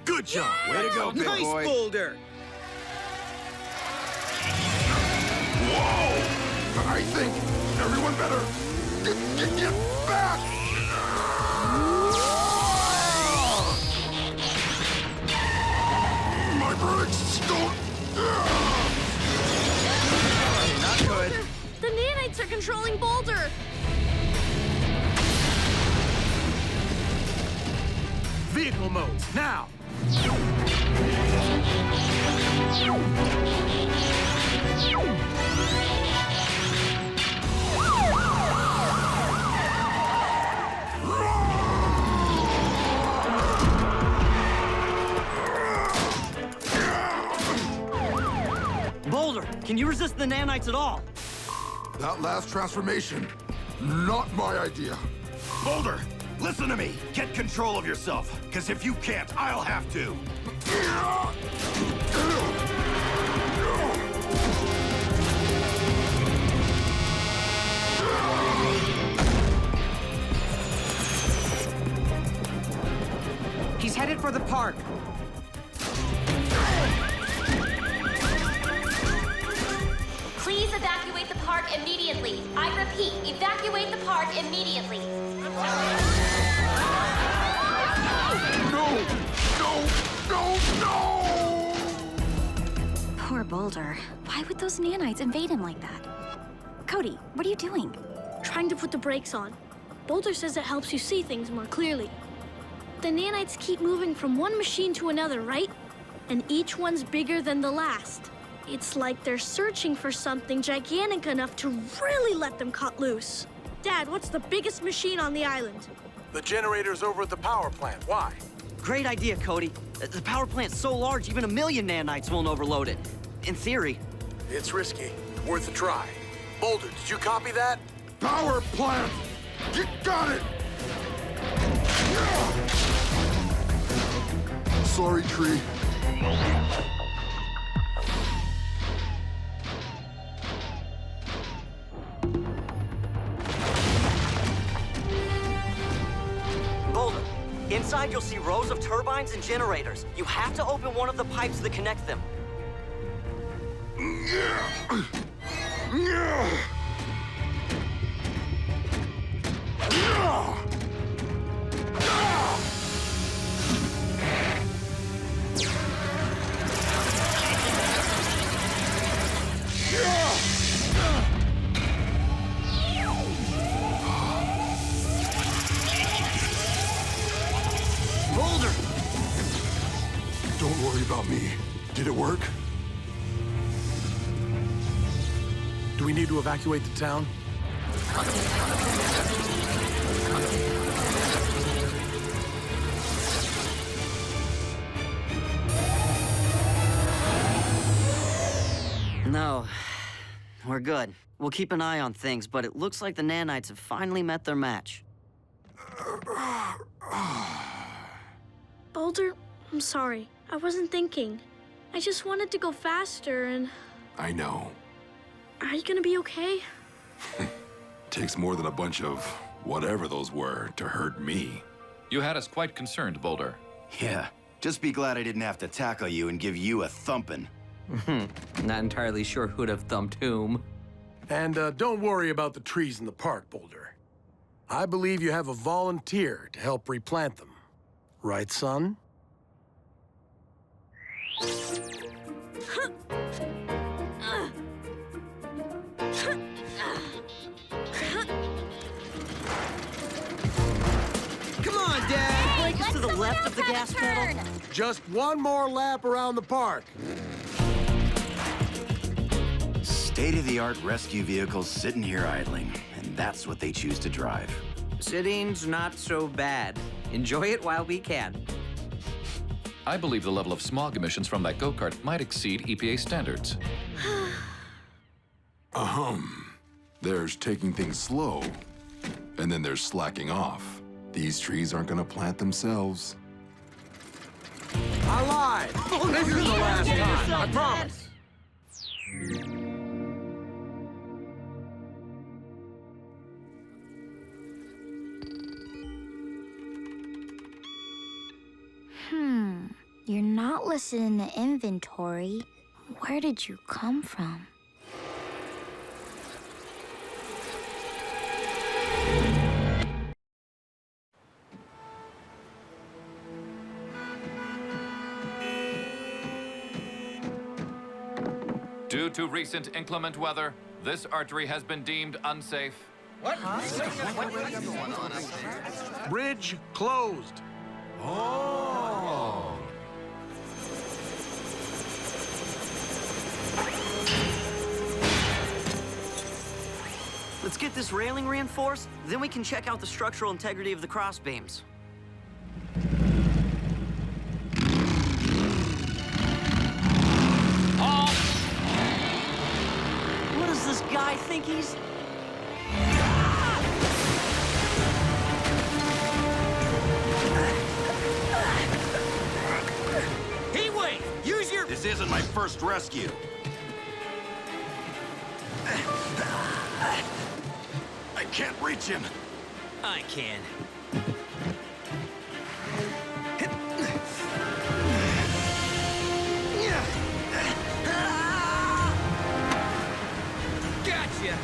Good job. Way to go, big nice boy. Boulder. Whoa! I think everyone better get back! My brakes don't... Not good. The nanites are controlling Boulder. Vehicle modes, now! Can you resist the nanites at all? That last transformation, not my idea. Boulder, listen to me. Get control of yourself, because if you can't, I'll have to. He's headed for the park. Please evacuate the park immediately. I repeat, evacuate the park immediately. No! Poor Boulder. Why would those nanites invade him like that? Cody, what are you doing? Trying to put the brakes on. Boulder says it helps you see things more clearly. The nanites keep moving from one machine to another, right? And each one's bigger than the last. It's like they're searching for something gigantic enough to really let them cut loose. Dad, what's the biggest machine on the island? The generator's over at the power plant. Why? Great idea, Cody. The power plant's so large, even 1,000,000 nanites won't overload it. In theory. It's risky. Worth a try. Boulder, did you copy that? Power plant! You got it! Sorry, Tree. Boulder, inside you'll see rows of turbines and generators. You have to open one of the pipes that connect them. Boulder! Don't worry about me. Did it work? Do we need to evacuate the town? No, we're good. We'll keep an eye on things, but it looks like the nanites have finally met their match. Boulder, I'm sorry. I wasn't thinking. I just wanted to go faster and... I know. Are you gonna be okay? Takes more than a bunch of whatever those were to hurt me. You had us quite concerned, Boulder. Yeah, just be glad I didn't have to tackle you and give you a thumping. Not entirely sure who'd have thumped whom. And don't worry about the trees in the park, Boulder. I believe you have a volunteer to help replant them. Right, son? Come on, Dad! Brake is to the left of the gas pedal. Just one more lap around the park. State-of-the-art rescue vehicles sitting here idling, and that's what they choose to drive. Sitting's not so bad. Enjoy it while we can. I believe the level of smog emissions from that go-kart might exceed EPA standards. There's taking things slow, and then there's slacking off. These trees aren't gonna plant themselves. I lied! This is the last time, I promise! You're not listed in the inventory. Where did you come from? Due to recent inclement weather, this artery has been deemed unsafe. What? Bridge closed. Oh. Let's get this railing reinforced, then we can check out the structural integrity of the crossbeams. think he's... Heatwave, use your... This isn't my first rescue. I can't reach him. I can. Gotcha.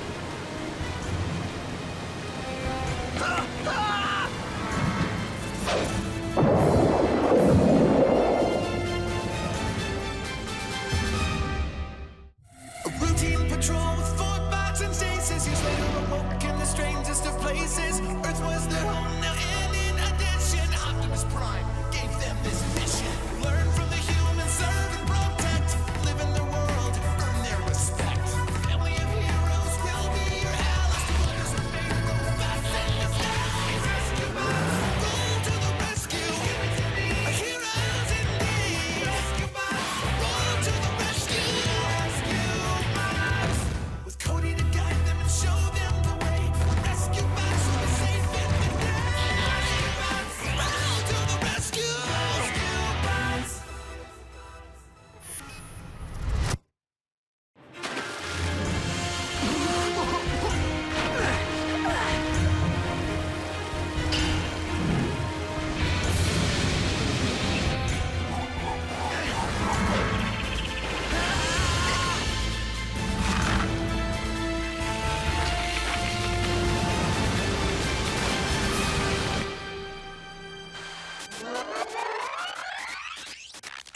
A routine patrol with 4 bots and stasis. Years later, awoke in the strangest of places. Earth was their home now, and in addition, Optimus Prime gave them this mission. Learn from the humans, serve and protect. Live in their world, earn their respect. Family of heroes will be your allies. Toddlers remain robots in disguise. Rescue bots, roll to the rescue. Heroes indeed. Rescue bots, roll to the rescue. With Cody to guide them and show them the way. Rescue bots will be safe in the day. Rescue bots, roll to the rescue. Rescue bots.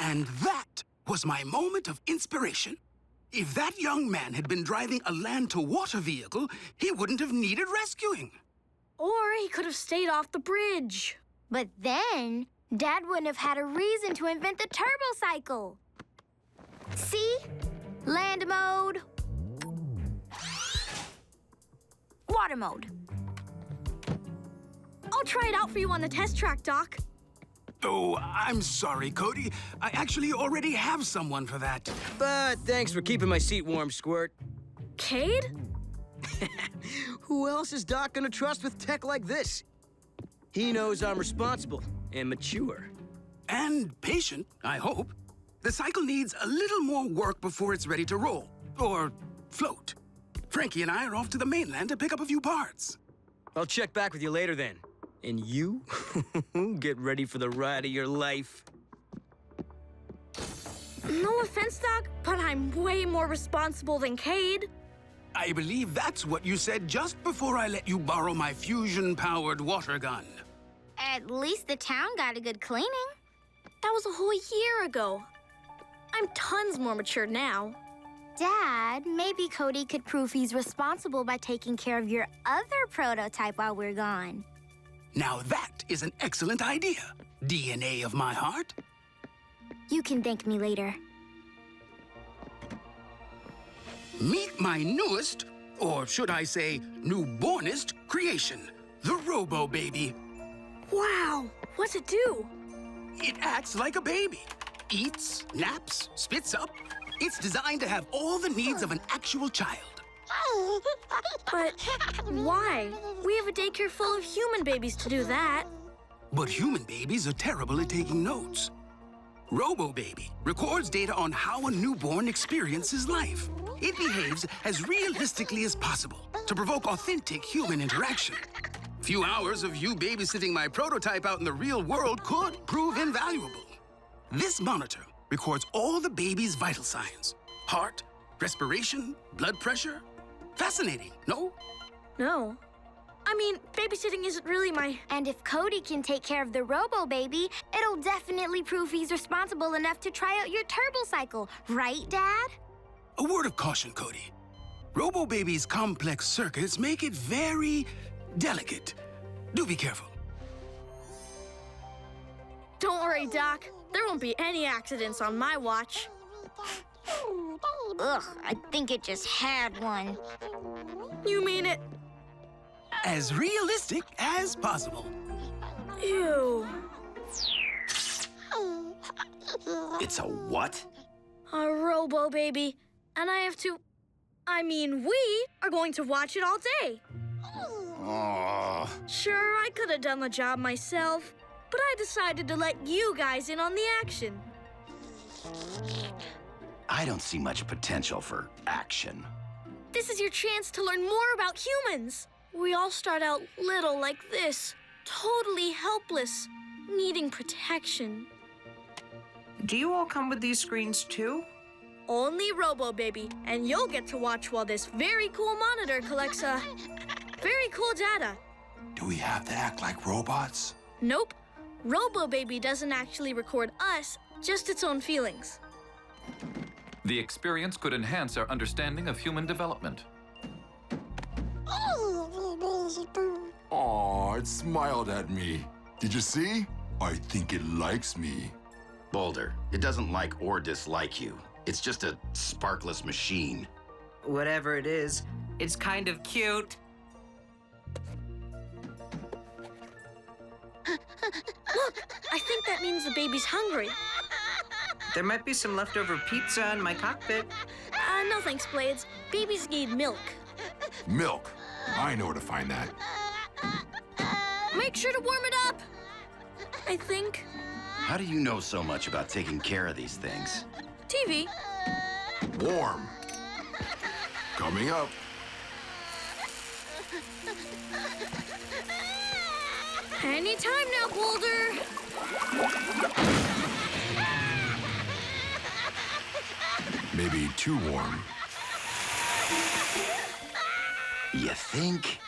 And that was my moment of inspiration. If that young man had been driving a land-to-water vehicle, he wouldn't have needed rescuing. Or he could have stayed off the bridge. But then, Dad wouldn't have had a reason to invent the turbo cycle. See? Land mode. Water mode. I'll try it out for you on the test track, Doc. Oh, I'm sorry, Cody. I actually already have someone for that. But thanks for keeping my seat warm, Squirt. Cade? Who else is Doc gonna trust with tech like this? He knows I'm responsible and mature. And patient, I hope. The cycle needs a little more work before it's ready to roll. Or float. Frankie and I are off to the mainland to pick up a few parts. I'll check back with you later then. And you? Get ready for the ride of your life. No offense, Doc, but I'm way more responsible than Cade. I believe that's what you said just before I let you borrow my fusion-powered water gun. At least the town got a good cleaning. That was a whole year ago. I'm tons more mature now. Dad, maybe Cody could prove he's responsible by taking care of your other prototype while we're gone. Now that is an excellent idea, DNA of my heart. You can thank me later. Meet my newest, or should I say, newbornest creation, the Robo-baby. Wow, what's it do? It acts like a baby. Eats, naps, spits up. It's designed to have all the needs of an actual child. But why? We have a daycare full of human babies to do that. But human babies are terrible at taking notes. Robo-baby records data on how a newborn experiences life. It behaves as realistically as possible to provoke authentic human interaction. Few hours of you babysitting my prototype out in the real world could prove invaluable. This monitor records all the baby's vital signs. Heart, respiration, blood pressure. Fascinating, no? No. I mean, babysitting isn't really my... And if Cody can take care of the Robo-baby, it'll definitely prove he's responsible enough to try out your turbo cycle. Right, Dad? A word of caution, Cody. Robo-baby's complex circuits make it very delicate. Do be careful. Don't worry, Doc. There won't be any accidents on my watch. Ugh, I think it just had one. You mean it? As realistic as possible. Ew. It's a what? A Robo-baby. And I have to I mean, we are going to watch it all day. Oh. Sure, I could have done the job myself, but I decided to let you guys in on the action. I don't see much potential for action. This is your chance to learn more about humans. We all start out little like this, totally helpless, needing protection. Do you all come with these screens too? Only Robo-baby, and you'll get to watch while this very cool monitor collects very cool data. Do we have to act like robots? Nope. Robo-baby doesn't actually record us, just its own feelings. The experience could enhance our understanding of human development. Aw, it smiled at me. Did you see? I think it likes me. Boulder, it doesn't like or dislike you. It's just a sparkless machine. Whatever it is, it's kind of cute. Look, I think that means the baby's hungry. There might be some leftover pizza in my cockpit. No thanks, Blades. Babies need milk. Milk. I know where to find that. Make sure to warm it up, I think. How do you know so much about taking care of these things? TV. Warm. Coming up. Anytime now, Boulder. Maybe too warm. You think?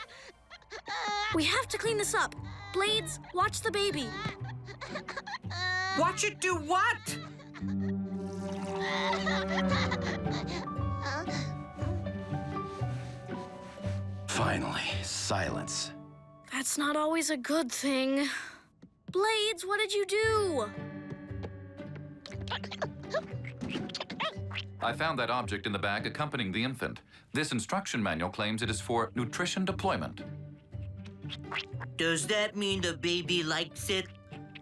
We have to clean this up. Blades, watch the baby. Watch it do what? Finally, silence. That's not always a good thing. Blades, what did you do? I found that object in the bag accompanying the infant. This instruction manual claims it is for nutrition deployment. Does that mean the baby likes it?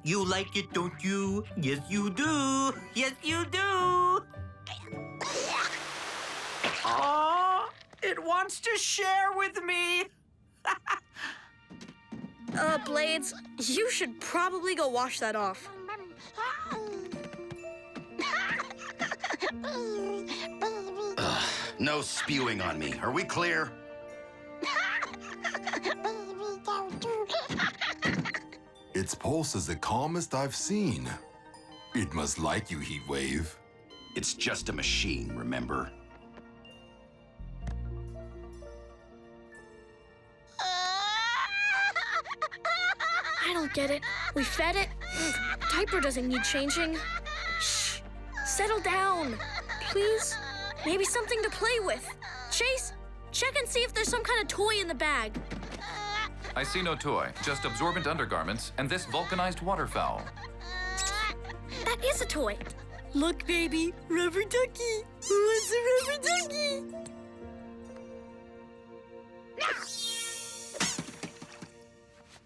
You like it, don't you? Yes, you do. Yes, you do. Oh, it wants to share with me. Blades, you should probably go wash that off. No spewing on me. Are we clear? Its pulse is the calmest I've seen. It must like you, Heatwave. It's just a machine, remember? I don't get it. We fed it. Diaper doesn't need changing. Shh. Settle down. Please? Maybe something to play with. Chase, check and see if there's some kind of toy in the bag. I see no toy, just absorbent undergarments and this vulcanized waterfowl. That is a toy. Look, baby, rubber ducky. Who wants a rubber ducky?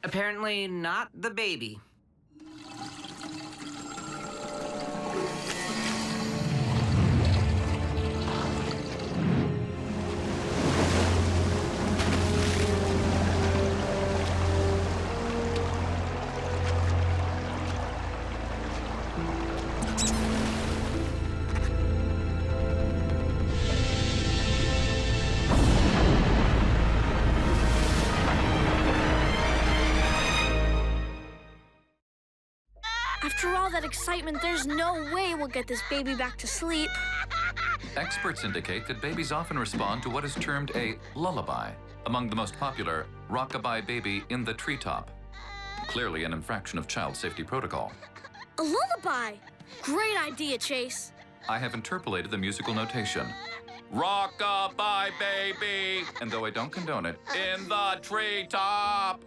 Apparently not the baby. After all that excitement, there's no way we'll get this baby back to sleep. Experts indicate that babies often respond to what is termed a lullaby, among the most popular, Rockabye Baby in the Treetop. Clearly an infraction of child safety protocol. A lullaby! Great idea, Chase. I have interpolated the musical notation. Rockabye baby, and though I don't condone it, in the treetop,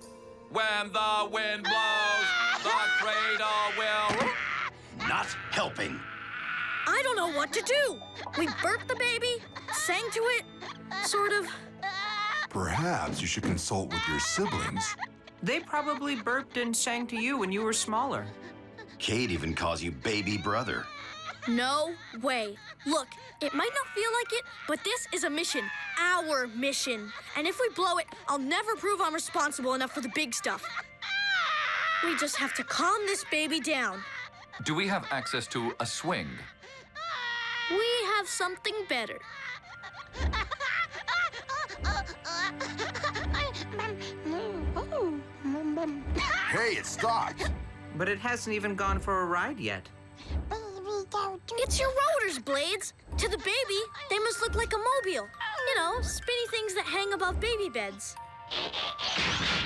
when the wind blows, the cradle will... Not helping. I don't know what to do. We burped the baby, sang to it, sort of. Perhaps you should consult with your siblings. They probably burped and sang to you when you were smaller. Kate even calls you baby brother. No way. Look, it might not feel like it, but this is a mission. Our mission. And if we blow it, I'll never prove I'm responsible enough for the big stuff. We just have to calm this baby down. Do we have access to a swing? We have something better. Hey, it stopped. But it hasn't even gone for a ride yet. It's your rotors, Blades. To the baby, they must look like a mobile. You know, spinny things that hang above baby beds.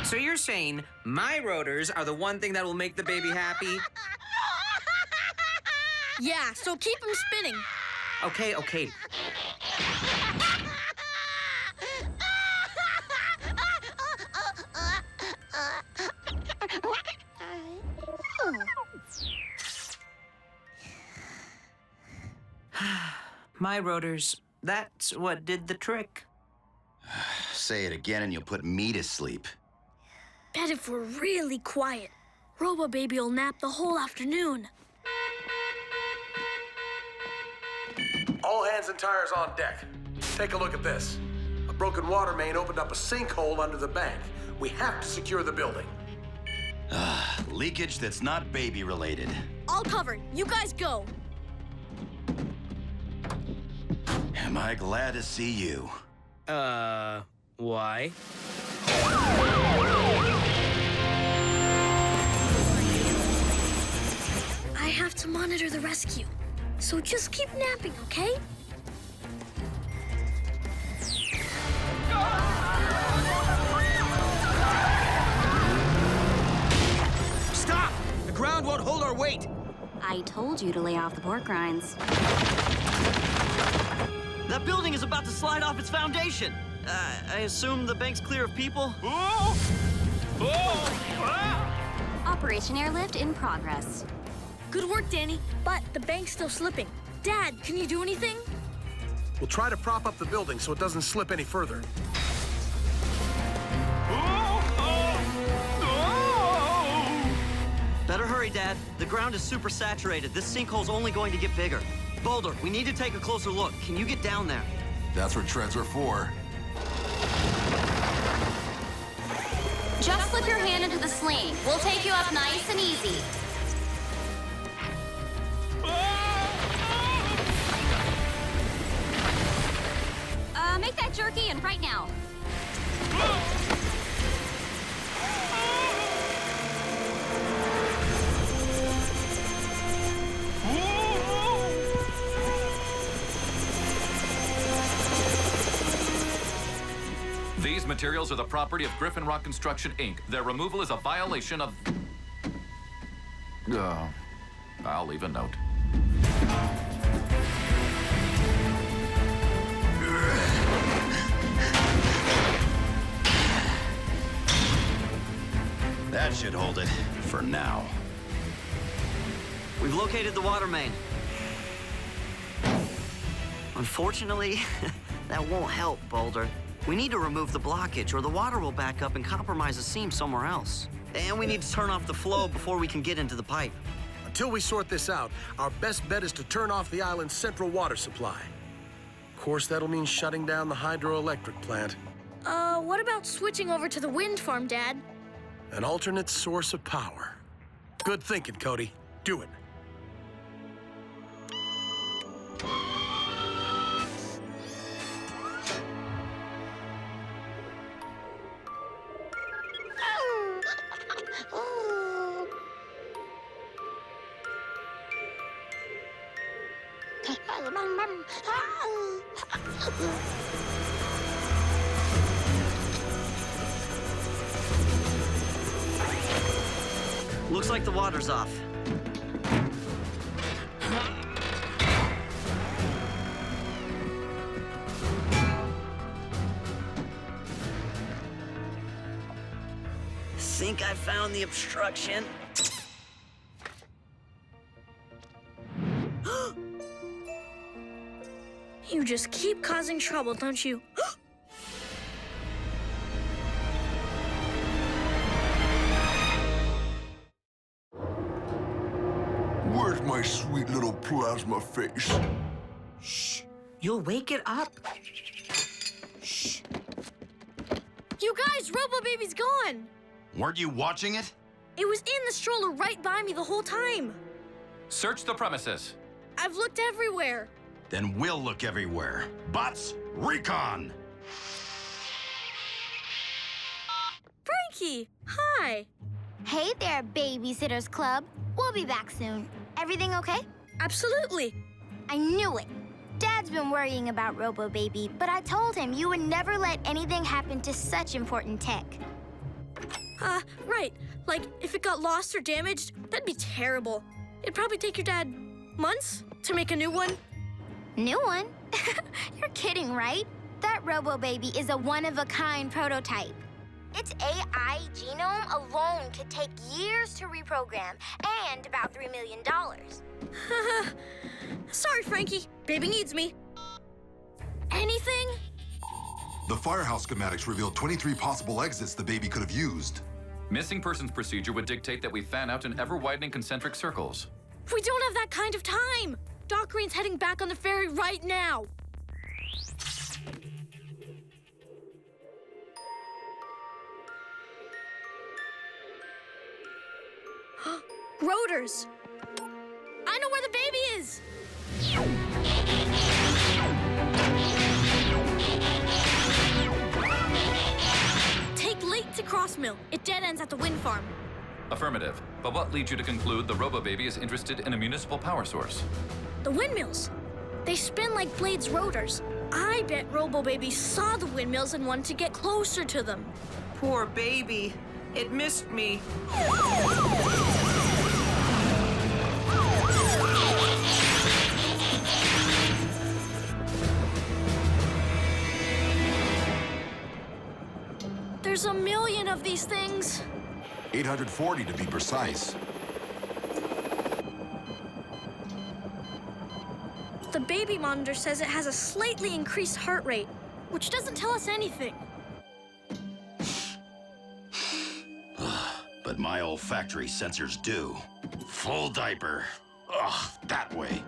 So you're saying my rotors are the one thing that will make the baby happy? Yeah, so keep them spinning. Okay, okay. My rotors, that's what did the trick. Say it again and you'll put me to sleep. Bet if we're really quiet, Robo-baby will nap the whole afternoon. All hands and tires on deck. Take a look at this. A broken water main opened up a sinkhole under the bank. We have to secure the building. Leakage that's not baby-related. All covered. You guys go. Am I glad to see you? Why? I have to monitor the rescue, so just keep napping, okay? Stop! The ground won't hold our weight. I told you to lay off the pork rinds. That building is about to slide off its foundation. I assume the bank's clear of people? Operation Airlift in progress. Good work, Danny, but the bank's still slipping. Dad, can you do anything? We'll try to prop up the building so it doesn't slip any further. Better hurry, Dad. The ground is super saturated. This sinkhole's only going to get bigger. Boulder, we need to take a closer look. Can you get down there? That's what treads are for. Just slip your hand into the sling. We'll take you up nice and easy. Make that jerky and right now. These materials are the property of Griffin Rock Construction, Inc. Their removal is a violation of... I'll leave a note. That should hold it, for now. We've located the water main. Unfortunately, that won't help, Boulder. We need to remove the blockage or the water will back up and compromise the seam somewhere else. And we need to turn off the flow before we can get into the pipe. Until we sort this out, our best bet is to turn off the island's central water supply. Of course, that'll mean shutting down the hydroelectric plant. What about switching over to the wind farm, Dad? An alternate source of power. Good thinking, Cody. Do it. Looks like the water's off. Think I found the obstruction. You just keep causing trouble, don't you? Where's my sweet little plasma face? Shh. You'll wake it up. Shh. You guys, Robo-baby's gone. Weren't you watching it? It was in the stroller right by me the whole time. Search the premises. I've looked everywhere. Then we'll look everywhere. Bots, recon! Frankie, hi. Hey there, Babysitters Club. We'll be back soon. Everything okay? Absolutely. I knew it. Dad's been worrying about Robo-baby, but I told him you would never let anything happen to such important tech. Right. Like, if it got lost or damaged, that'd be terrible. It'd probably take your dad months to make a new one. New one? You're kidding, right? That Robo-baby is a one-of-a-kind prototype. Its AI genome alone could take years to reprogram and about $3 million. Sorry, Frankie. Baby needs me. Anything? The firehouse schematics revealed 23 possible exits the baby could have used. Missing persons procedure would dictate that we fan out in ever-widening concentric circles. We don't have that kind of time. Doc Green's heading back on the ferry right now. Rotors. I know where the baby is. Take Lake to Crossmill. It dead ends at the wind farm. Affirmative. But what leads you to conclude the Robo-baby is interested in a municipal power source? The windmills. They spin like Blade's rotors. I bet Robo-baby saw the windmills and wanted to get closer to them. Poor baby. It missed me. There's a million of these things. 840 to be precise. The baby monitor says it has a slightly increased heart rate, which doesn't tell us anything. But my olfactory sensors do. Full diaper. Ugh, that way.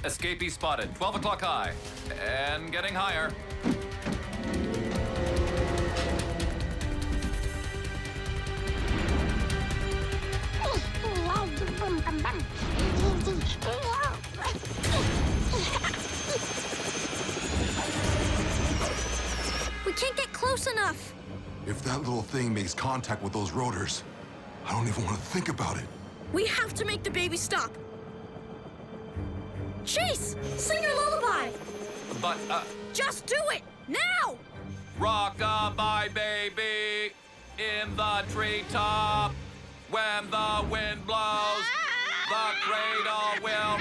Escapee spotted. 12 o'clock high. And getting higher. We can't get close enough. If that little thing makes contact with those rotors, I don't even want to think about it. We have to make the baby stop. Chase, sing your lullaby. But, Just do it, now! Rock-a-bye, baby, in the treetop. When the wind blows, the cradle will.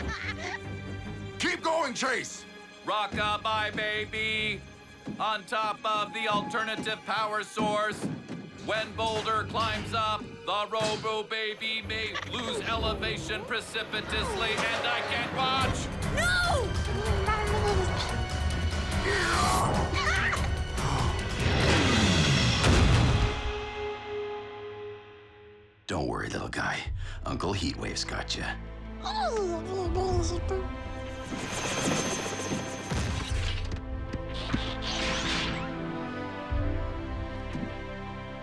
Keep going, Chase! Rock-a-bye, baby, on top of the alternative power source. When Boulder climbs up, the Robo-baby may lose elevation precipitously, and I can't watch. No! Don't worry, little guy. Uncle Heatwave's got you.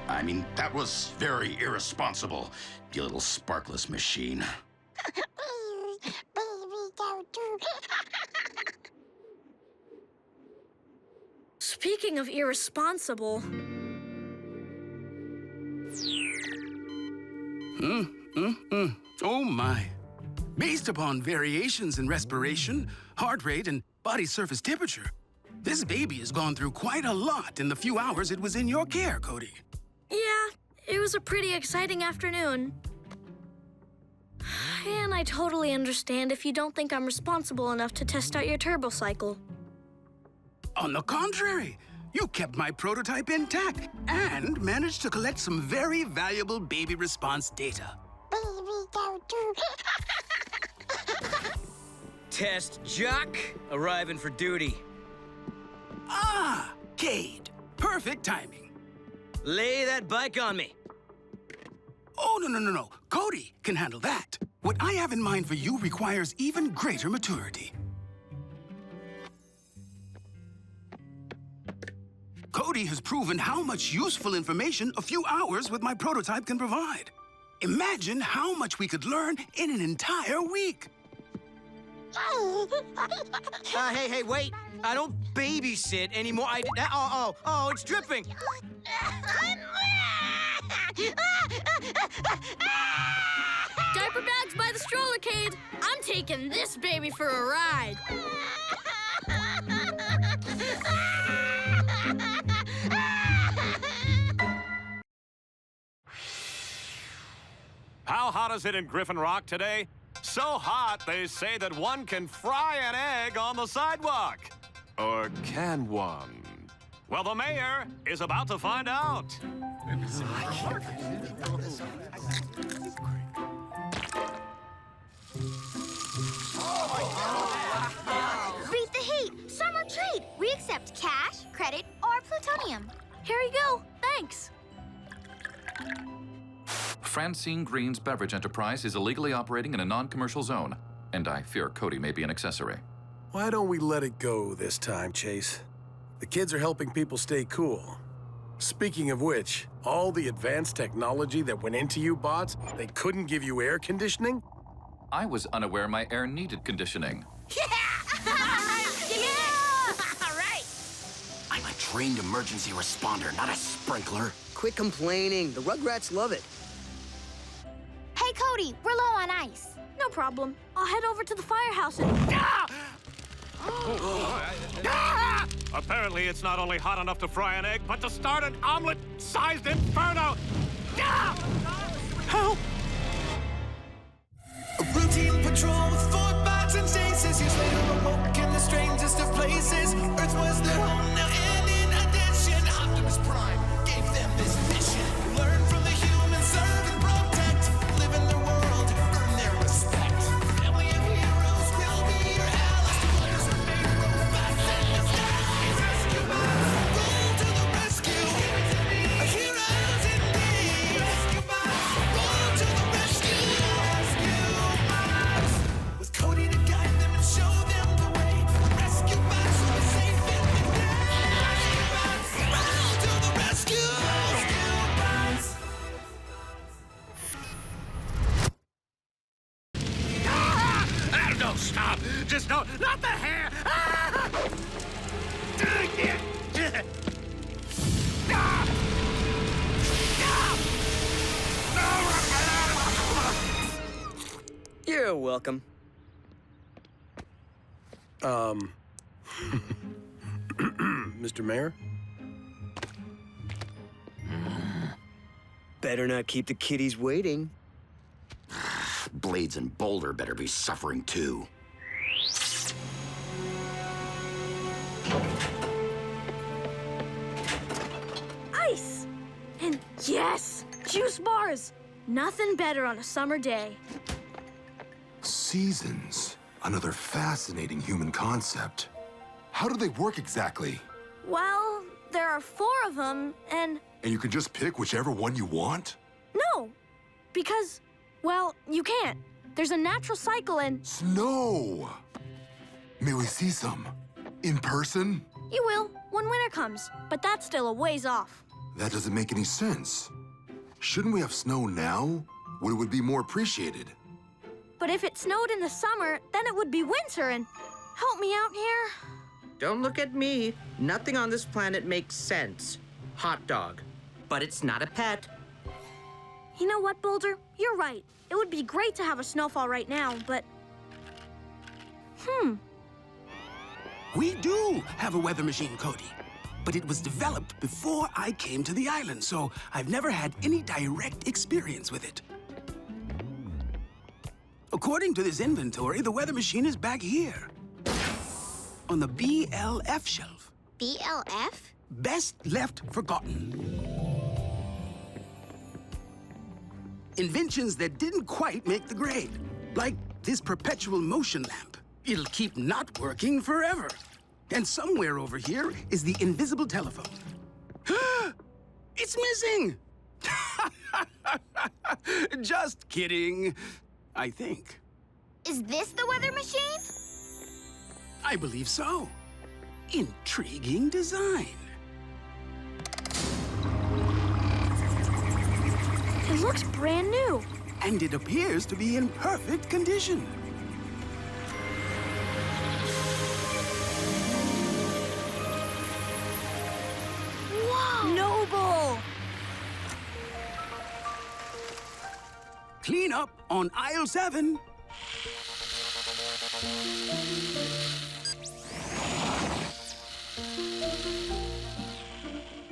I mean, that was very irresponsible, you little sparkless machine. Speaking of irresponsible... Oh my. Based upon variations in respiration, heart rate, and body surface temperature, this baby has gone through quite a lot in the few hours it was in your care, Cody. Yeah, it was a pretty exciting afternoon. And I totally understand if you don't think I'm responsible enough to test out your turbo cycle. On the contrary, You kept my prototype intact and managed to collect some very valuable baby response data. Test Jock, arriving for duty. Ah, Cade. Perfect timing. Lay that bike on me. Oh, no. Cody can handle that. What I have in mind for you requires even greater maturity. Cody has proven how much useful information a few hours with my prototype can provide. Imagine how much we could learn in an entire week. Hey, wait. I don't babysit anymore. Oh, it's dripping. Diaper bags by the strollercade. I'm taking this baby for a ride. How hot is it in Griffin Rock today? So hot, they say that one can fry an egg on the sidewalk. Or can one? Well, the mayor is about to find out. Beat the heat! Summer trade! We accept cash, credit, or plutonium. Here you go. Thanks. Francine Green's beverage enterprise is illegally operating in a non-commercial zone, and I fear Cody may be an accessory. Why don't we let it go this time, Chase? The kids are helping people stay cool. Speaking of which, all the advanced technology that went into you bots, they couldn't give you air conditioning? I was unaware my air needed conditioning. I'm a trained emergency responder, not a sprinkler. Quit complaining. The Rugrats love it. Hey, Cody, we're low on ice. No problem. I'll head over to the firehouse and... Apparently, it's not only hot enough to fry an egg, but to start an omelet-sized inferno. Help! A routine patrol with 4 bots and stasis. Years later, awoke in the strangest of places. Earth was their home now, and in addition, Optimus Prime gave them this mission. Learn from the humans, serve and protect. Live in their world, earn their respect. Family of heroes will be your allies. Toddlers are made robots in disguise. Rescue bots, roll to the rescue. Heroes indeed. Rescue bots, roll to the rescue. With Cody to guide them and show them the way. Rescue bots who are safe in the day. Rescue bots, roll to the rescue. Rescue bots. No, stop! Just no, not the hair! You're welcome. Mr. Mayor? Better not keep the kiddies waiting. Blades and Boulder better be suffering too. Ice! And yes, juice bars. Nothing better on a summer day. Seasons. Another fascinating human concept. How do they work exactly? Well, there are 4 of them, and And you can just pick whichever one you want? no, because, well, you can't. There's a natural cycle and... Snow! May we see some? In person? You will, when winter comes, but that's still a ways off. That doesn't make any sense. Shouldn't we have snow now? When it would be more appreciated? But if it snowed in the summer, then it would be winter and... Help me out here. Don't look at me. Nothing on this planet makes sense. Hot dog. But it's not a pet. You know what, Boulder? You're right. It would be great to have a snowfall right now, but... We do have a weather machine, Cody. But it was developed before I came to the island, so I've never had any direct experience with it. According to this inventory, the weather machine is back here. On the BLF shelf. BLF? best left forgotten. Inventions that didn't quite make the grade, like this perpetual motion lamp. It'll keep not working forever. And somewhere over here is the invisible telephone. It's missing! Just kidding, I think. Is this the weather machine? I believe so. Intriguing design. It looks brand new. And it appears to be in perfect condition. Whoa! Noble! Clean up on aisle 7.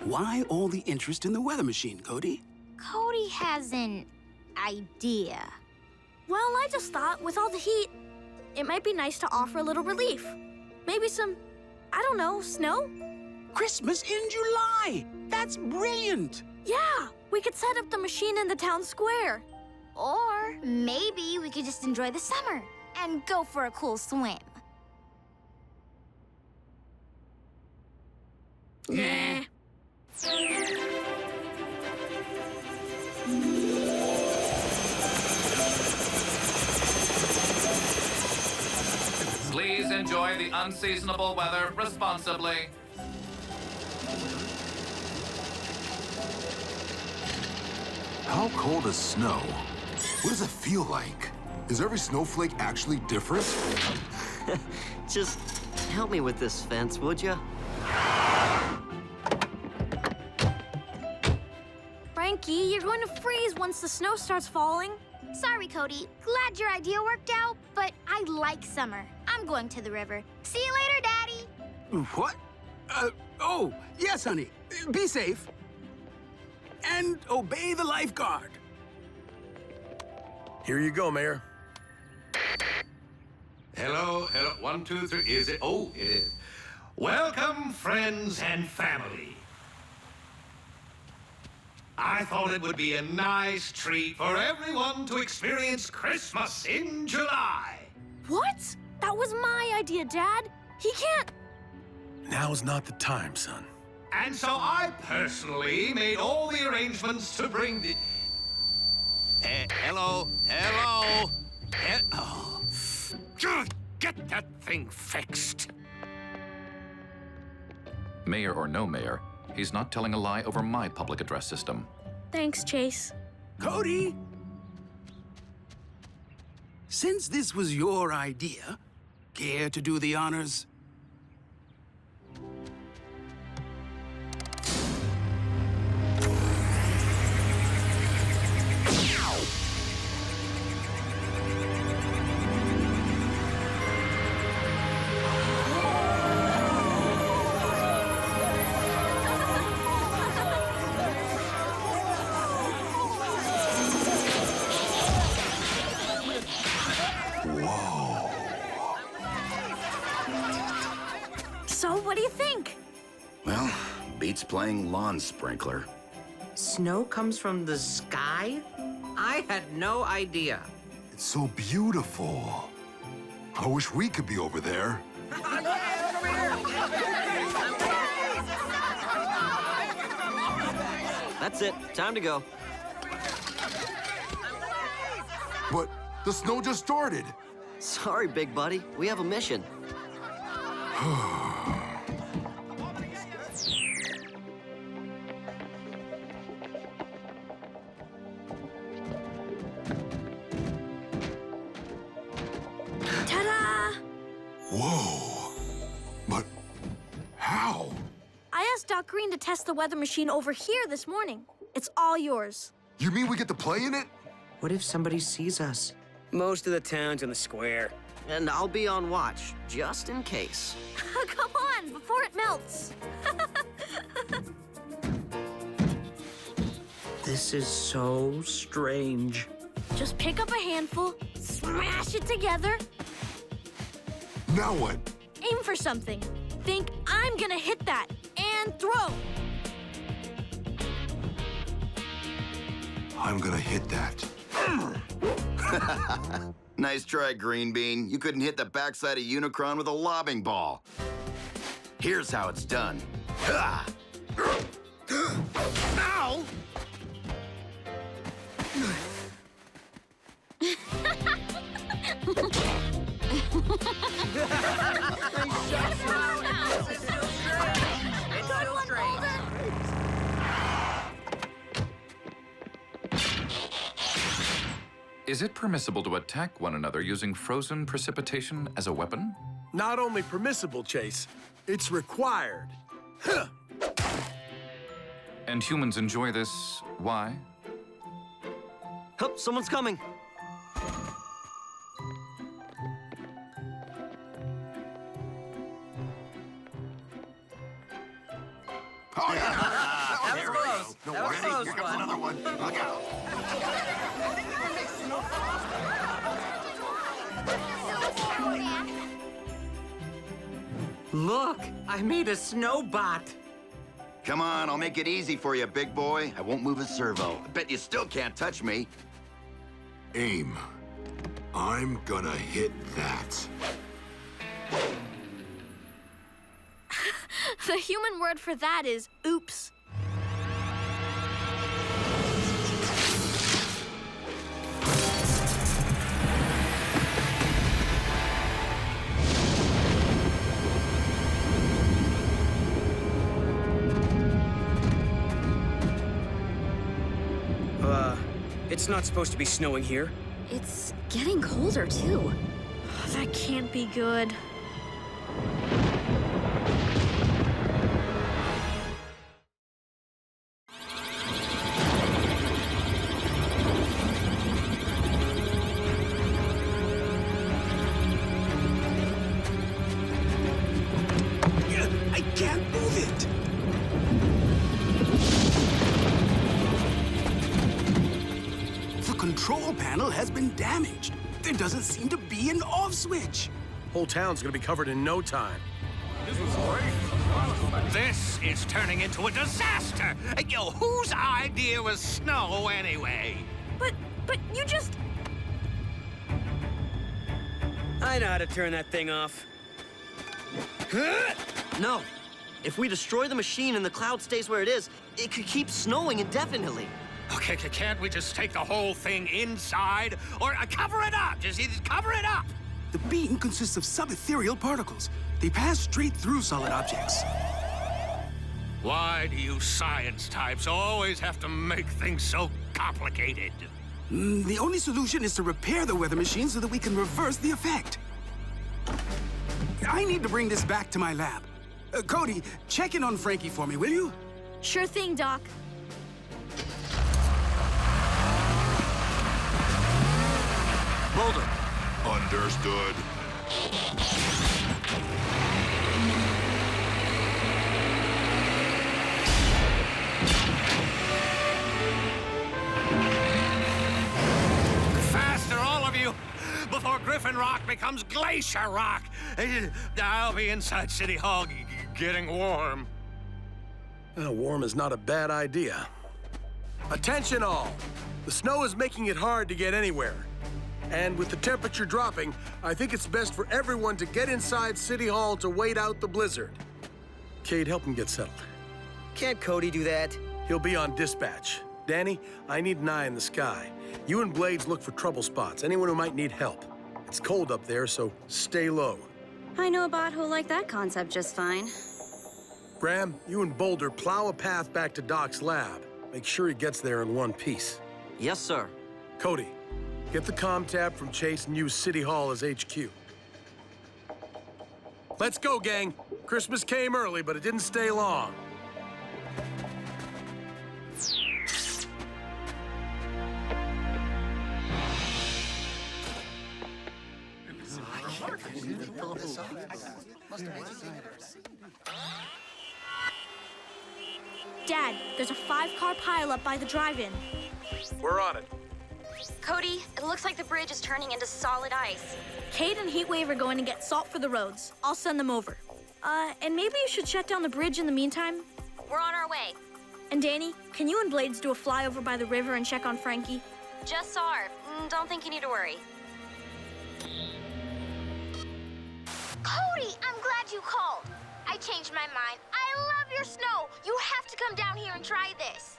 Why all the interest in the weather machine, Cody? Cody has an idea. Well, I just thought with all the heat, it might be nice to offer a little relief. Maybe some, I don't know, snow? Christmas in July! That's brilliant! Yeah, we could set up the machine in the town square. Or maybe we could just enjoy the summer and go for a cool swim. Nah. Please enjoy the unseasonable weather responsibly. How cold is snow? What does it feel like? Is every snowflake actually different? Just help me with this fence, would you? Frankie, you're going to freeze once the snow starts falling. Sorry, Cody. Glad your idea worked out, but I like summer. I'm going to the river. See you later, Daddy. What? Oh, yes, honey. Be safe. And obey the lifeguard. Here you go, Mayor. Hello, hello. 1, 2, 3. Is it? Oh, it is. Welcome, friends and family. I thought it would be a nice treat for everyone to experience Christmas in July. What? That was my idea, Dad. He can't. Now's not the time, son. And so I personally made all the arrangements to bring the... hello? Just get that thing fixed. Mayor or no mayor, he's not telling a lie over my public address system. Thanks, Chase. Cody! Since this was your idea, care to do the honors? So, what do you think? Well, beats playing lawn sprinkler. Snow comes from the sky? I had no idea. It's so beautiful. I wish we could be over there. That's it. Time to go. But the snow just started. Sorry, big buddy. We have a mission. Ta-da! Whoa. But how? I asked Doc Green to test the weather machine over here this morning. It's all yours. You mean we get to play in it? What if somebody sees us? Most of the town's in the square. And I'll be on watch, just in case. Come on, before it melts. This is so strange. Just pick up a handful, smash it together, Now what? aim for something. Think I'm gonna hit that, and throw. I'm gonna hit that. Nice try, Green Bean. You couldn't hit the backside of Unicron with a lobbing ball. Here's how it's done. Ha! Ow! Is it permissible to attack one another using frozen precipitation as a weapon? Not only permissible, Chase, it's required. Huh. And humans enjoy this. Why? Oh, someone's coming. Oh, yeah. That was close. No That was worries. close, Here comes bud. another one. Look out. Look, I made a snowbot. Come on, I'll make it easy for you, big boy. I won't move a servo. I bet you still can't touch me. Aim. I'm gonna hit that. The human word for that is oops. It's not supposed to be snowing here. It's getting colder, too. That can't be good. I can't move it. The control panel has been damaged. There doesn't seem to be an off switch. Whole town's gonna be covered in no time. This is turning into a disaster! Yo, whose idea was snow anyway? But you just... I know how to turn that thing off. No. If we destroy the machine and the cloud stays where it is, it could keep snowing indefinitely. Okay, can't we just take the whole thing inside? Or cover it up? Just cover it up! The beam consists of subethereal particles. They pass straight through solid objects. Why do you science types always have to make things so complicated? The only solution is to repair the weather machine so that we can reverse the effect. I need to bring this back to my lab. Cody, check in on Frankie for me, will you? Sure thing, Doc. Boulder. Understood. Faster, all of you, before Griffin Rock becomes Glacier Rock. I'll be inside City Hall getting warm. Warm is not a bad idea. Attention all! The snow is making it hard to get anywhere. And with the temperature dropping, I think it's best for everyone to get inside City Hall to wait out the blizzard. Cade, help him get settled. Can't Cody do that? He'll be on dispatch. Danny, I need an eye in the sky. You and Blades look for trouble spots, anyone who might need help. It's cold up there, so stay low. I know a bot who'll like that concept just fine. Graham, you and Boulder plow a path back to Doc's lab. Make sure he gets there in one piece. Yes, sir. Cody, get the comm tab from Chase and use City Hall as HQ. Let's go, gang. Christmas came early, but it didn't stay long. Dad, there's a 5-car pileup by the drive-in. We're on it. Cody, it looks like the bridge is turning into solid ice. Cade and Heatwave are going to get salt for the roads. I'll send them over. And maybe you should shut down the bridge in the meantime? We're on our way. And Danny, can you and Blades do a flyover by the river and check on Frankie? Just saw her. Don't think you need to worry. Cody, I'm glad you called. I changed my mind. I love your snow. You have to come down here and try this.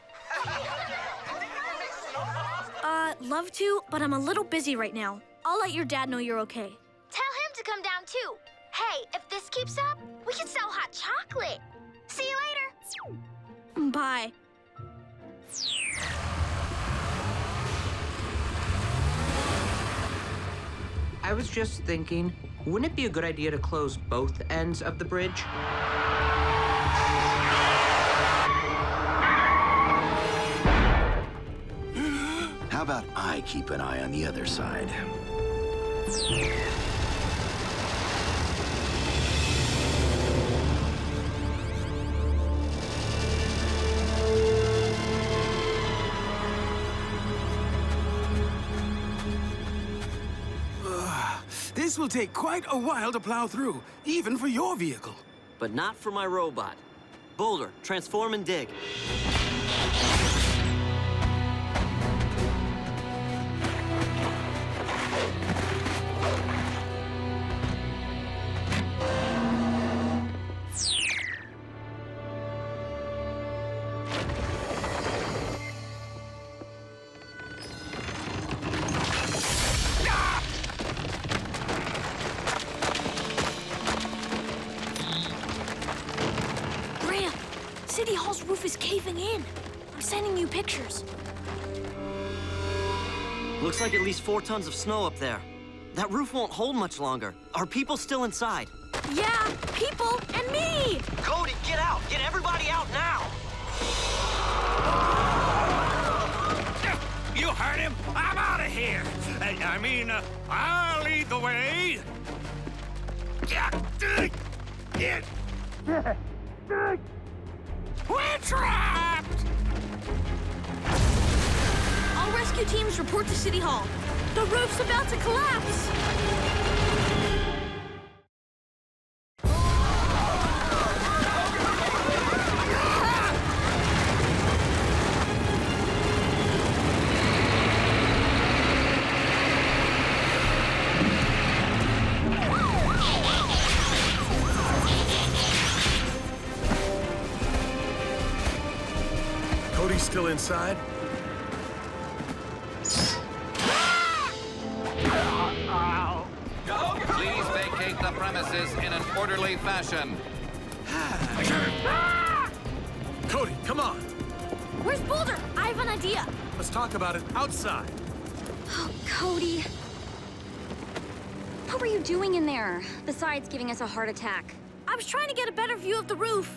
Love to, but I'm a little busy right now. I'll let your dad know you're okay. Tell him to come down too. Hey, if this keeps up, we can sell hot chocolate. See you later. Bye. I was just thinking, wouldn't it be a good idea to close both ends of the bridge? How about I keep an eye on the other side? This will take quite a while to plow through, even for your vehicle. But not for my robot. Boulder, transform and dig. City Hall's roof is caving in. I'm sending you pictures. Looks like at least 4 tons of snow up there. That roof won't hold much longer. Are people still inside? Yeah, people and me! Cody, get out! Get everybody out now! You heard him! I'm out of here! I'll lead the way! We're trapped! All rescue teams report to City Hall. The roof's about to collapse! Cody's still inside? Please vacate the premises in an orderly fashion. Cody, come on. Where's Boulder? I have an idea. Let's talk about it outside. Oh, Cody. What were you doing in there, besides giving us a heart attack? I was trying to get a better view of the roof.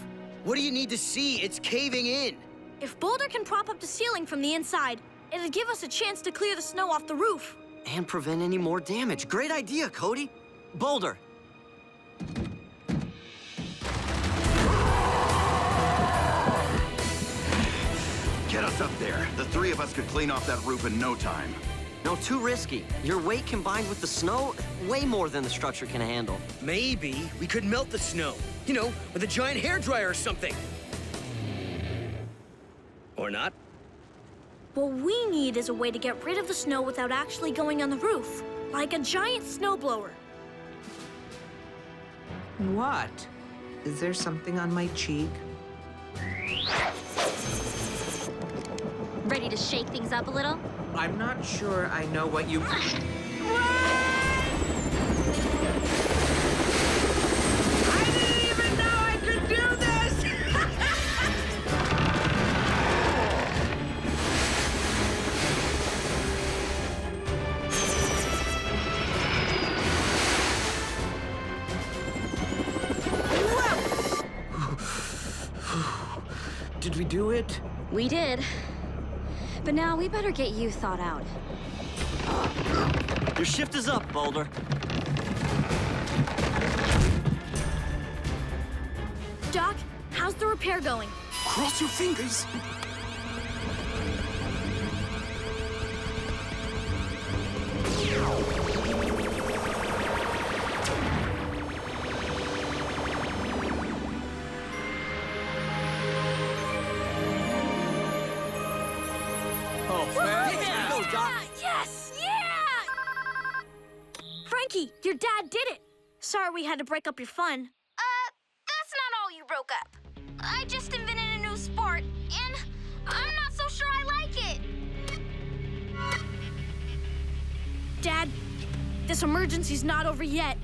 What do you need to see? It's caving in. If Boulder can prop up the ceiling from the inside, it'd give us a chance to clear the snow off the roof. And prevent any more damage. Great idea, Cody. Boulder. Get us up there. The 3 of us could clean off that roof in no time. No, too risky. Your weight combined with the snow, way more than the structure can handle. Maybe we could melt the snow. You know, with a giant hairdryer or something. Or not. What we need is a way to get rid of the snow without actually going on the roof, like a giant snowblower. What? Is there something on my cheek? Ready to shake things up a little? I'm not sure I know what you... I didn't even know I could do this! Did we do it? We did. But now we better get you thawed out. Your shift is up, Boulder. Doc, how's the repair going? Cross your fingers. soldier! Yes! Yeah! Frankie, your dad did it. Sorry we had to break up your fun. That's not all you broke up. I just invented a new sport, and I'm not so sure I like it. Dad, this emergency's not over yet.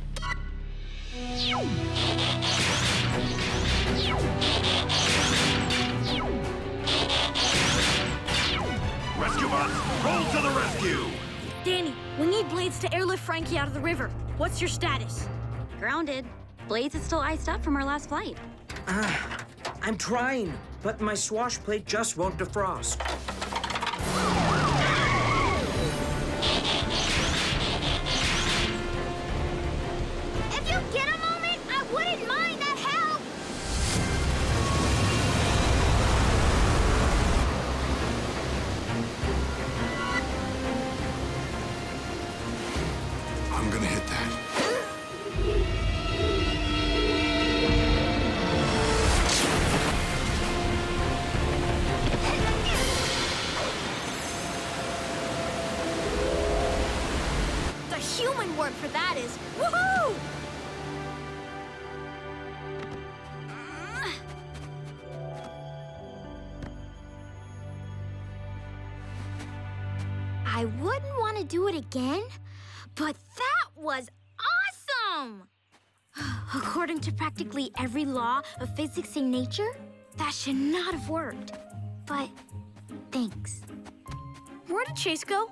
Rescue bots, roll to the rescue! Danny, we need Blades to airlift Frankie out of the river. What's your status? Grounded. Blades is still iced up from our last flight. I'm trying, but my swash plate just won't defrost. If you get a moment, I wouldn't mind that help. I'm gonna hit that. The human word for that is woohoo! I wouldn't want to do it again, but that was awesome! According to practically every law of physics and nature, that should not have worked. But thanks. Where did Chase go?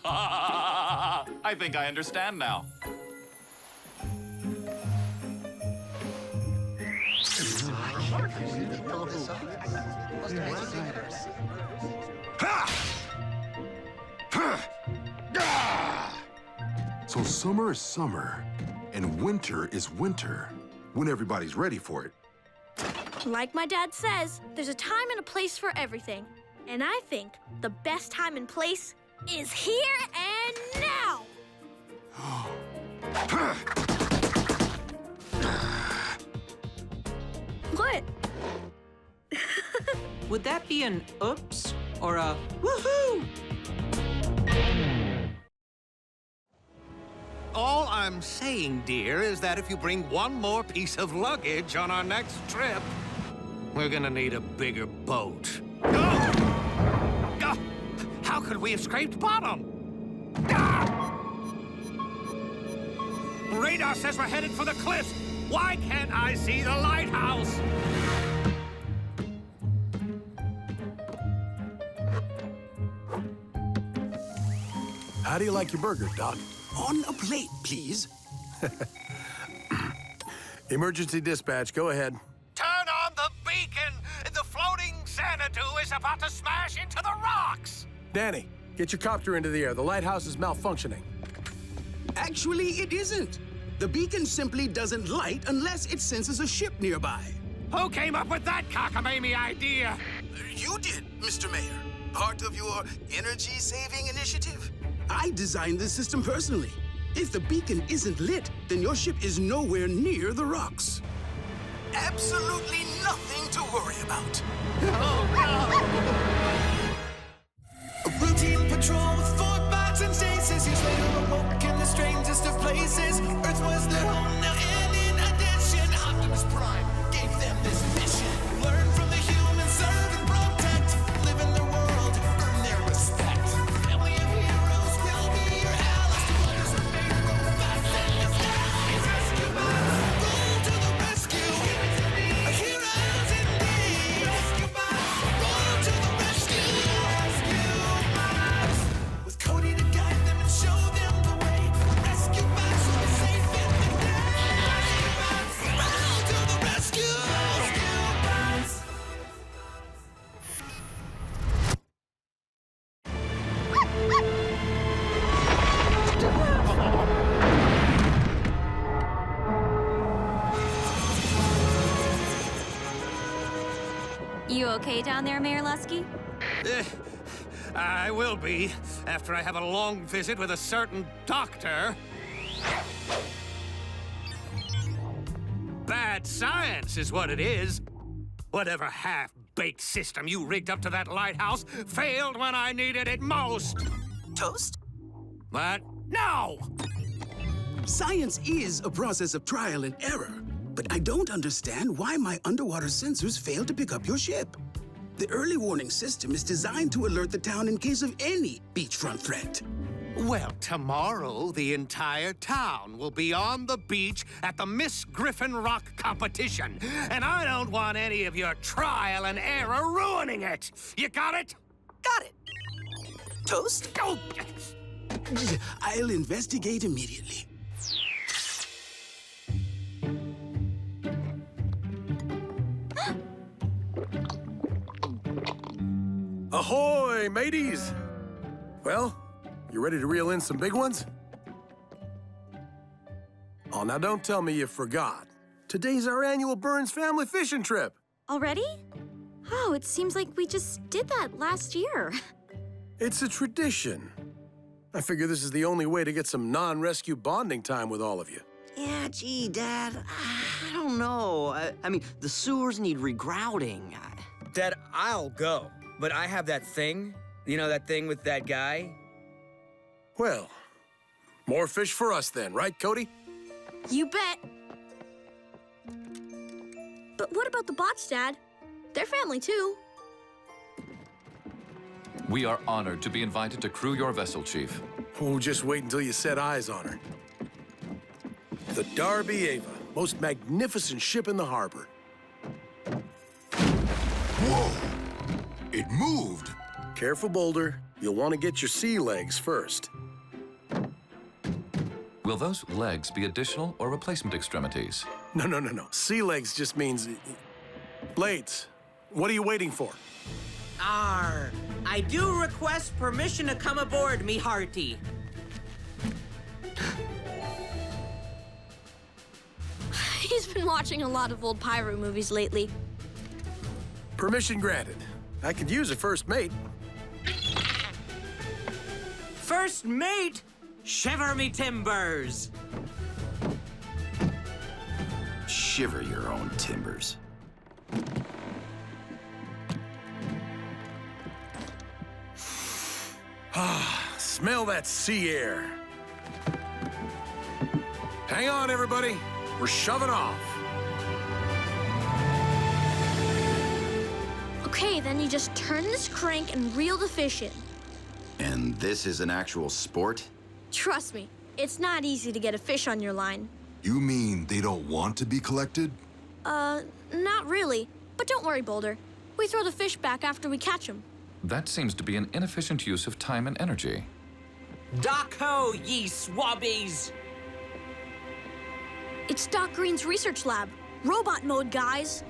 I think I understand now. So summer is summer, and winter is winter, when everybody's ready for it. Like my dad says, there's a time and a place for everything. And I think the best time and place is here and now. What? Would that be an oops or a woohoo? All I'm saying, dear, is that if you bring one more piece of luggage on our next trip, we're gonna need a bigger boat. How could we have scraped bottom? Radar says we're headed for the cliffs. Why can't I see the lighthouse? How do you like your burger, Doc? On a plate, please. Emergency dispatch, go ahead. Turn on the beacon! The floating Xanadu is about to smash into the rocks! Danny, get your copter into the air. The lighthouse is malfunctioning. Actually, it isn't. The beacon simply doesn't light unless it senses a ship nearby. Who came up with that cockamamie idea? You did, Mr. Mayor. Part of your energy-saving initiative. I designed this system personally. If the beacon isn't lit, then your ship is nowhere near the rocks. Absolutely nothing to worry about. A routine patrol with 4 bots and chases. Years later, awoke in the strangest of places. Earth was their home now, and in addition, Optimus Prime gave them this mission. Learn from the humans, serve and protect. Live in their world, earn their respect. Family of heroes will be your allies. Toddlers are made robots and disguise. Rescue bots, roll to the rescue. Heroes indeed. Rescue bots, roll to the rescue. With Cody to guide them and show them the way. Rescue bots will be safe in the day. Rescue bots, roll to the rescue. Rescue bots. You okay down there, Mayor Lusky? I will be, after I have a long visit with a certain doctor. Bad science is what it is. Whatever half-baked system you rigged up to that lighthouse failed when I needed it most. Toast? What? No! Science is a process of trial and error, but I don't understand why my underwater sensors failed to pick up your ship. The early warning system is designed to alert the town in case of any beachfront threat. Well, tomorrow, the entire town will be on the beach at the Miss Griffin Rock competition. And I don't want any of your trial and error ruining it. You got it? Got it. Toast? Oh. I'll investigate immediately. Ahoy, mateys! Well, you ready to reel in some big ones? Oh, now don't tell me you forgot. Today's our annual Burns family fishing trip. Already? Oh, it seems like we just did that last year. It's a tradition. I figure this is the only way to get some non-rescue bonding time with all of you. Yeah, gee, Dad, I don't know. I mean, the sewers need regrouting. Dad, I'll go. But I have that thing. You know that thing with that guy? Well, more fish for us then, right, Cody? You bet. But what about the bots, Dad? They're family, too. We are honored to be invited to crew your vessel, Chief. Oh, just wait until you set eyes on her. The Darby Ava, most magnificent ship in the harbor. Whoa! It moved! Careful, Boulder. You'll want to get your sea legs first. Will those legs be additional or replacement extremities? No. Sea legs just means... Blades, what are you waiting for? Arr! I do request permission to come aboard, me hearty. He's been watching a lot of old pirate movies lately. Permission granted. I could use a first mate. First mate? Shiver me timbers! Shiver your own timbers. Ah, smell that sea air. Hang on, everybody. We're shoving off. Okay, then you just turn this crank and reel the fish in. And this is an actual sport? Trust me, it's not easy to get a fish on your line. You mean they don't want to be collected? Not really. But don't worry, Boulder. We throw the fish back after we catch them. That seems to be an inefficient use of time and energy. Doc-ho, ye swabbies! It's Doc Green's research lab. Robot mode, guys.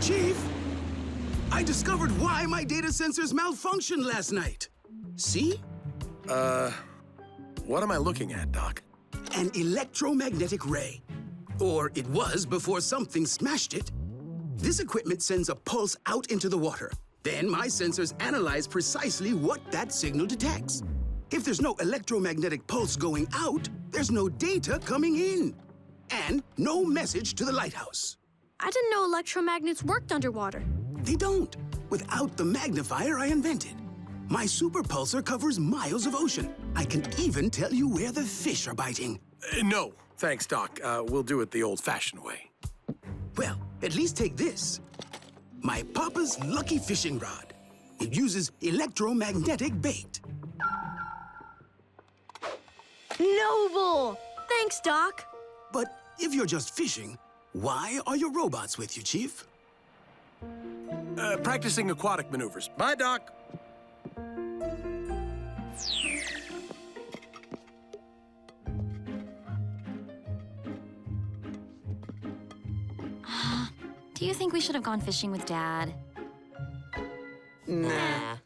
Chief, I discovered why my data sensors malfunctioned last night. See? What am I looking at, Doc? An electromagnetic ray. Or it was before something smashed it. This equipment sends a pulse out into the water. Then my sensors analyze precisely what that signal detects. If there's no electromagnetic pulse going out, there's no data coming in. And no message to the lighthouse. I didn't know electromagnets worked underwater. They don't, without the magnifier I invented. My super pulsar covers miles of ocean. I can even tell you where the fish are biting. No, thanks, Doc. We'll do it the old-fashioned way. Well, at least take this. My Papa's Lucky Fishing Rod. It uses electromagnetic bait. Noble! Thanks, Doc. But if you're just fishing, why are your robots with you, Chief? Practicing aquatic maneuvers. Bye, Doc. Do you think we should have gone fishing with Dad? Nah.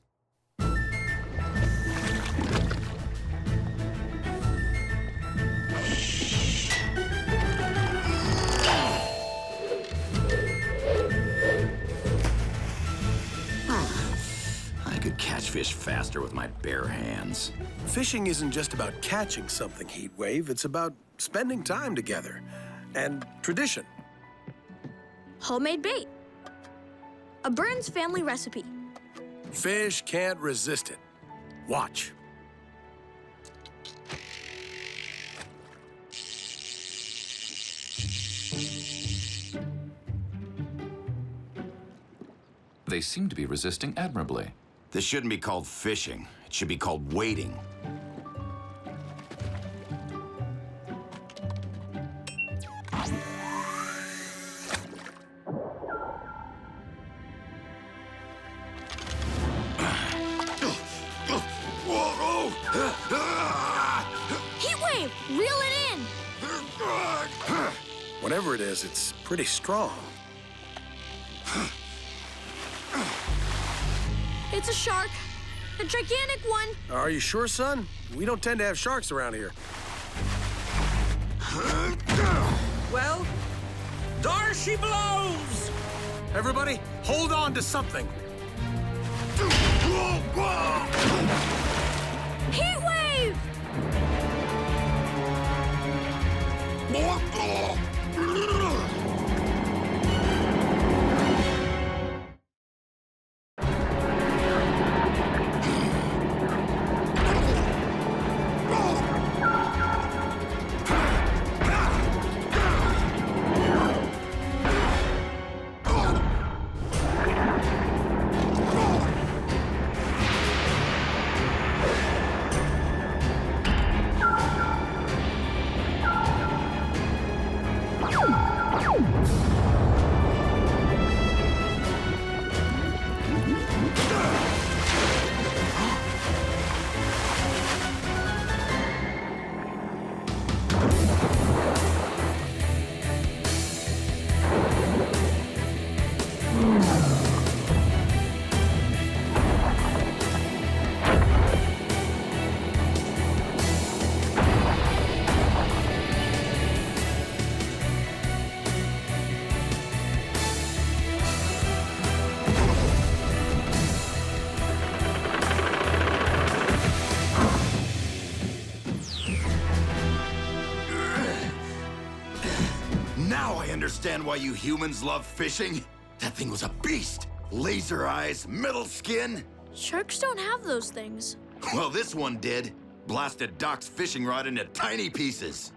I could catch fish faster with my bare hands. Fishing isn't just about catching something, Heatwave. It's about spending time together. And tradition. Homemade bait. A Burns family recipe. Fish can't resist it. Watch. They seem to be resisting admirably. This shouldn't be called fishing. It should be called waiting. Heatwave! Reel it in! Whatever it is, it's pretty strong. It's a shark. A gigantic one. Are you sure, son? We don't tend to have sharks around here. Well, there she blows! Everybody, hold on to something. Heatwave! Understand why you humans love fishing? That thing was a beast. Laser eyes, metal skin. Sharks don't have those things. Well, this one did. Blasted Doc's fishing rod into tiny pieces.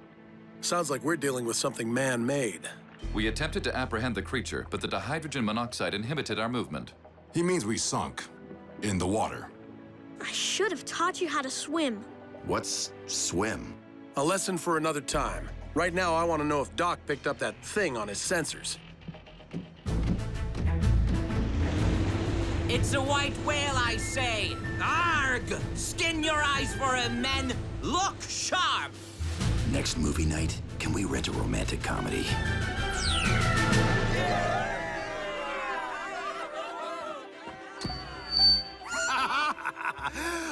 Sounds like we're dealing with something man-made. We attempted to apprehend the creature, but the dihydrogen monoxide inhibited our movement. He means we sunk. In the water. I should have taught you how to swim. What's swim? A lesson for another time. Right now, I want to know if Doc picked up that thing on his sensors. It's a white whale, I say. Arg! Skin your eyes for him, men. Look sharp. Next movie night, can we rent a romantic comedy?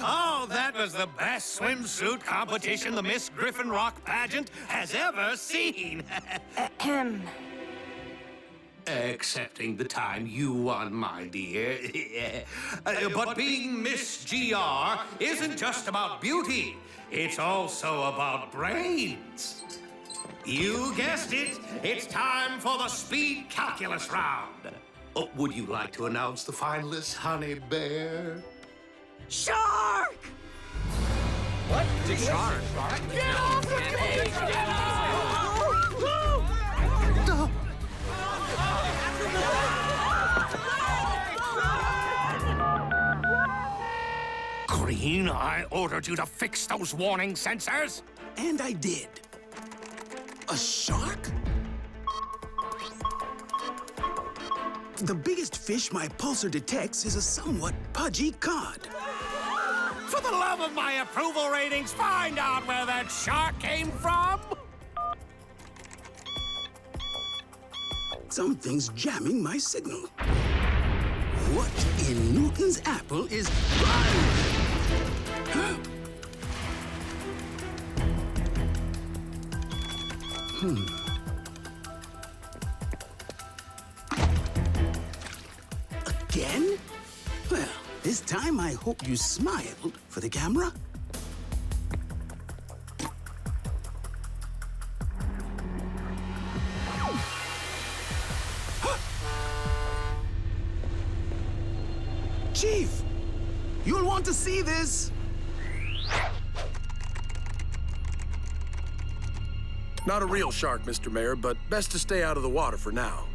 Oh, that was the best swimsuit competition the Miss Griffin Rock pageant has ever seen. Excepting the time you won, my dear. But being Miss GR isn't just about beauty. It's also about brains. You guessed it. It's time for the speed calculus round. Oh, would you like to announce the finalists, honey bear? Shark! What? The shark? Get off of me! Get off! Green, I ordered you to fix those warning sensors. And I did. A shark? The biggest fish my pulsar detects is a somewhat pudgy cod. For the love of my approval ratings, find out where that shark came from. Something's jamming my signal. What in Newton's apple is... Again? Well, This time, I hope you smiled for the camera. Chief, you'll want to see this. Not a real shark, Mr. Mayor, but best to stay out of the water for now.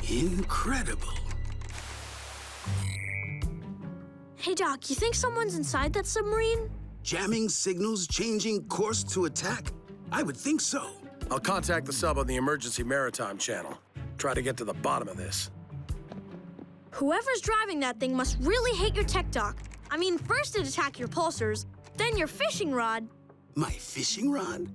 Incredible. Hey, Doc, you think someone's inside that submarine? Jamming signals, changing course to attack? I would think so. I'll contact the sub on the emergency maritime channel. Try to get to the bottom of this. Whoever's driving that thing must really hate your tech, Doc. I mean, first it attacked your pulsars, then your fishing rod. My fishing rod?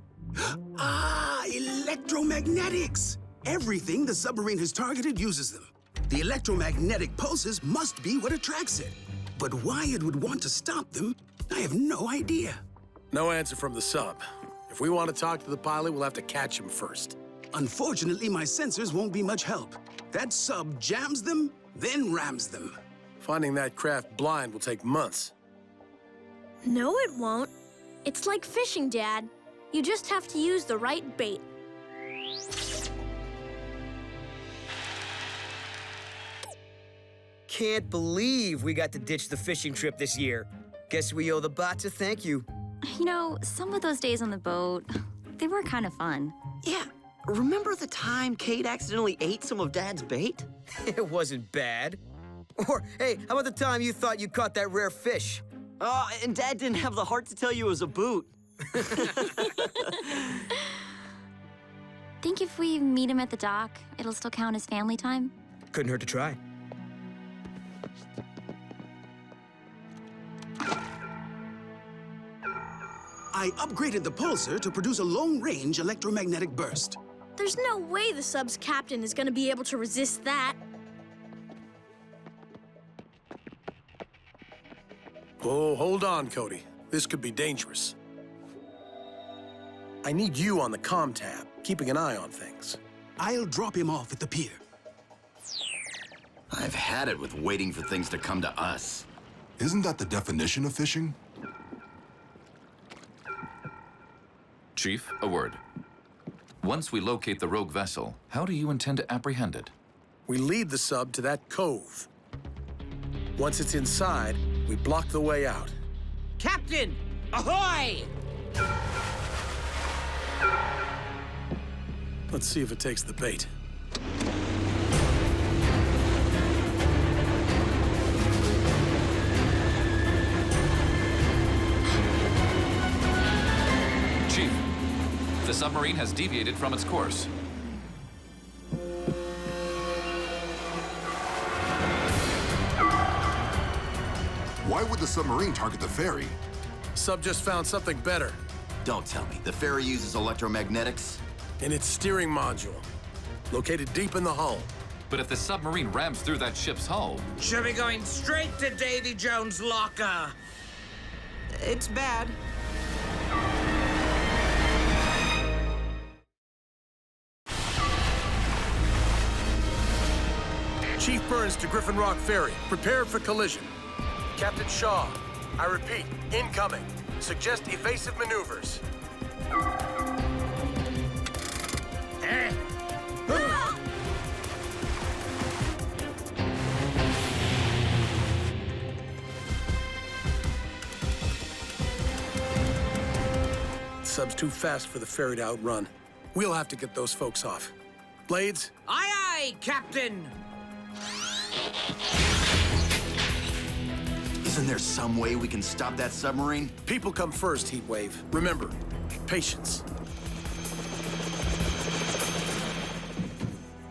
Ah, electromagnetics! Everything the submarine has targeted uses them. The electromagnetic pulses must be what attracts it. But why it would want to stop them, I have no idea. No answer from the sub. If we want to talk to the pilot, we'll have to catch him first. Unfortunately, my sensors won't be much help. That sub jams them, then rams them. Finding that craft blind will take months. No, it won't. It's like fishing, Dad. You just have to use the right bait. Can't believe we got to ditch the fishing trip this year. Guess we owe the bots a thank you. You know, some of those days on the boat, they were kind of fun. Yeah, remember the time Kate accidentally ate some of Dad's bait? It wasn't bad. Or, hey, how about the time you thought you caught that rare fish? Oh, and Dad didn't have the heart to tell you it was a boot. Think if we meet him at the dock, it'll still count as family time? Couldn't hurt to try. I upgraded the pulsar to produce a long-range electromagnetic burst. There's no way the sub's captain is gonna be able to resist that. Oh, hold on, Cody. This could be dangerous. I need you on the comm tab, keeping an eye on things. I'll drop him off at the pier. I've had it with waiting for things to come to us. Isn't that the definition of fishing? Chief, a word. Once we locate the rogue vessel, how do you intend to apprehend it? We lead the sub to that cove. Once it's inside, we block the way out. Captain, ahoy! Let's see if it takes the bait. Chief, the submarine has deviated from its course. Why would the submarine target the ferry? Sub just found something better. Don't tell me. The ferry uses electromagnetics? In its steering module, located deep in the hull. But if the submarine rams through that ship's hull... Should be going straight to Davy Jones' locker. It's bad. Chief Burns to Griffin Rock Ferry. Prepare for collision. Captain Shaw, I repeat, incoming. Suggest evasive maneuvers. Sub's too fast for the ferry to outrun. We'll have to get those folks off. Blades? Aye, aye, Captain! Isn't there some way we can stop that submarine? People come first, Heatwave. Remember, patience.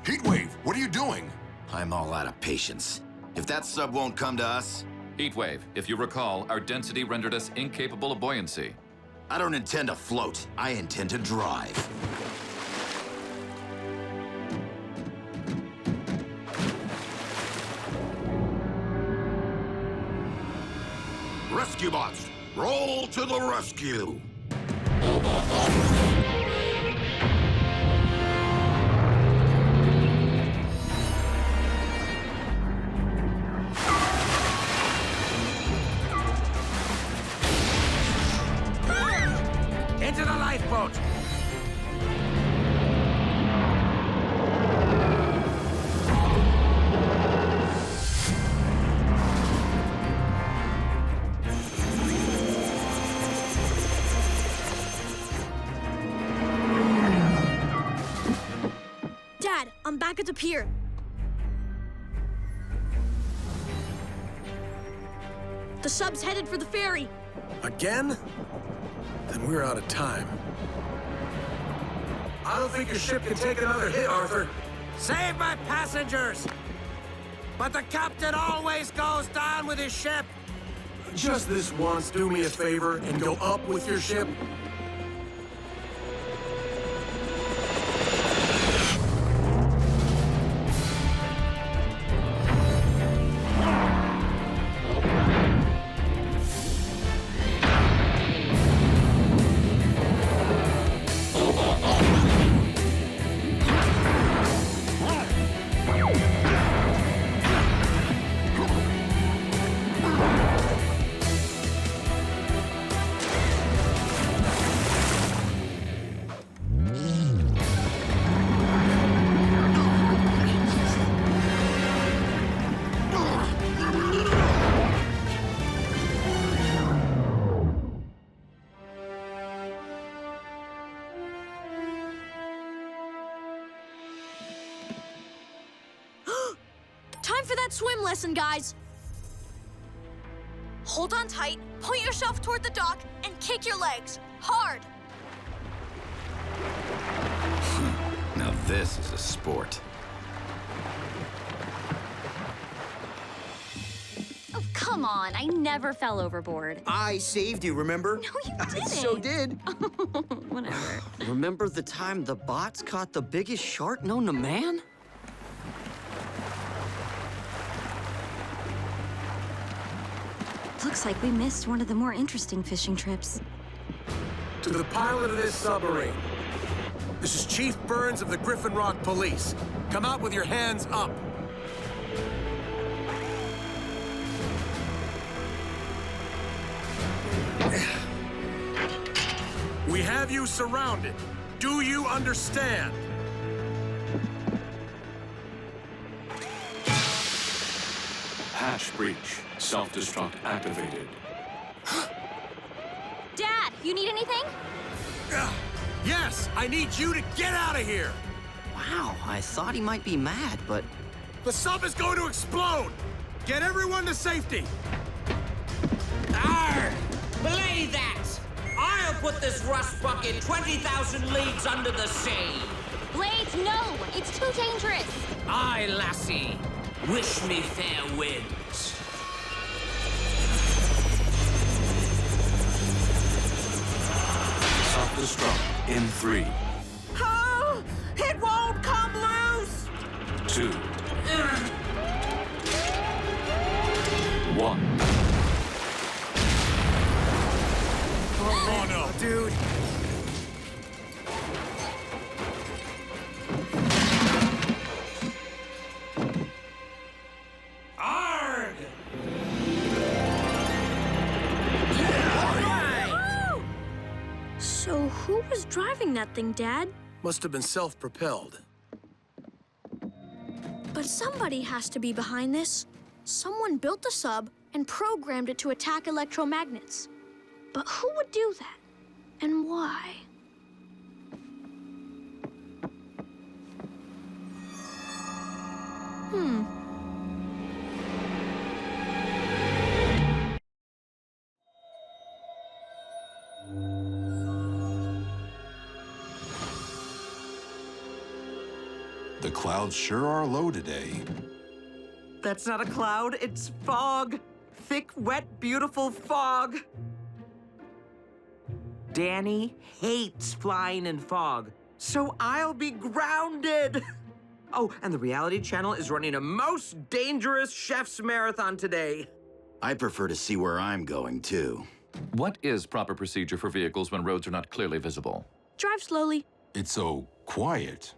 Heatwave, what are you doing? I'm all out of patience. If that sub won't come to us... Heatwave, if you recall, our density rendered us incapable of buoyancy. I don't intend to float. I intend to drive. Rescue bots, roll to the rescue! I'm back at the pier. The sub's headed for the ferry. Again? Then we're out of time. I don't think your ship can take another hit, Arthur. Save my passengers! But the captain always goes down with his ship. Just this once, do me a favor and go up with your ship. Time for that swim lesson, guys. Hold on tight, point yourself toward the dock, and kick your legs. Hard. Now this is a sport. Oh, come on. I never fell overboard. I saved you, remember? No, you didn't. I so did. Whatever. Remember the time the bots caught the biggest shark known to man? Looks like we missed one of the more interesting fishing trips. To the pilot of this submarine. This is Chief Burns of the Griffin Rock Police. Come out with your hands up. We have you surrounded. Do you understand? Hatch breach. Self-destruct activated. Dad, you need anything? Yes, I need you to get out of here. Wow, I thought he might be mad, but... The sub is going to explode. Get everyone to safety. Arr! Belay that! I'll put this rust bucket 20,000 leagues under the sea. Blades, no! It's too dangerous! Aye, lassie. Wish me fair winds. Self-destruct in 3, Oh! It won't come loose! 2, 1. Oh no, dude. Arg! So who was driving that thing, Dad? Must have been self-propelled. But somebody has to be behind this. Someone built the sub and programmed it to attack electromagnets. But who would do that? And why? The clouds sure are low today. That's not a cloud, it's fog. Thick, wet, beautiful fog. Danny hates flying in fog, so I'll be grounded. Oh, and the reality channel is running a most dangerous chef's marathon today. I prefer to see where I'm going, too. What is proper procedure for vehicles when roads are not clearly visible? Drive slowly. It's so quiet.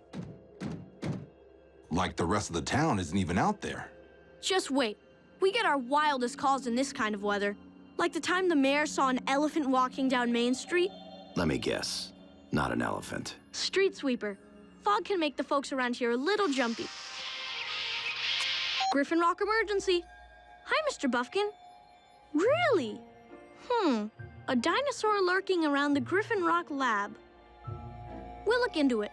Like the rest of the town isn't even out there. Just wait. We get our wildest calls in this kind of weather. Like the time the mayor saw an elephant walking down Main Street. Let me guess. Not an elephant. Street sweeper. Fog can make the folks around here a little jumpy. Griffin Rock emergency. Hi, Mr. Buffkin. Really? A dinosaur lurking around the Griffin Rock lab. We'll look into it.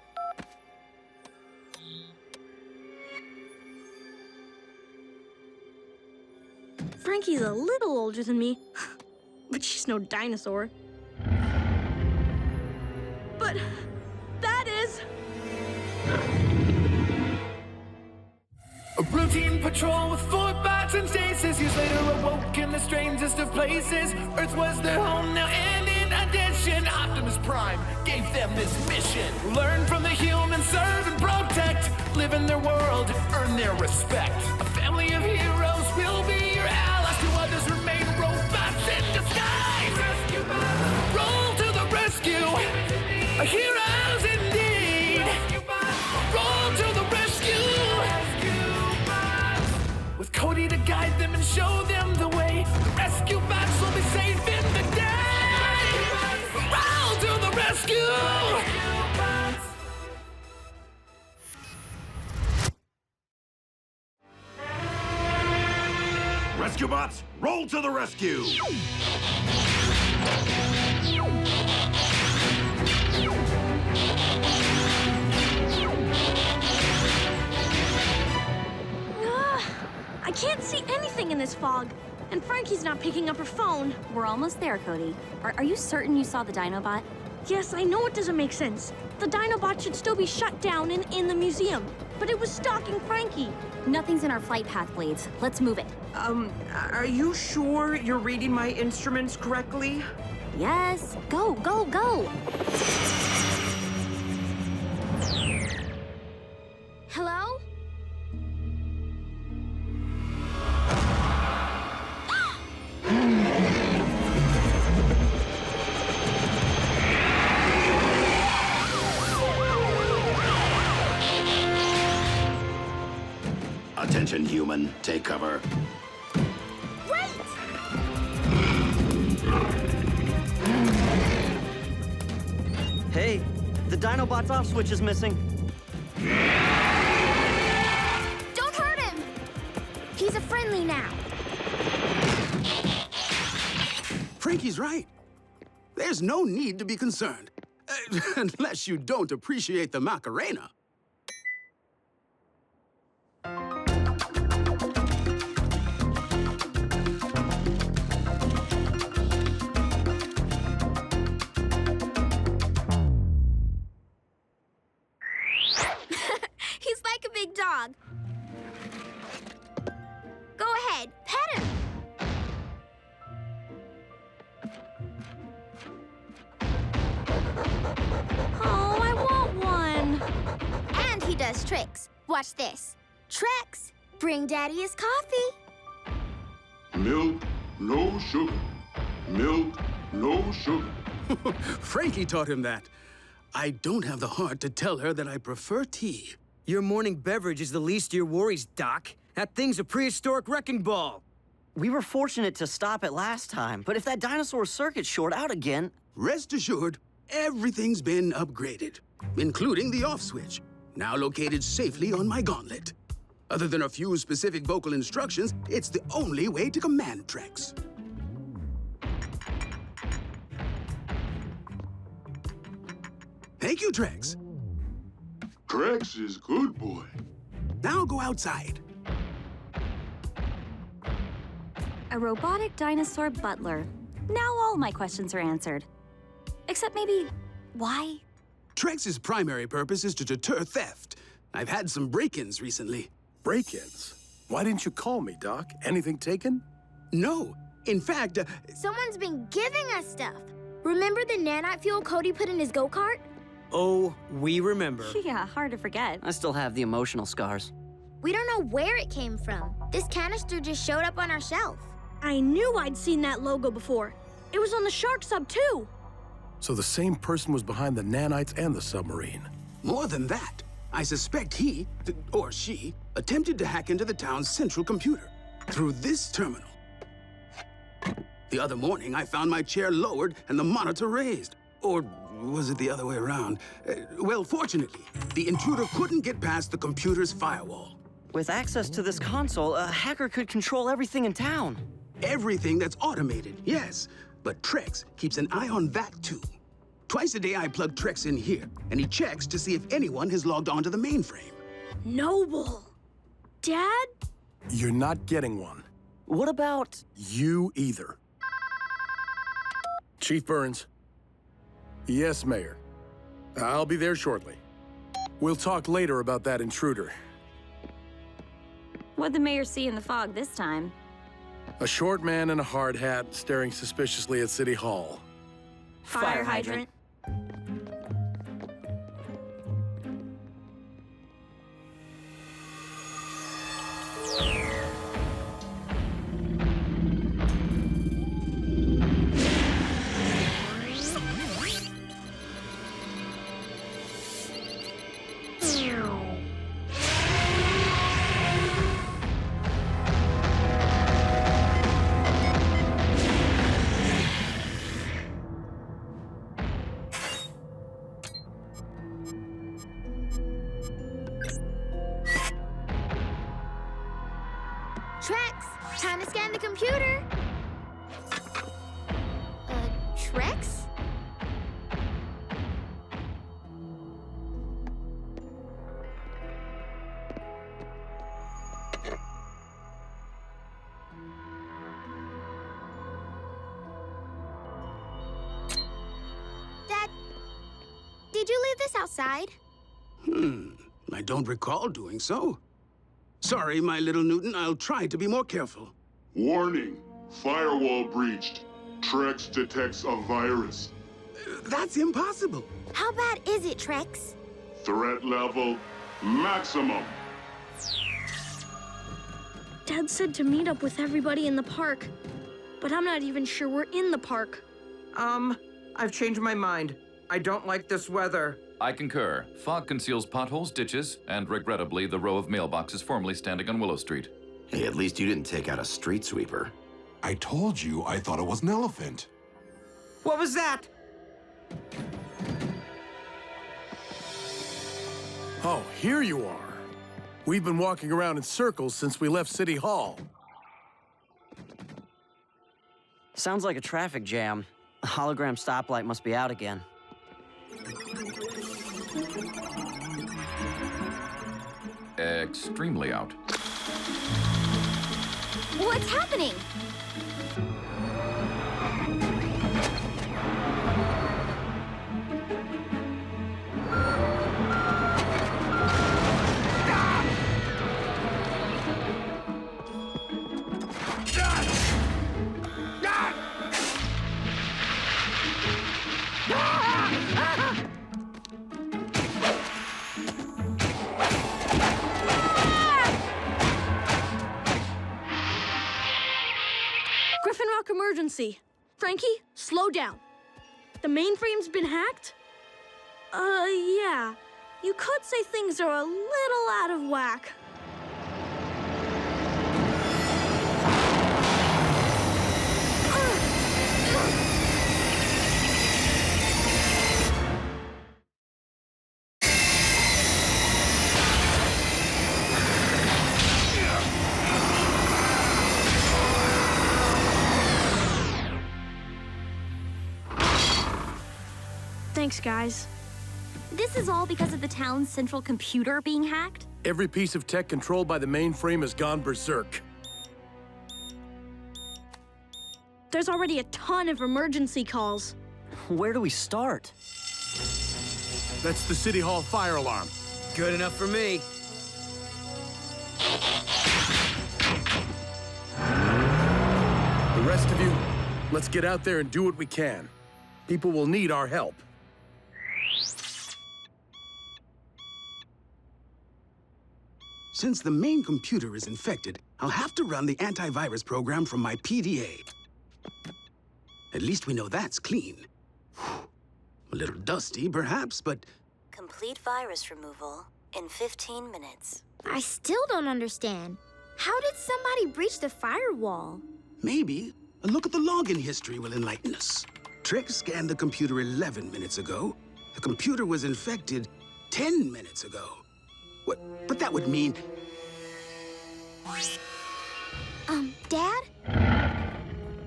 Frankie's a little older than me, but she's no dinosaur. But that is... A routine patrol with 4 bots and stasis. Years later awoke in the strangest of places. Earth was their home now, and in addition, Optimus Prime gave them this mission. Learn from the humans, serve and protect. Live in their world, earn their respect. A family of heroes will be your allies. To others remain robots in disguise. Rescue bots, roll to the rescue. Heroes indeed. Roll to the rescue. With Cody to guide them and show them the way, the rescue bots will be safe in the day. Roll to the rescue! Rescue bots, roll to the rescue! I can't see anything in this fog. And Frankie's not picking up her phone. We're almost there, Cody. Are you certain you saw the Dinobot? Yes, I know it doesn't make sense. The Dinobot should still be shut down and in the museum. But it was stalking Frankie. Nothing's in our flight path, Blades. Let's move it. Are you sure you're reading my instruments correctly? Yes. Go, go, go. Hello? Attention, human. Take cover. Hey, the Dinobot's off switch is missing. Don't hurt him! He's a friendly now. Frankie's right. There's no need to be concerned. Unless you don't appreciate the Macarena. He's like a big dog. Go ahead, pet him. Oh, I want one. And he does tricks. Watch this. Trex, bring Daddy his coffee. Milk, no sugar. Milk, no sugar. Frankie taught him that. I don't have the heart to tell her that I prefer tea. Your morning beverage is the least of your worries, Doc. That thing's a prehistoric wrecking ball. We were fortunate to stop it last time, but if that dinosaur circuit's short out again... Rest assured, everything's been upgraded, including the off switch, now located safely on my gauntlet. Other than a few specific vocal instructions, it's the only way to command Trex. Thank you, Trex. Trex is good boy. Now go outside. A robotic dinosaur butler. Now all my questions are answered. Except maybe, why? Trex's primary purpose is to deter theft. I've had some break-ins recently. Break-ins? Why didn't you call me, Doc? Anything taken? No. In fact, Someone's been giving us stuff. Remember the nanite fuel Cody put in his go-kart? Oh, we remember. Yeah, hard to forget. I still have the emotional scars. We don't know where it came from. This canister just showed up on our shelf. I knew I'd seen that logo before. It was on the shark sub, too. So the same person was behind the nanites and the submarine. More than that, I suspect he, or she, attempted to hack into the town's central computer through this terminal. The other morning, I found my chair lowered and the monitor raised. Or was it the other way around? Well, fortunately, the intruder couldn't get past the computer's firewall. With access to this console, a hacker could control everything in town. Everything that's automated, yes. But Trex keeps an eye on that, too. Twice a day, I plug Trex in here, and he checks to see if anyone has logged onto the mainframe. Noble. Dad? You're not getting one. What about... You either. Chief Burns. Yes, Mayor. I'll be there shortly. We'll talk later about that intruder. What'd the mayor see in the fog this time? A short man in a hard hat staring suspiciously at City Hall. Fire hydrant. Trex, time to scan the computer. Trex? Dad, did you leave this outside? I don't recall doing so. Sorry, my little Newton. I'll try to be more careful. Warning. Firewall breached. Trex detects a virus. That's impossible. How bad is it, Trex? Threat level maximum. Dad said to meet up with everybody in the park, but I'm not even sure we're in the park. I've changed my mind. I don't like this weather. I concur. Fog conceals potholes, ditches, and regrettably, the row of mailboxes formerly standing on Willow Street. Hey, at least you didn't take out a street sweeper. I told you I thought it was an elephant. What was that? Oh, here you are. We've been walking around in circles since we left City Hall. Sounds like a traffic jam. The hologram stoplight must be out again. Extremely out. What's happening? Griffin Rock emergency. Frankie, slow down. The mainframe's been hacked? Yeah. You could say things are a little out of whack. Thanks, guys. This is all because of the town's central computer being hacked? Every piece of tech controlled by the mainframe has gone berserk. There's already a ton of emergency calls. Where do we start? That's the City Hall fire alarm. Good enough for me. The rest of you, let's get out there and do what we can. People will need our help. Since the main computer is infected, I'll have to run the antivirus program from my PDA. At least we know that's clean. A little dusty, perhaps, but... Complete virus removal in 15 minutes. I still don't understand. How did somebody breach the firewall? Maybe a look at the login history will enlighten us. Trex scanned the computer 11 minutes ago. The computer was infected 10 minutes ago. What? But that would mean... Dad?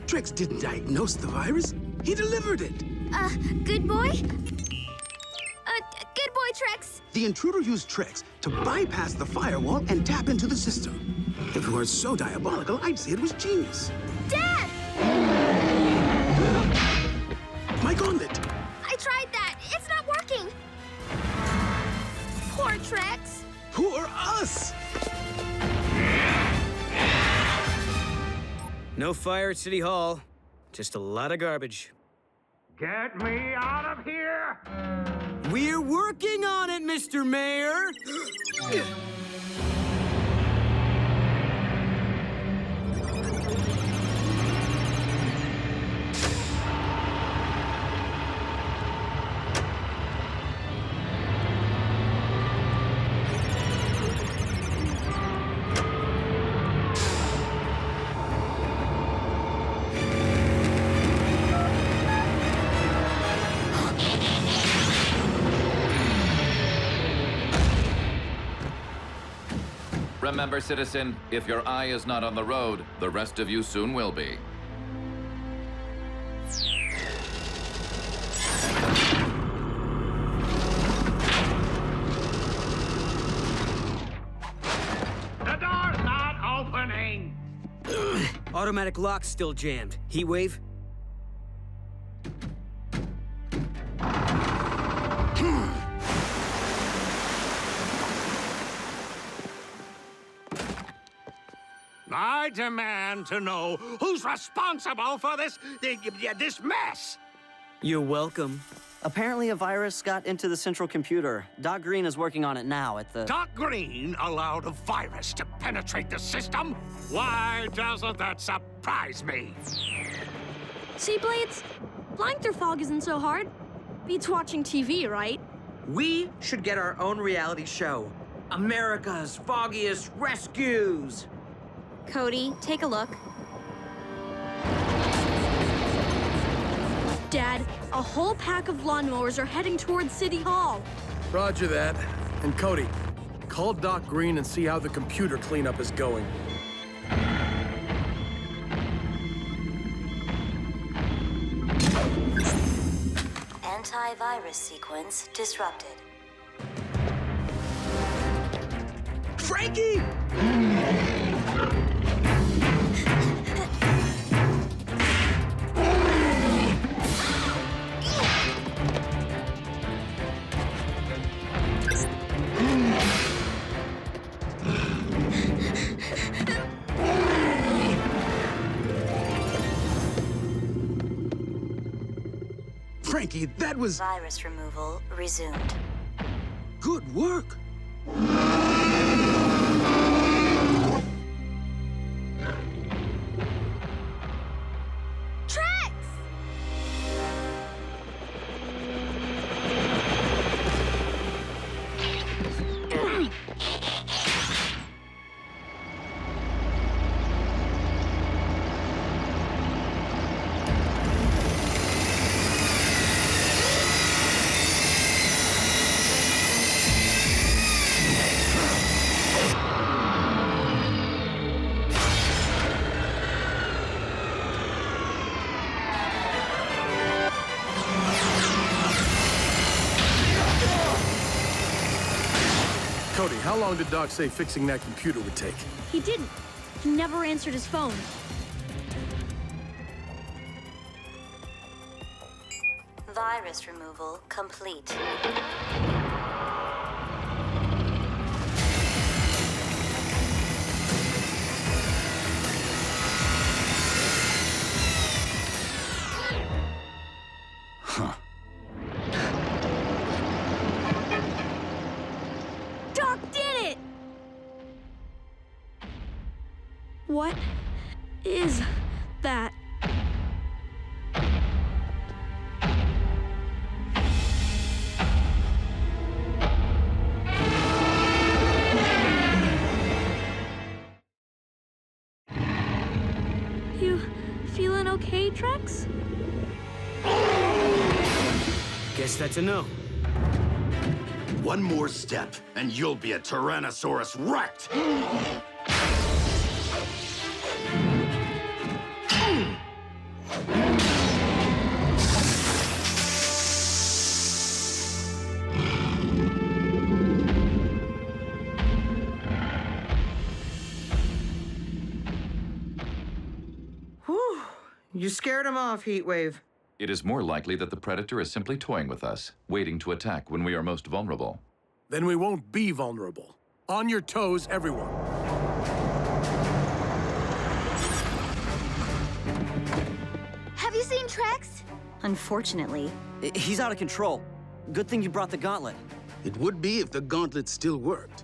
Trex didn't diagnose the virus. He delivered it. Good boy? Good boy, Trex. The intruder used tricks to bypass the firewall and tap into the system. If it weren't so diabolical, I'd say it was genius. Dad! My gauntlet! I tried that. It's not working. Poor Trex. Poor us! No fire at City Hall. Just a lot of garbage. Get me out of here! We're working on it, Mr. Mayor! Remember, citizen, if your eye is not on the road, the rest of you soon will be. The door's not opening! Automatic lock's still jammed. Heatwave? I demand to know who's responsible for this mess. You're welcome. Apparently a virus got into the central computer. Doc Green is working on it now at the... Doc Green allowed a virus to penetrate the system? Why doesn't that surprise me? See, Blades? Flying through fog isn't so hard. Beats watching TV, right? We should get our own reality show. America's Foggiest Rescues. Cody, take a look. Dad, a whole pack of lawnmowers are heading towards City Hall. Roger that. And Cody, call Doc Green and see how the computer cleanup is going. Antivirus sequence disrupted. Frankie! Frankie, that was... Virus removal resumed. Good work. Cody, how long did Doc say fixing that computer would take? He didn't. He never answered his phone. Virus removal complete. Doc did it! What is that? You feeling okay, Trex? Guess that's a no. One more step, and you'll be a Tyrannosaurus wrecked! You scared him off, Heatwave. It is more likely that the Predator is simply toying with us, waiting to attack when we are most vulnerable. Then we won't be vulnerable. On your toes, everyone. Have you seen Trex? Unfortunately. He's out of control. Good thing you brought the gauntlet. It would be if the gauntlet still worked.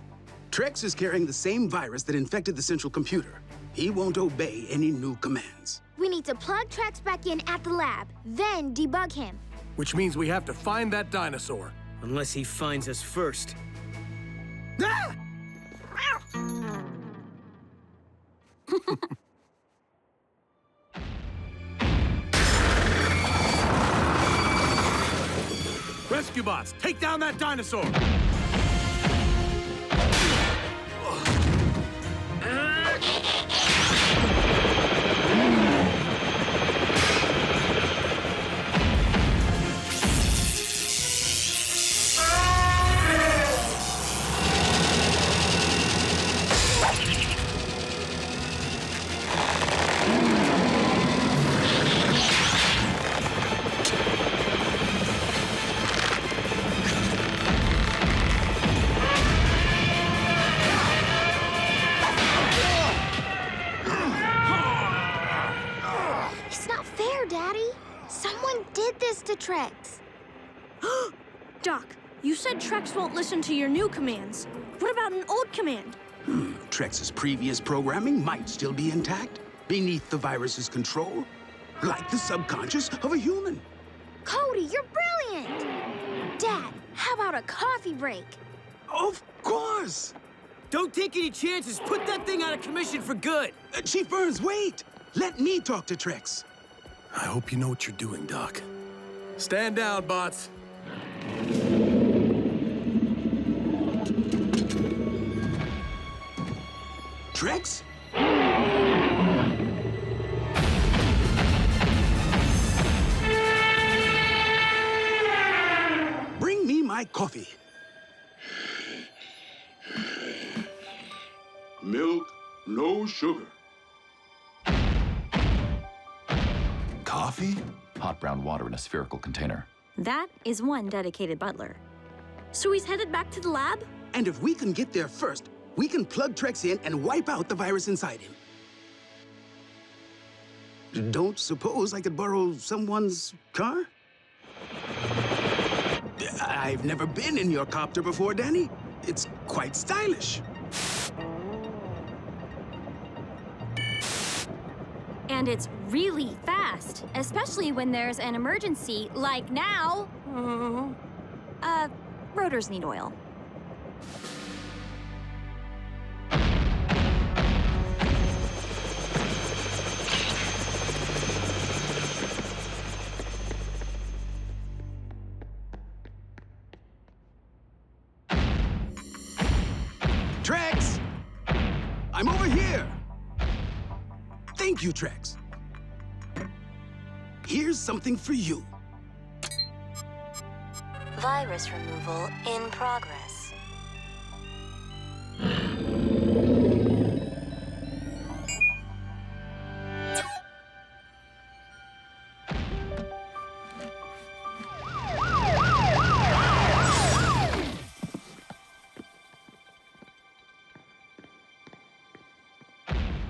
Trex is carrying the same virus that infected the central computer. He won't obey any new commands. We need to plug Trex back in at the lab, then debug him. Which means we have to find that dinosaur. Unless he finds us first. Ah! Rescue bots, take down that dinosaur! It's not fair, Daddy. Someone did this to Trex. Doc, you said Trex won't listen to your new commands. What about an old command? Trex's previous programming might still be intact, beneath the virus's control, like the subconscious of a human. Cody, you're brilliant! Dad, how about a coffee break? Of course! Don't take any chances. Put that thing out of commission for good. Chief Burns, wait! Let me talk to Trex. I hope you know what you're doing, Doc. Stand down, bots. Trex? Bring me my coffee. Milk, no sugar. Coffee? Hot brown water in a spherical container. That is one dedicated butler. So he's headed back to the lab? And if we can get there first, we can plug Trex in and wipe out the virus inside him. Don't suppose I could borrow someone's car? I've never been in your copter before, Danny. It's quite stylish. And it's really fast, especially when there's an emergency, like now. Rotors need oil. Trex! I'm over here! Thank you, Trex. Here's something for you. Virus removal in progress.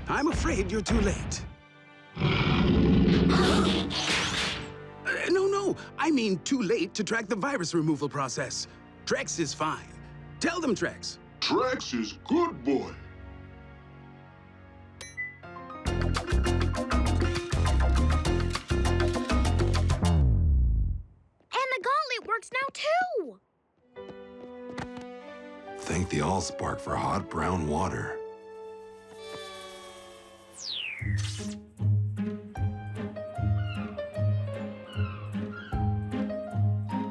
I'm afraid you're too late. No, I mean too late to track the virus removal process. Trex is fine. Tell them, Trex. Trex is good boy. And the gauntlet works now, too! Thank the Allspark for hot brown water.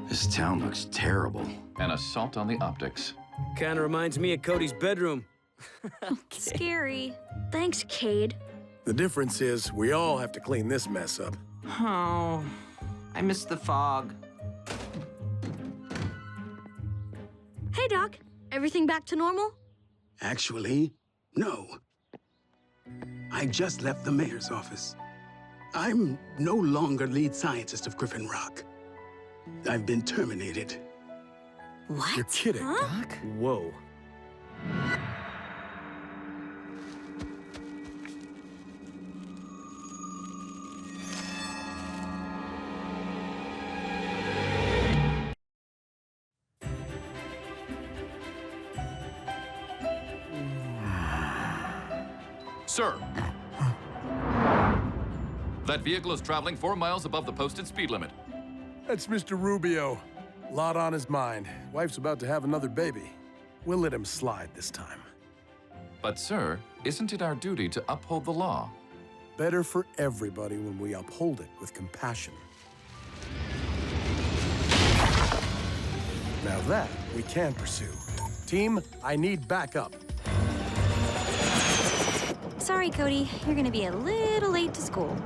This town looks terrible. An assault on the optics. Kinda reminds me of Cody's bedroom. Scary. Thanks, Cade. The difference is we all have to clean this mess up. Oh, I miss the fog. Hey, Doc. Everything back to normal? Actually, no. I just left the mayor's office. I'm no longer lead scientist of Griffin Rock. I've been terminated. What? You're kidding, Doc? Whoa. Sir. That vehicle is traveling 4 miles above the posted speed limit. That's Mr. Rubio. Lot on his mind. Wife's about to have another baby. We'll let him slide this time. But, sir, isn't it our duty to uphold the law? Better for everybody when we uphold it with compassion. Now that we can pursue. Team, I need backup. Sorry, Cody. You're gonna be a little late to school.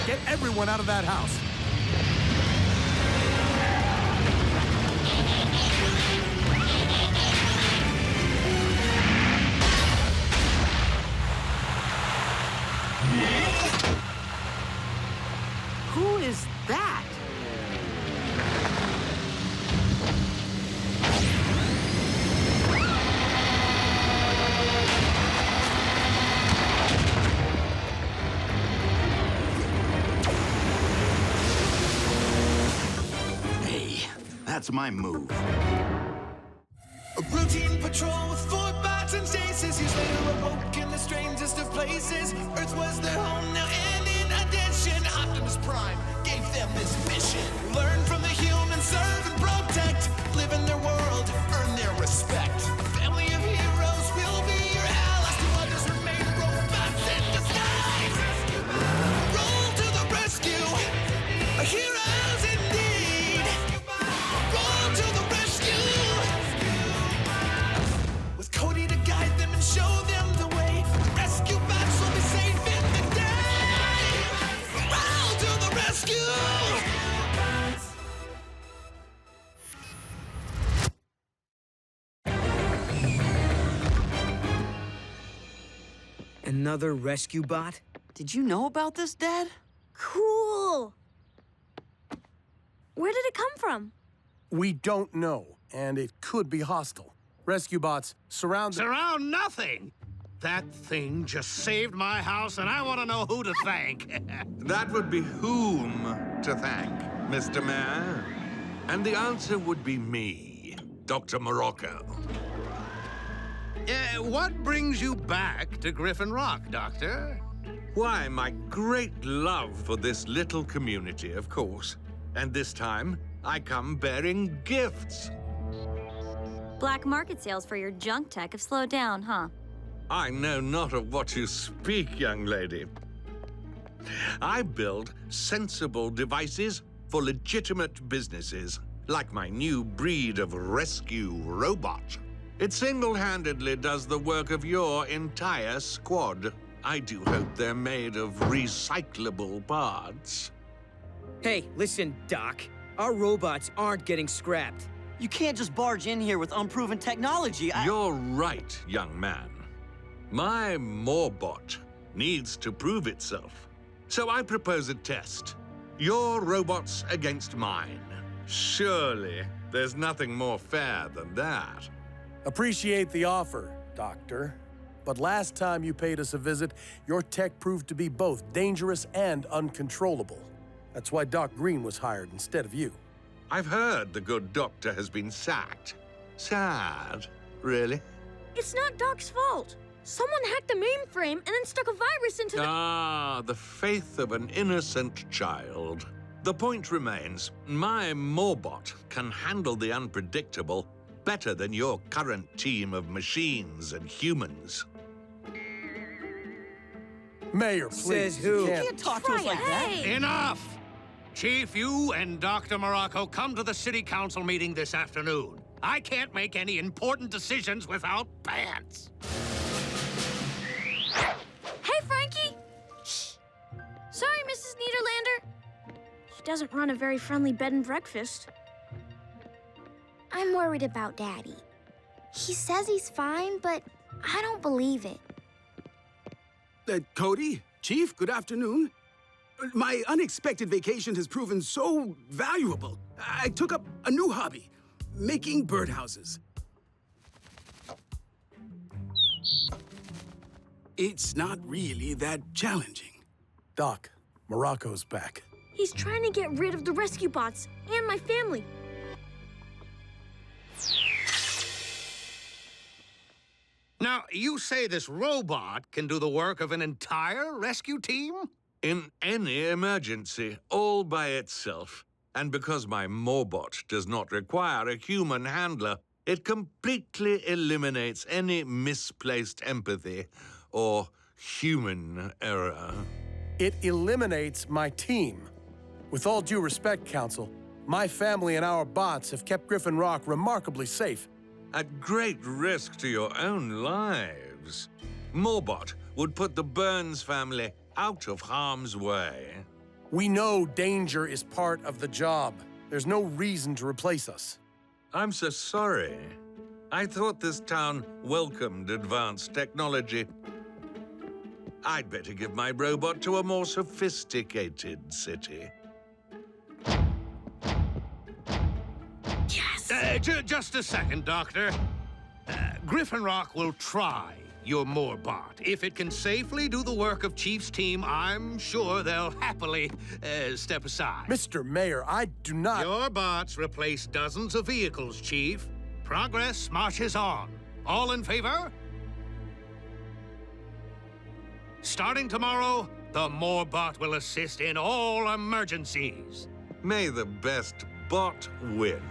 Get everyone out of that house. Who is that? Hey, that's my move. A routine patrol with 4 bots and chases. Years later, awoke in the strangest of places. Earth was their home now, and in addition, Optimus Prime gave them this mission. Learn from the humans, serve and protect. Live in their world, earn their respect. A family of heroes will be your allies. To others remain robots in disguise. Roll to the rescue. Heroes indeed. Roll to the rescue. With Cody to guide them and show them the way. Rescue bots will be safe in the day. Roll to the rescue. Another rescue bot? Did you know about this, Dad? Cool. Where did it come from? We don't know, and it could be hostile. Rescue bots, surround... Surround nothing! That thing just saved my house, and I want to know who to thank. That would be whom to thank, Mr. Mayor. And the answer would be me, Dr. Morocco. What brings you back to Griffin Rock, Doctor? Why, my great love for this little community, of course. And this time, I come bearing gifts. Black market sales for your junk tech have slowed down, huh? I know not of what you speak, young lady. I build sensible devices for legitimate businesses, like my new breed of rescue robot. It single-handedly does the work of your entire squad. I do hope they're made of recyclable parts. Hey, listen, Doc. Our robots aren't getting scrapped. You can't just barge in here with unproven technology. You're right, young man. My Morbot needs to prove itself. So I propose a test. Your robots against mine. Surely there's nothing more fair than that. Appreciate the offer, Doctor. But last time you paid us a visit, your tech proved to be both dangerous and uncontrollable. That's why Doc Green was hired instead of you. I've heard the good doctor has been sacked. Sad, really? It's not Doc's fault. Someone hacked the mainframe and then stuck a virus into the... Ah, the faith of an innocent child. The point remains, my Morbot can handle the unpredictable better than your current team of machines and humans. Mayor, please. Says who? You can't talk to us like that. Enough! Chief, you and Dr. Morocco come to the city council meeting this afternoon. I can't make any important decisions without pants. Hey, Frankie! Shh. Sorry, Mrs. Niederlander. He doesn't run a very friendly bed and breakfast. I'm worried about Daddy. He says he's fine, but I don't believe it. Cody, Chief, good afternoon. My unexpected vacation has proven so valuable. I took up a new hobby, making birdhouses. It's not really that challenging. Doc, Morocco's back. He's trying to get rid of the rescue bots and my family. Now, you say this robot can do the work of an entire rescue team? In any emergency, all by itself. And because my Morbot does not require a human handler, it completely eliminates any misplaced empathy or human error. It eliminates my team. With all due respect, Council, my family and our bots have kept Griffin Rock remarkably safe. At great risk to your own lives. Morbot would put the Burns family out of harm's way. We know danger is part of the job. There's no reason to replace us. I'm so sorry. I thought this town welcomed advanced technology. I'd better give my robot to a more sophisticated city. Yes! Just a second, Doctor. Griffin Rock will try your Morbot. If it can safely do the work of Chief's team, I'm sure they'll happily step aside. Mr. Mayor, I do not... Your bots replace dozens of vehicles, Chief. Progress marches on. All in favor? Starting tomorrow, the Morbot will assist in all emergencies. May the best bot win.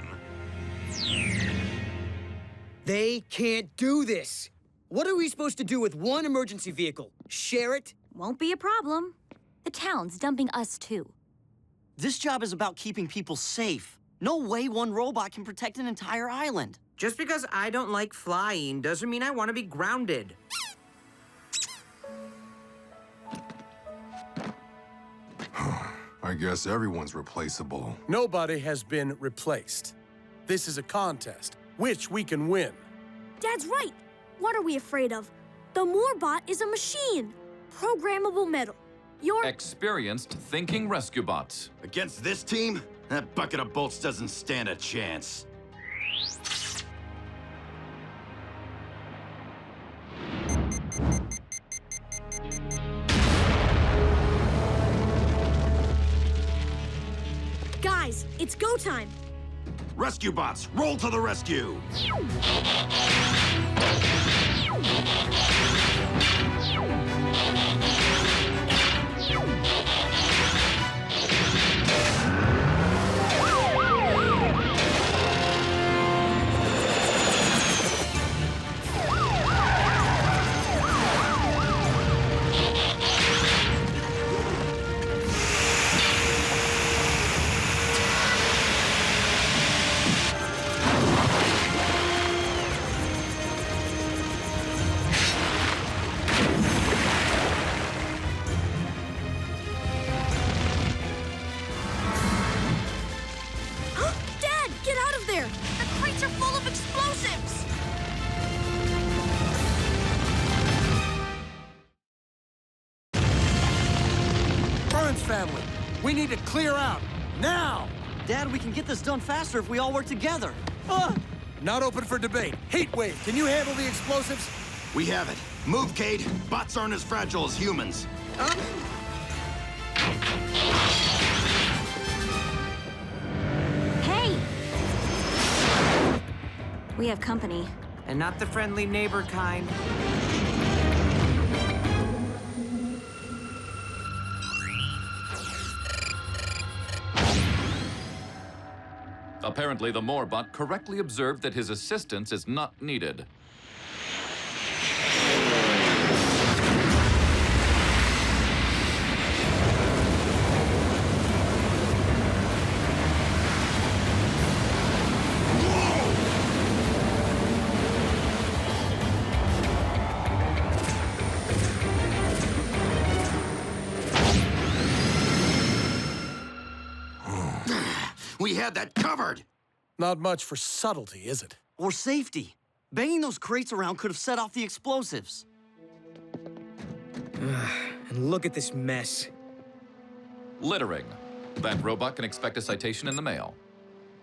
They can't do this. What are we supposed to do with one emergency vehicle? Share it? Won't be a problem. The town's dumping us too. This job is about keeping people safe. No way one robot can protect an entire island. Just because I don't like flying doesn't mean I want to be grounded. I guess everyone's replaceable. Nobody has been replaced. This is a contest, which we can win. Dad's right. What are we afraid of? The Morbot is a machine. Programmable metal. You're... Experienced thinking rescue bots. Against this team, that bucket of bolts doesn't stand a chance. Guys, it's go time. Rescue bots, roll to the rescue! Dad, get out of there! The crates are full of explosives! Burns family, we need to clear out, now! Dad, we can get this done faster if we all work together. Not open for debate. Heatwave, can you handle the explosives? We have it. Move, Cade. Bots aren't as fragile as humans. Hey! We have company. And not the friendly neighbor kind. Apparently, the Morbot correctly observed that his assistance is not needed. We had that covered! Not much for subtlety, is it? Or safety. Banging those crates around could have set off the explosives. And look at this mess. Littering. That robot can expect a citation in the mail.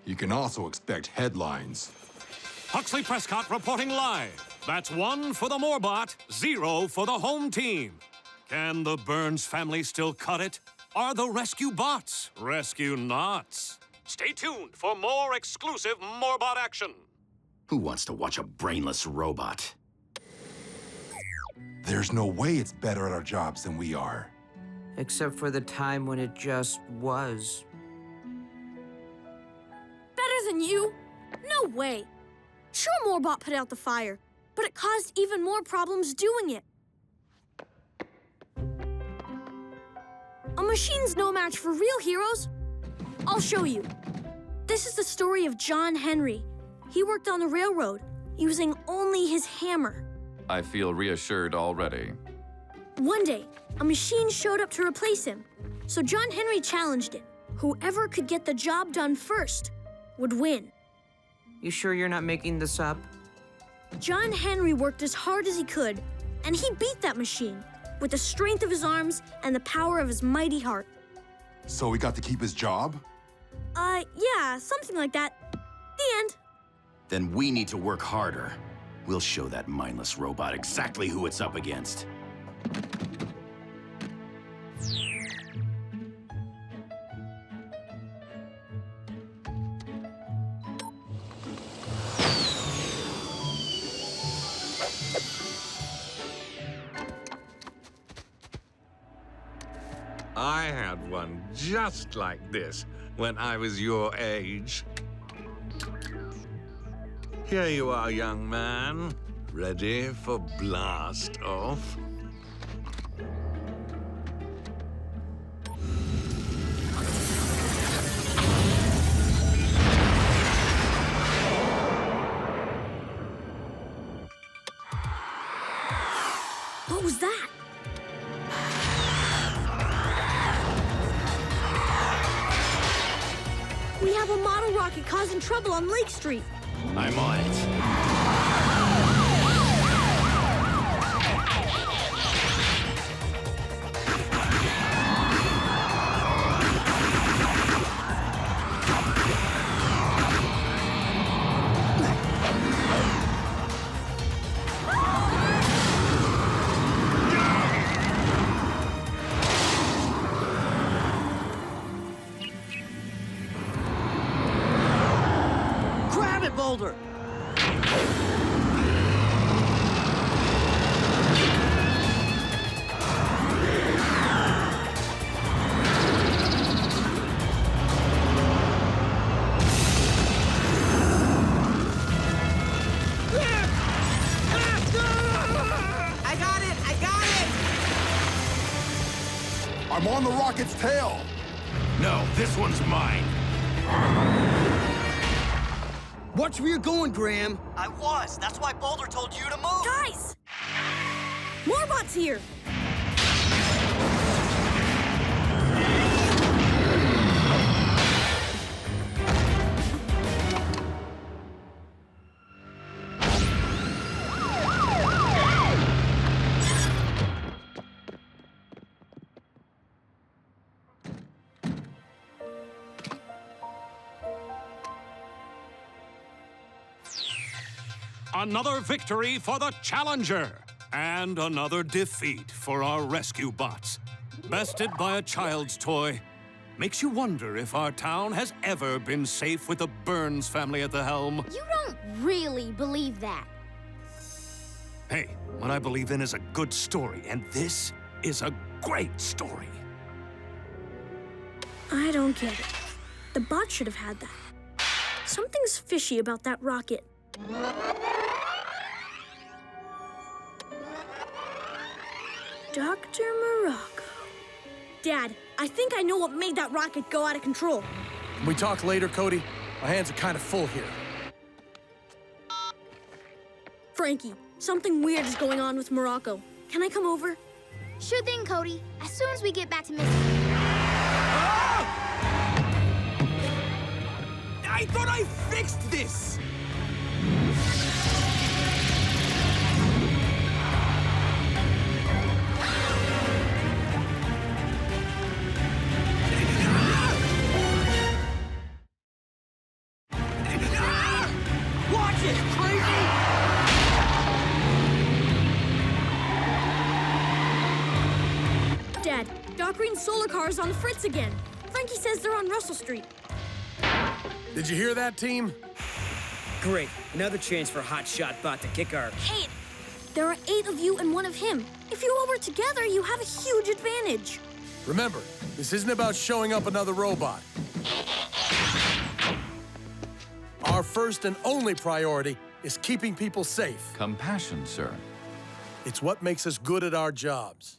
You can also expect headlines. Huxley Prescott reporting live. That's 1 for the Morbot, 0 for the home team. Can the Burns family still cut it? Are the rescue bots rescue knots? Stay tuned for more exclusive Morbot action. Who wants to watch a brainless robot? There's no way it's better at our jobs than we are. Except for the time when it just was. Better than you? No way. Sure, Morbot put out the fire, but it caused even more problems doing it. A machine's no match for real heroes. I'll show you. This is the story of John Henry. He worked on the railroad, using only his hammer. I feel reassured already. One day, a machine showed up to replace him. So John Henry challenged it. Whoever could get the job done first would win. You sure you're not making this up? John Henry worked as hard as he could, and he beat that machine with the strength of his arms and the power of his mighty heart. So he got to keep his job? Yeah, something like that. The end. Then we need to work harder. We'll show that mindless robot exactly who it's up against. I had one just like this when I was your age. Here you are, young man. Ready for blast off? What was that? We have a model rocket causing trouble on Lake Street. I'm on it. Grab it, Boulder! I'm on the rocket's tail! No, this one's mine. Watch where you're going, Graham. I was. That's why Boulder told you to move. Guys! Morbot's here! Another victory for the Challenger, and another defeat for our rescue bots. Bested by a child's toy. Makes you wonder if our town has ever been safe with the Burns family at the helm. You don't really believe that. Hey, what I believe in is a good story, and this is a great story. I don't get it. The bot should have had that. Something's fishy about that rocket. Dr. Morocco. Dad, I think I know what made that rocket go out of control. Can we talk later, Cody? My hands are kind of full here. Frankie, something weird is going on with Morocco. Can I come over? Sure thing, Cody. As soon as we get back to Mississippi. I thought I fixed this! Watch it, crazy! Dad, Doc Green's solar car is on the fritz again. Frankie says they're on Russell Street. Did you hear that, team? Great. Another chance for Hotshot-Bot to kick our... Hey, there are 8 of you and 1 of him. If you all work together, you have a huge advantage. Remember, this isn't about showing up another robot. Our first and only priority is keeping people safe. Compassion, sir. It's what makes us good at our jobs.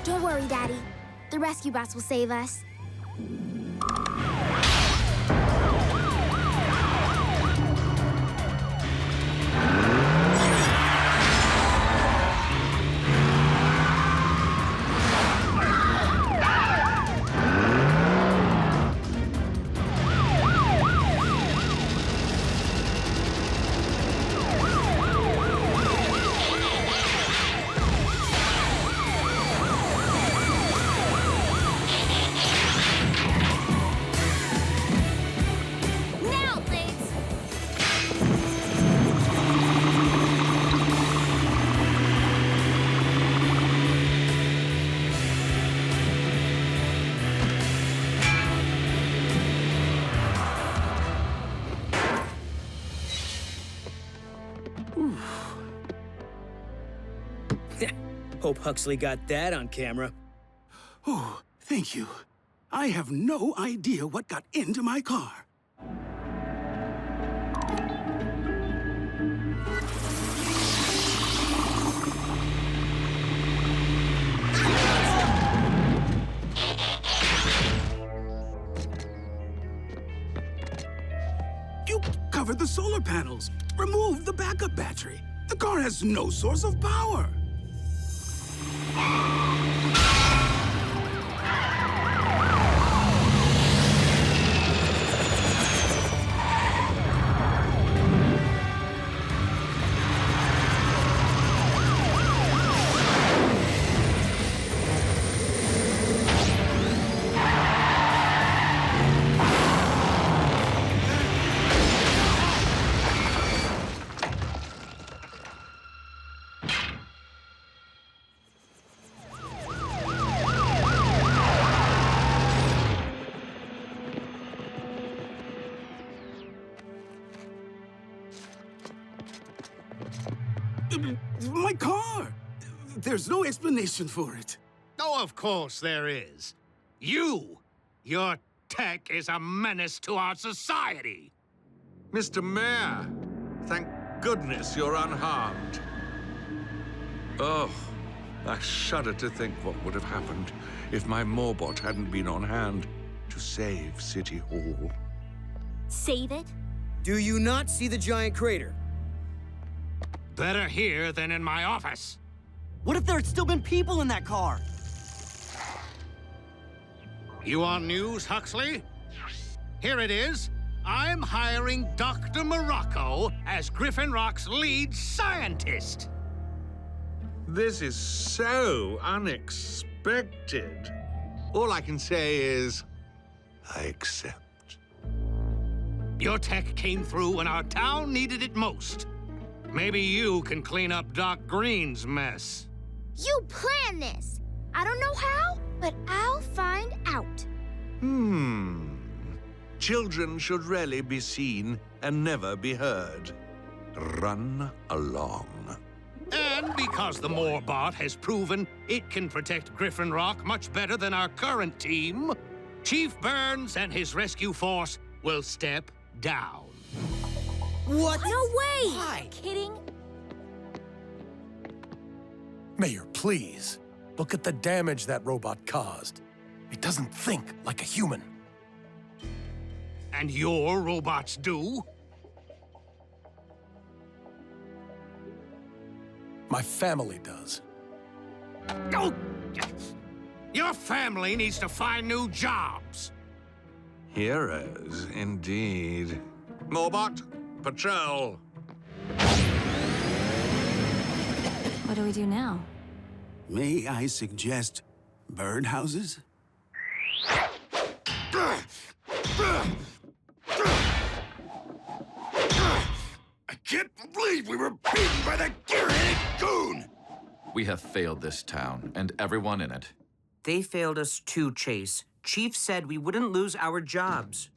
Don't worry, Daddy. The rescue bots will save us. Hope Huxley got that on camera. Oh, thank you. I have no idea what got into my car. You covered the solar panels, removed the backup battery. The car has no source of power. My car! There's no explanation for it. Oh, of course there is. Your tech is a menace to our society. Mr. Mayor, thank goodness you're unharmed. Oh, I shudder to think what would have happened if my Morbot hadn't been on hand to save City Hall. Save it? Do you not see the giant crater? Better here than in my office. What if there had still been people in that car? You want news, Huxley? Here it is. I'm hiring Dr. Morocco as Griffin Rock's lead scientist. This is so unexpected. All I can say is, I accept. Your tech came through when our town needed it most. Maybe you can clean up Doc Green's mess. You planned this. I don't know how, but I'll find out. Children should rarely be seen and never be heard. Run along. And because the Morbot has proven it can protect Griffin Rock much better than our current team, Chief Burns and his rescue force will step down. What? No way! Why? Kidding? Mayor, please. Look at the damage that robot caused. It doesn't think like a human. And your robots do? My family does. Oh! Your family needs to find new jobs. Heroes, indeed. Morbot, patrol. What do we do now? May I suggest birdhouses? I can't believe we were beaten by that gear-headed goon! We have failed this town and everyone in it. They failed us too, Chase. Chief said we wouldn't lose our jobs.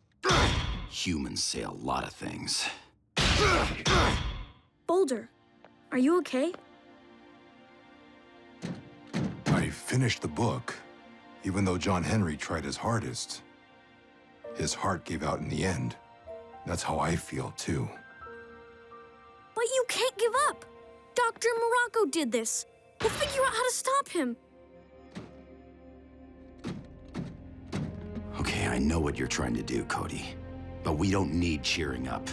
Humans say a lot of things. Boulder, are you okay? I finished the book, even though John Henry tried his hardest. His heart gave out in the end. That's how I feel, too. But you can't give up. Dr. Morocco did this. We'll figure out how to stop him. Okay, I know what you're trying to do, Cody. But we don't need cheering up.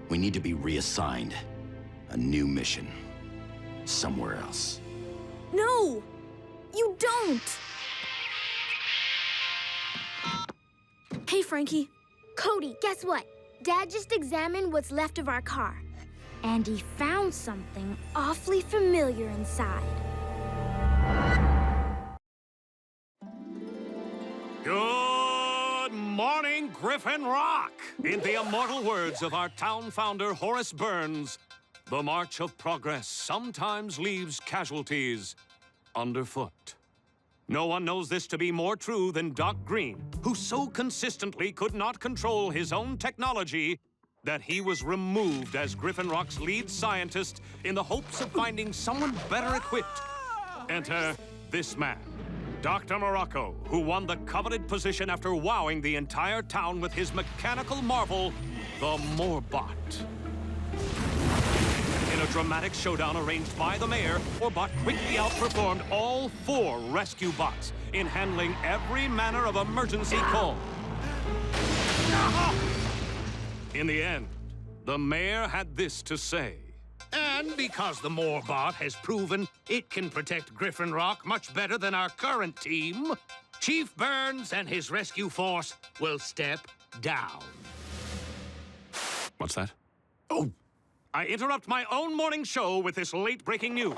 We need to be reassigned. A new mission. Somewhere else. No, you don't. Hey, Frankie. Cody, guess what? Dad just examined what's left of our car. And he found something awfully familiar inside. Good morning, Griffin Rock! In the immortal words of our town founder, Horace Burns, the march of progress sometimes leaves casualties underfoot. No one knows this to be more true than Doc Green, who so consistently could not control his own technology that he was removed as Griffin Rock's lead scientist in the hopes of finding someone better equipped. Enter this man, Dr. Morocco, who won the coveted position after wowing the entire town with his mechanical marvel, the Morbot. In a dramatic showdown arranged by the mayor, Morbot quickly outperformed all 4 rescue bots in handling every manner of emergency call. In the end, the mayor had this to say. And because the Morbot has proven it can protect Griffin Rock much better than our current team, Chief Burns and his rescue force will step down. What's that? Oh! I interrupt my own morning show with this late-breaking news.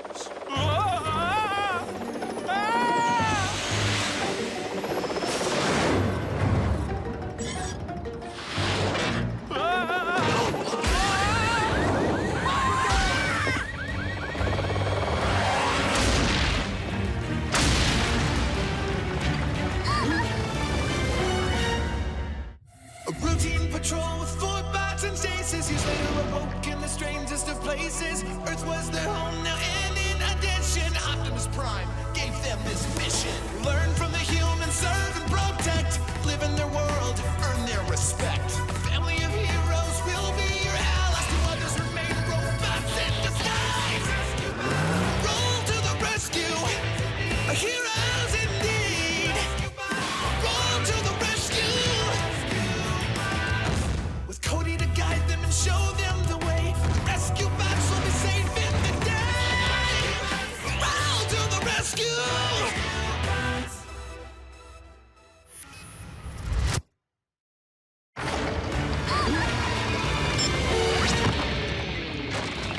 A routine patrol with 4 bots and stasis. Years later awoke in the strangest of places. Earth was their home now, and in addition, Optimus Prime gave them this mission. Learn from the humans, serve and protect. Live in their world, earn their respect. A family of heroes will be your allies. To others remain robots in disguise. Roll to the rescue. Heroes indeed. Roll to the rescue. With Cody to guide them and show them the way. Rescue bots will be safe in the day. Roll to the rescue.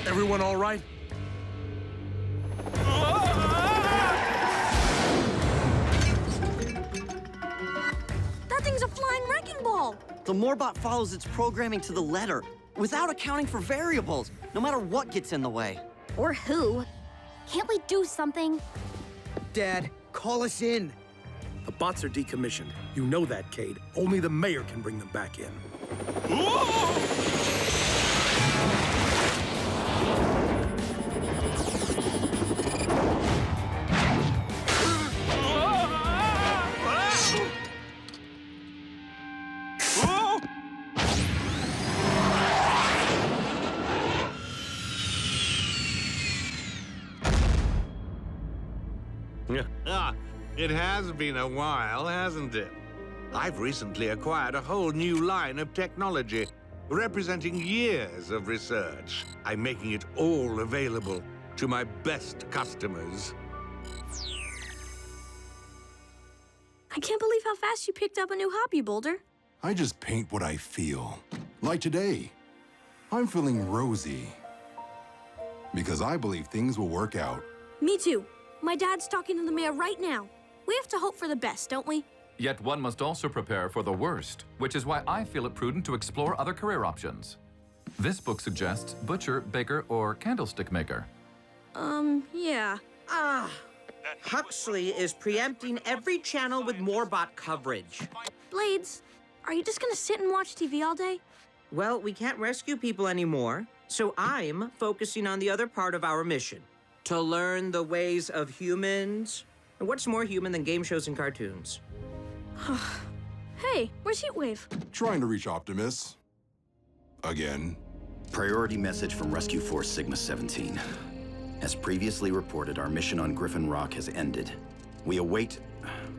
Everyone all right? That thing's a flying wrecking ball. The Morbot follows its programming to the letter, without accounting for variables, no matter what gets in the way. Or who? Can't we do something? Dad, call us in. The bots are decommissioned. You know that, Cade. Only the mayor can bring them back in. It has been a while, hasn't it? I've recently acquired a whole new line of technology, representing years of research. I'm making it all available to my best customers. I can't believe how fast you picked up a new hobby, Boulder. I just paint what I feel. Like today, I'm feeling rosy. Because I believe things will work out. Me too. My dad's talking to the mayor right now. We have to hope for the best, don't we? Yet one must also prepare for the worst, which is why I feel it prudent to explore other career options. This book suggests butcher, baker, or candlestick maker. Yeah. Huxley is preempting every channel with Morbot coverage. Blades, are you just gonna sit and watch TV all day? Well, we can't rescue people anymore, so I'm focusing on the other part of our mission. To learn the ways of humans. And what's more human than game shows and cartoons? Hey, where's Heatwave? Trying to reach Optimus. Again. Priority message from Rescue Force Sigma 17. As previously reported, our mission on Griffin Rock has ended. We await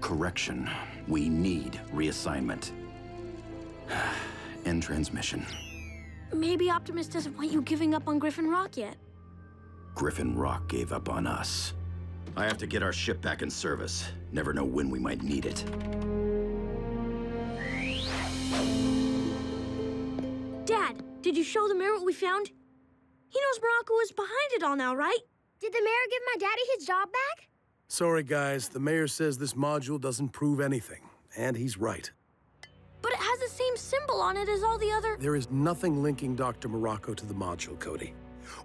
correction. We need reassignment. End transmission. Maybe Optimus doesn't want you giving up on Griffin Rock yet. Griffin Rock gave up on us. I have to get our ship back in service. Never know when we might need it. Dad, did you show the mayor what we found? He knows Morocco is behind it all now, right? Did the mayor give my daddy his job back? Sorry, guys. The mayor says this module doesn't prove anything. And he's right. But it has the same symbol on it as all the other... There is nothing linking Dr. Morocco to the module, Cody.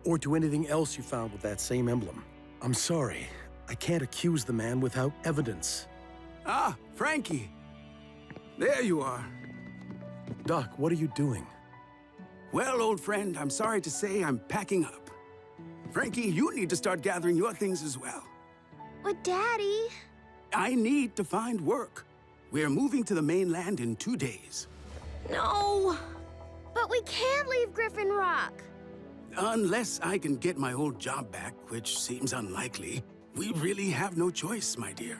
Or to anything else you found with that same emblem. I'm sorry. I can't accuse the man without evidence. Ah, Frankie. There you are. Doc, what are you doing? Well, old friend, I'm sorry to say I'm packing up. Frankie, you need to start gathering your things as well. But Daddy... I need to find work. We're moving to the mainland in 2 days. No! But we can't leave Griffin Rock. Unless I can get my old job back, which seems unlikely, we really have no choice, my dear.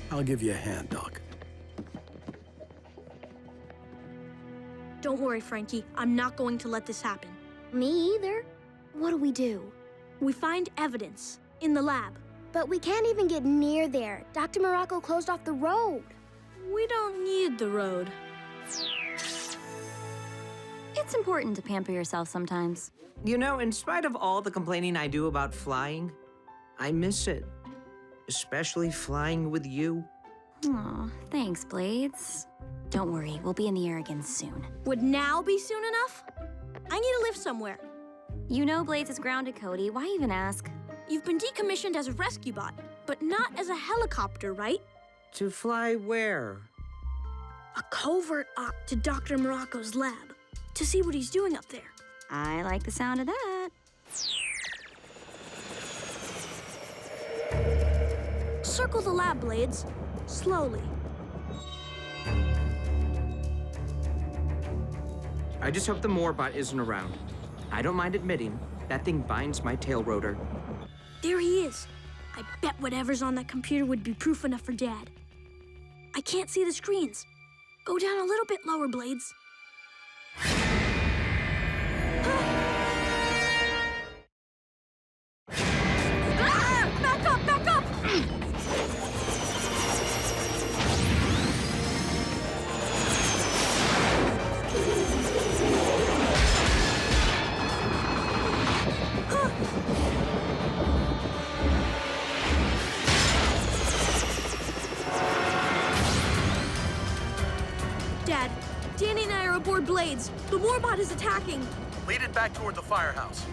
I'll give you a hand, Doc. Don't worry, Frankie. I'm not going to let this happen. Me either. What do we do? We find evidence in the lab. But we can't even get near there. Dr. Morocco closed off the road. We don't need the road. It's important to pamper yourself sometimes. You know, in spite of all the complaining I do about flying, I miss it. Especially flying with you. Aw, thanks, Blades. Don't worry, we'll be in the air again soon. Would now be soon enough? I need to live somewhere. You know Blades is grounded, Cody. Why even ask? You've been decommissioned as a rescue bot, but not as a helicopter, right? To fly where? A covert op to Dr. Morocco's lab, to see what he's doing up there. I like the sound of that. Circle the lab, Blades. Slowly. I just hope the Morbot isn't around. I don't mind admitting, that thing binds my tail rotor. There he is. I bet whatever's on that computer would be proof enough for Dad. I can't see the screens. Go down a little bit lower, Blades. Ah! Back up, back up! Dad, Danny and I are aboard Blades. The Morbot is attacking. Lead it back toward the firehouse.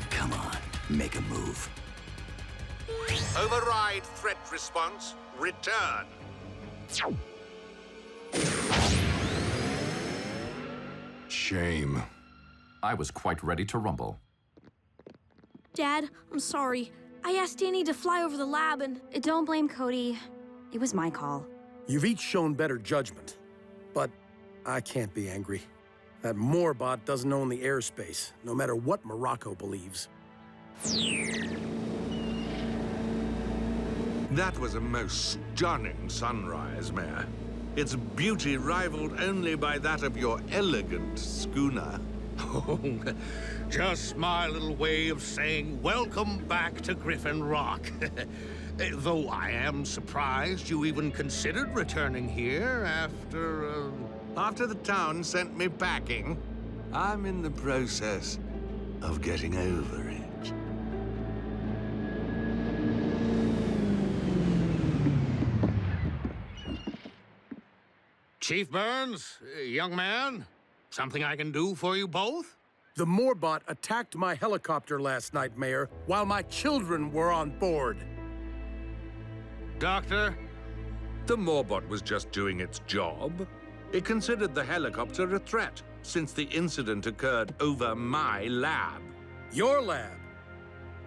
Come on, make a move. Override threat response. Return. Shame. I was quite ready to rumble. Dad, I'm sorry. I asked Danny to fly over the lab and... Don't blame Cody. It was my call. You've each shown better judgment, but I can't be angry. That Morbot doesn't own the airspace, no matter what Morocco believes. That was a most stunning sunrise, Mayor. Its beauty rivaled only by that of your elegant schooner. Oh, just my little way of saying welcome back to Griffin Rock. Though I am surprised you even considered returning here after... After the town sent me packing, I'm in the process of getting over it. Chief Burns, young man, something I can do for you both? The Morbot attacked my helicopter last night, Mayor, while my children were on board. Doctor? The Morbot was just doing its job. It considered the helicopter a threat, since the incident occurred over my lab. Your lab?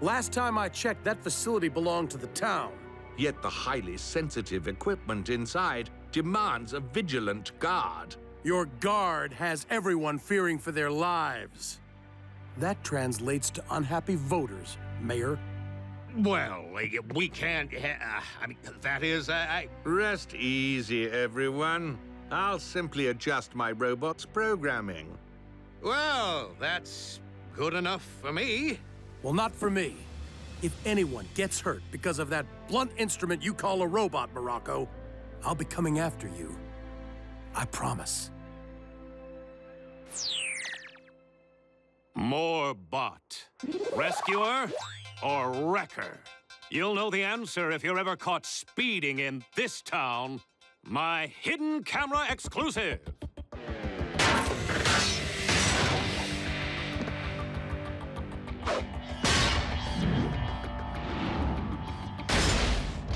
Last time I checked, that facility belonged to the town. Yet the highly sensitive equipment inside demands a vigilant guard. Your guard has everyone fearing for their lives. That translates to unhappy voters, Mayor. Well, we can't... I mean, that is... Rest easy, everyone. I'll simply adjust my robot's programming. Well, that's good enough for me. Well, not for me. If anyone gets hurt because of that blunt instrument you call a robot, Morocco, I'll be coming after you. I promise. Morbot. Rescuer or wrecker? You'll know the answer if you're ever caught speeding in this town. My hidden camera exclusive.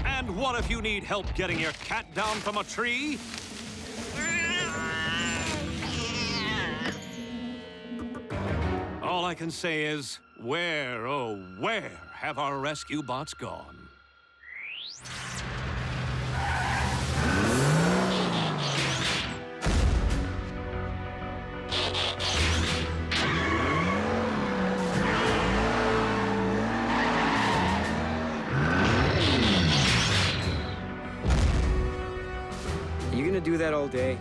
And what if you need help getting your cat down from a tree? All I can say is, where, oh, where have our rescue bots gone? You gonna do that all day?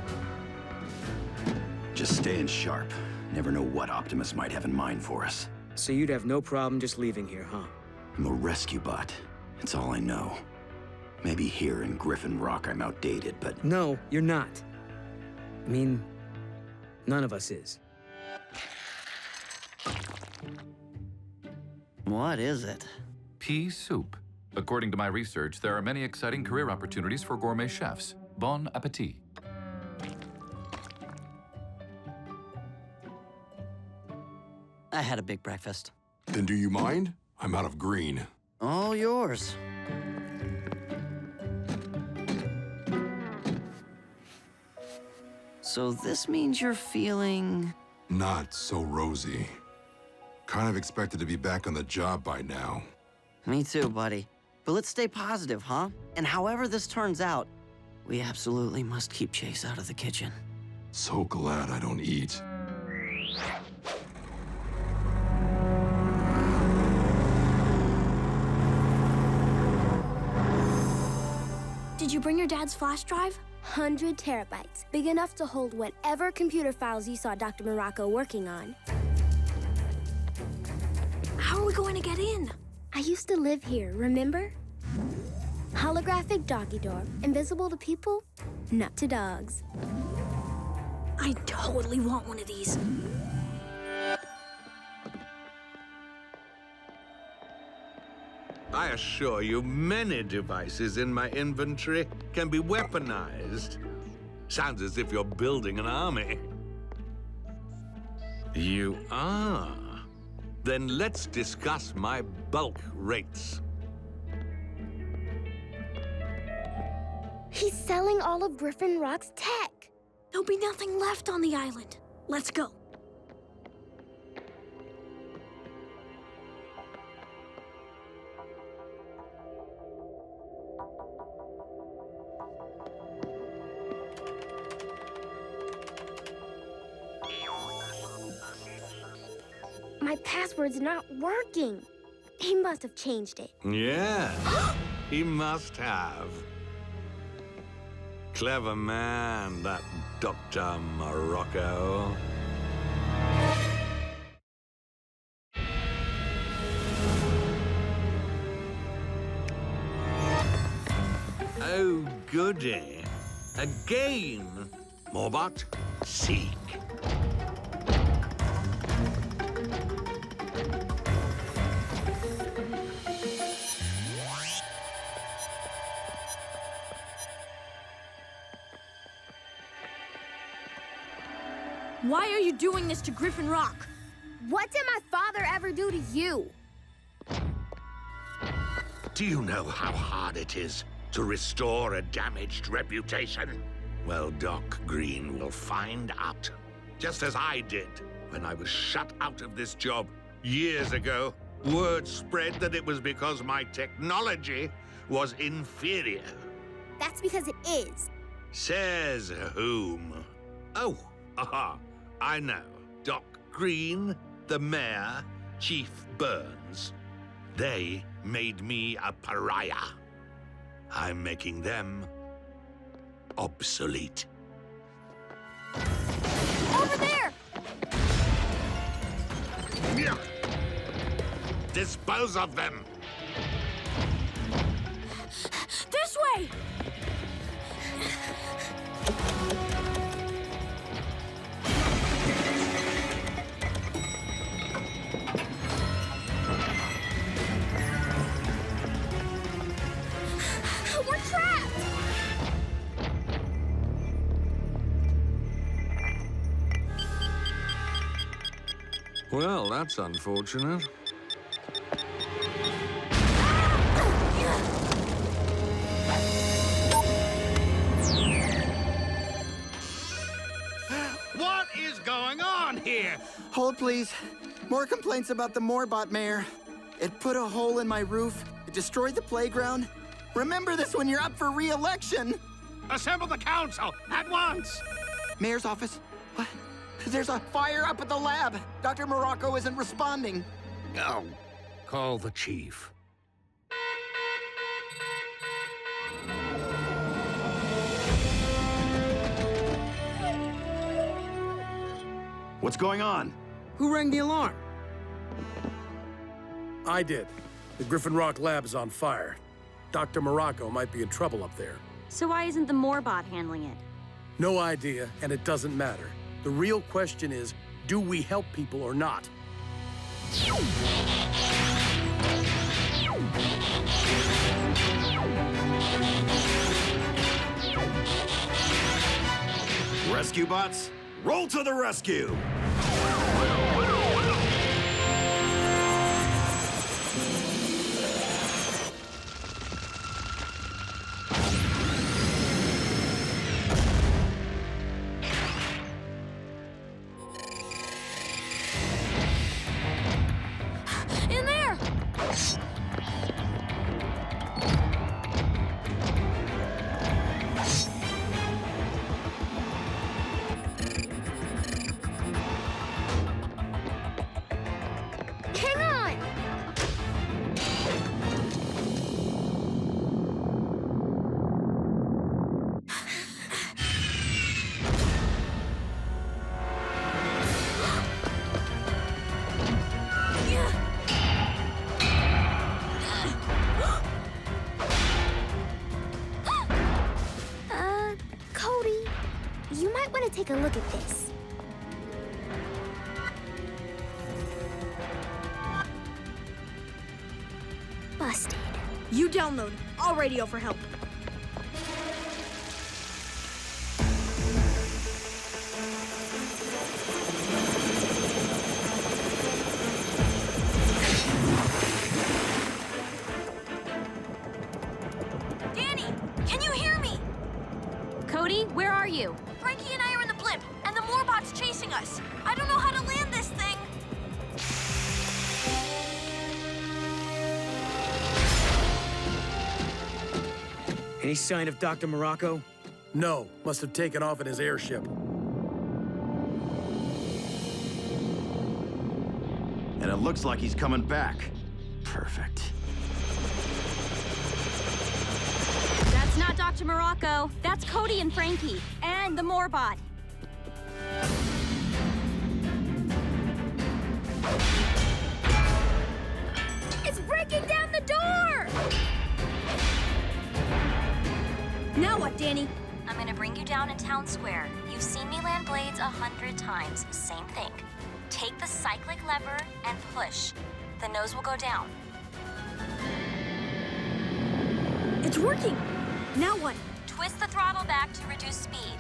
Just staying sharp. Never know what Optimus might have in mind for us. So you'd have no problem just leaving here, huh? I'm a rescue bot. It's all I know. Maybe here in Griffin Rock I'm outdated, but... No, you're not. I mean, none of us is. What is it? Pea soup. According to my research, there are many exciting career opportunities for gourmet chefs. Bon appetit. I had a big breakfast. Then do you mind? I'm out of green. All yours. So this means you're feeling... Not so rosy. Kind of expected to be back on the job by now. Me too, buddy. But let's stay positive, huh? And however this turns out, we absolutely must keep Chase out of the kitchen. So glad I don't eat. Did you bring your dad's flash drive? 100 terabytes, big enough to hold whatever computer files you saw Dr. Morocco working on. How are we going to get in? I used to live here, remember? Holographic doggy door, invisible to people, not to dogs. I totally want one of these. I assure you, many devices in my inventory can be weaponized. Sounds as if you're building an army. You are? Then let's discuss my bulk rates. He's selling all of Griffin Rock's tech. There'll be nothing left on the island. Let's go. My password's not working. He must have changed it. Yeah, he must have. Clever man, that Dr. Morocco. Oh, goody. A game. Morbot, seek. Why are you doing this to Griffin Rock? What did my father ever do to you? Do you know how hard it is to restore a damaged reputation? Well, Doc Green will find out. Just as I did when I was shut out of this job years ago. Word spread that it was because my technology was inferior. That's because it is. Says whom? Oh, aha, I know. Doc Green, the mayor, Chief Burns. They made me a pariah. I'm making them obsolete. Over there! Yeah. Dispose of them. This way! We're trapped! Well, that's unfortunate. What is going on here? Hold, please. More complaints about the Morbot, Mayor. It put a hole in my roof. It destroyed the playground. Remember this when you're up for re-election. Assemble the council at once. Mayor's office. What? There's a fire up at the lab. Dr. Morocco isn't responding. Oh, call the chief. What's going on? Who rang the alarm? I did. The Griffin Rock lab is on fire. Dr. Morocco might be in trouble up there. So why isn't the Morbot handling it? No idea, and it doesn't matter. The real question is, do we help people or not? Rescue bots, roll to the rescue! In there! Hang on! Cody, you might want to take a look at this. Busted. You download. I'll radio for help. Danny, can you hear me? Cody, where are you? Frankie and I are in the blimp, and the Morbot's chasing us. I don't know how to land this thing. Any sign of Dr. Morocco? No, must have taken off in his airship. And it looks like he's coming back. Perfect. That's not Dr. Morocco. That's Cody and Frankie. And the Morbot. It's breaking down the door! Now what, Danny? I'm gonna bring you down in Town Square. You've seen me land blades 100 times. Same thing. Take the cyclic lever and push. The nose will go down. It's working. Now what? Twist the throttle back to reduce speed.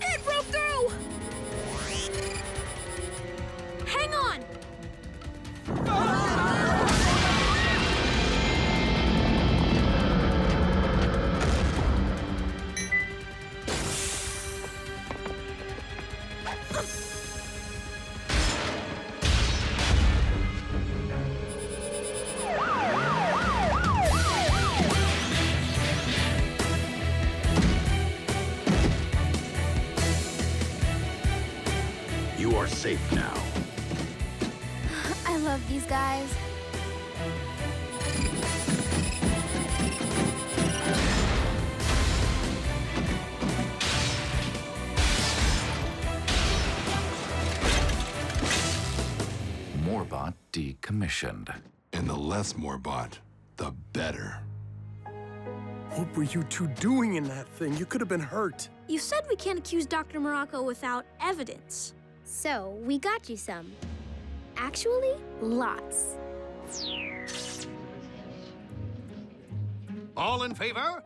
It broke through! Hang on! You are safe now. I love these guys. Morbot decommissioned. And the less Morbot, the better. What were you two doing in that thing? You could have been hurt. You said we can't accuse Dr. Morocco without evidence. So, we got you some. Actually, lots. All in favor?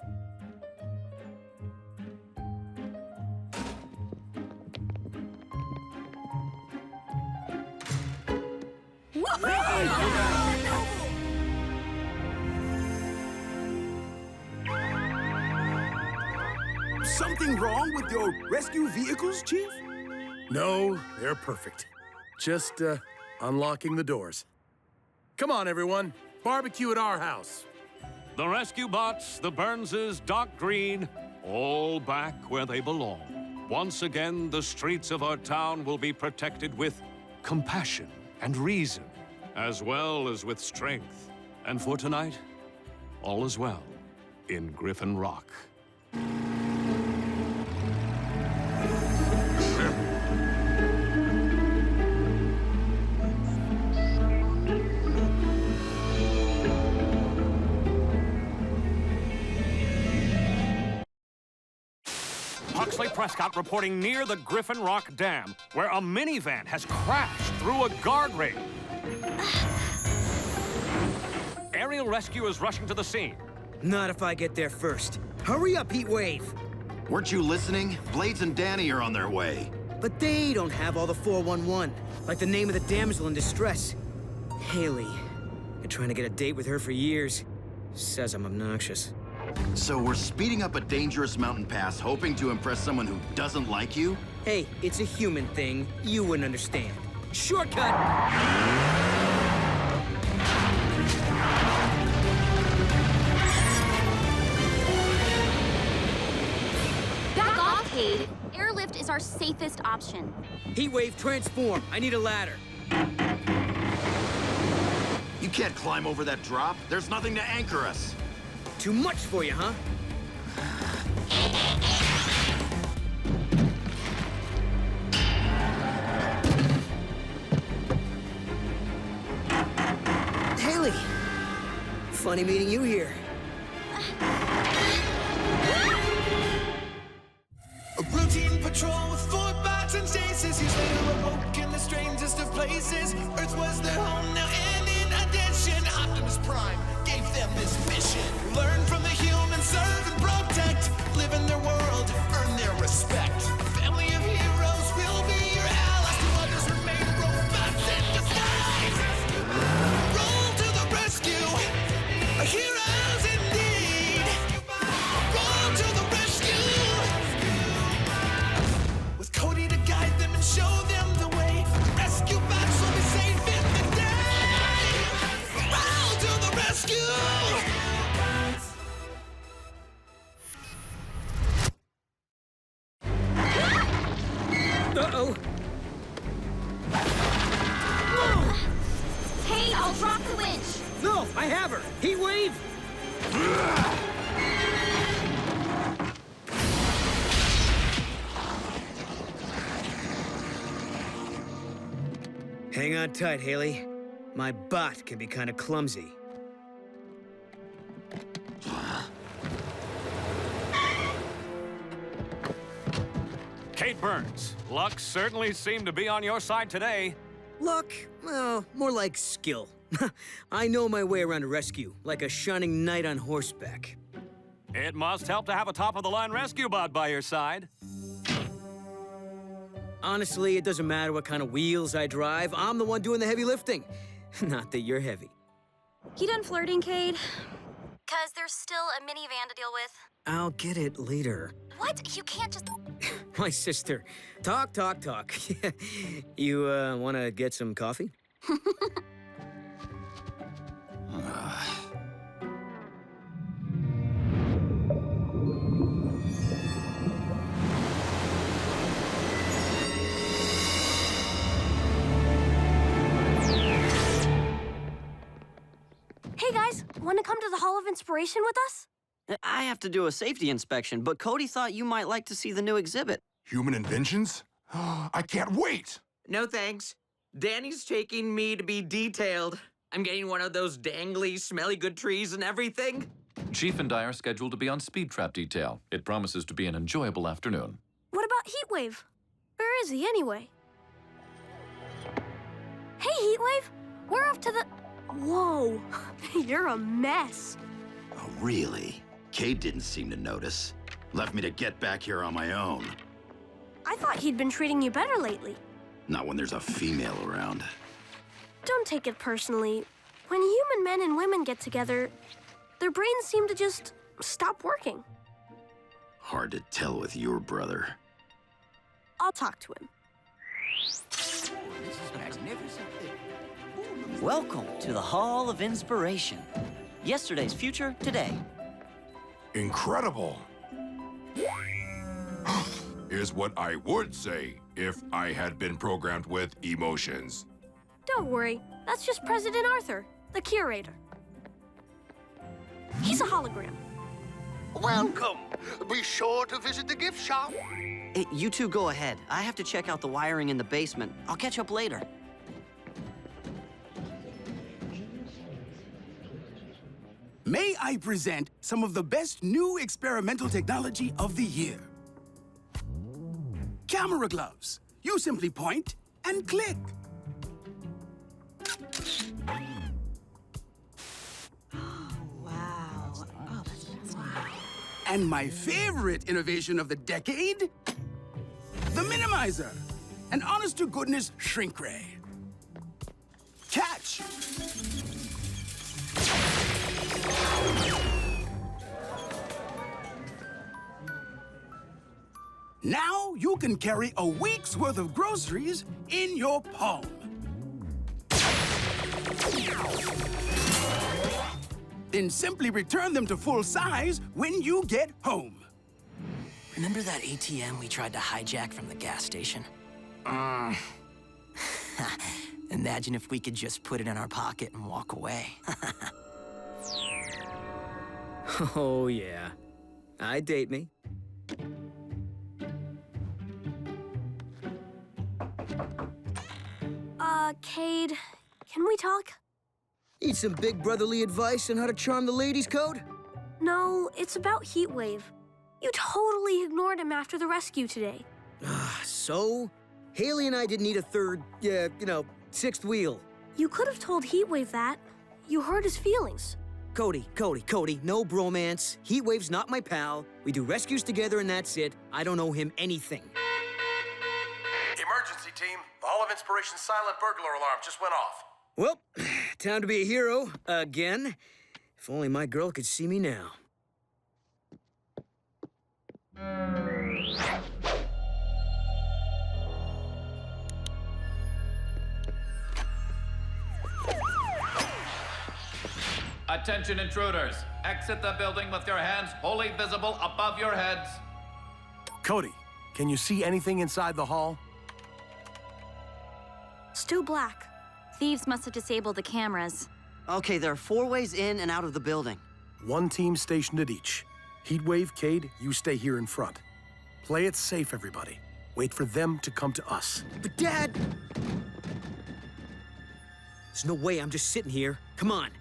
Something wrong with your rescue vehicles, Chief? No, they're perfect. Just, unlocking the doors. Come on, everyone. Barbecue at our house. The rescue bots, the Burnses, Doc Green, all back where they belong. Once again, the streets of our town will be protected with compassion and reason, as well as with strength. And for tonight, all is well in Griffin Rock. Prescott reporting near the Griffin Rock Dam, where a minivan has crashed through a guardrail. Aerial rescue is rushing to the scene. Not if I get there first. Hurry up, Heatwave! Weren't you listening? Blades and Danny are on their way. But they don't have all the 411, like the name of the damsel in distress. Haley. Been trying to get a date with her for years. Says I'm obnoxious. So we're speeding up a dangerous mountain pass, hoping to impress someone who doesn't like you? Hey, it's a human thing. You wouldn't understand. Shortcut! Back off, Cade. Airlift is our safest option. Heatwave, transform. I need a ladder. You can't climb over that drop. There's nothing to anchor us. Too much for you, huh? Haley! Funny meeting you here. A routine patrol with 4 bots and chases. He's later awoke in the strangest of places. Earth was their home now, and in addition, Optimus Prime gave them this mission. Learn from the humans, serve and protect. Live in their world, earn their respect. A family of heroes will be your allies. To others remain robots in disguise. Roll to the rescue, heroes indeed. Roll to the rescue. With Cody to guide them and show them the way. Rescue bots on tight, Haley. My bot can be kind of clumsy. Kate Burns, luck certainly seemed to be on your side today. Luck? Well, more like skill. I know my way around a rescue, like a shining knight on horseback. It must help to have a top-of-the-line rescue bot by your side. Honestly, it doesn't matter what kind of wheels I drive. I'm the one doing the heavy lifting. Not that you're heavy. You done flirting, Cade? Because there's still a minivan to deal with. I'll get it later. What? You can't just... My sister. Talk. You, want to get some coffee? Hey guys, want to come to the Hall of Inspiration with us? I have to do a safety inspection, but Cody thought you might like to see the new exhibit. Human inventions? I can't wait! No thanks. Danny's taking me to be detailed. I'm getting one of those dangly, smelly good trees and everything. Chief and I are scheduled to be on speed trap detail. It promises to be an enjoyable afternoon. What about Heatwave? Where is he anyway? Hey, Heatwave! We're off to the... Whoa, you're a mess. Oh, really? Kate didn't seem to notice. Left me to get back here on my own. I thought he'd been treating you better lately. Not when there's a female around. Don't take it personally. When human men and women get together, their brains seem to just stop working. Hard to tell with your brother. I'll talk to him. This is magnificent. Welcome to the Hall of Inspiration. Yesterday's future today. Incredible. Here's what I would say if I had been programmed with emotions. Don't worry, that's just President Arthur, the curator. He's a hologram. Welcome. Be sure to visit the gift shop. Hey, you two go ahead. I have to check out the wiring in the basement. I'll catch up later. May I present some of the best new experimental technology of the year. Camera gloves. You simply point and click. Wow. Oh, that's wow. And my favorite innovation of the decade, the Minimizer, an honest-to-goodness shrink ray. Catch. Now you can carry a week's worth of groceries in your palm. Then simply return them to full size when you get home. Remember that ATM we tried to hijack from the gas station? Imagine if we could just put it in our pocket and walk away. Oh, yeah. I date me. Cade, can we talk? Need some big brotherly advice on how to charm the ladies, Code? No, it's about Heatwave. You totally ignored him after the rescue today. So? Haley and I didn't need a third, sixth wheel. You could have told Heatwave that. You hurt his feelings. Cody, no bromance. Heatwave's not my pal. We do rescues together and that's it. I don't owe him anything. Emergency team. The Hall of Inspiration's silent burglar alarm just went off. Well, time to be a hero, again. If only my girl could see me now. Attention intruders. Exit the building with your hands wholly visible above your heads. Cody, can you see anything inside the hall? Still black. Thieves must have disabled the cameras. Okay, there are 4 ways in and out of the building. One team stationed at each. Heatwave, Cade, you stay here in front. Play it safe, everybody. Wait for them to come to us. But Dad! There's no way I'm just sitting here. Come on.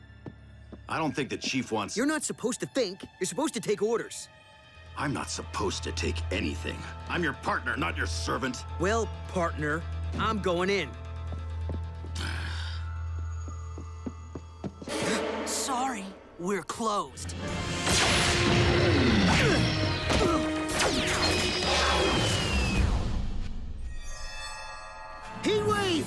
I don't think the chief wants... You're not supposed to think. You're supposed to take orders. I'm not supposed to take anything. I'm your partner, not your servant. Well, partner, I'm going in. Sorry, we're closed. Heatwave!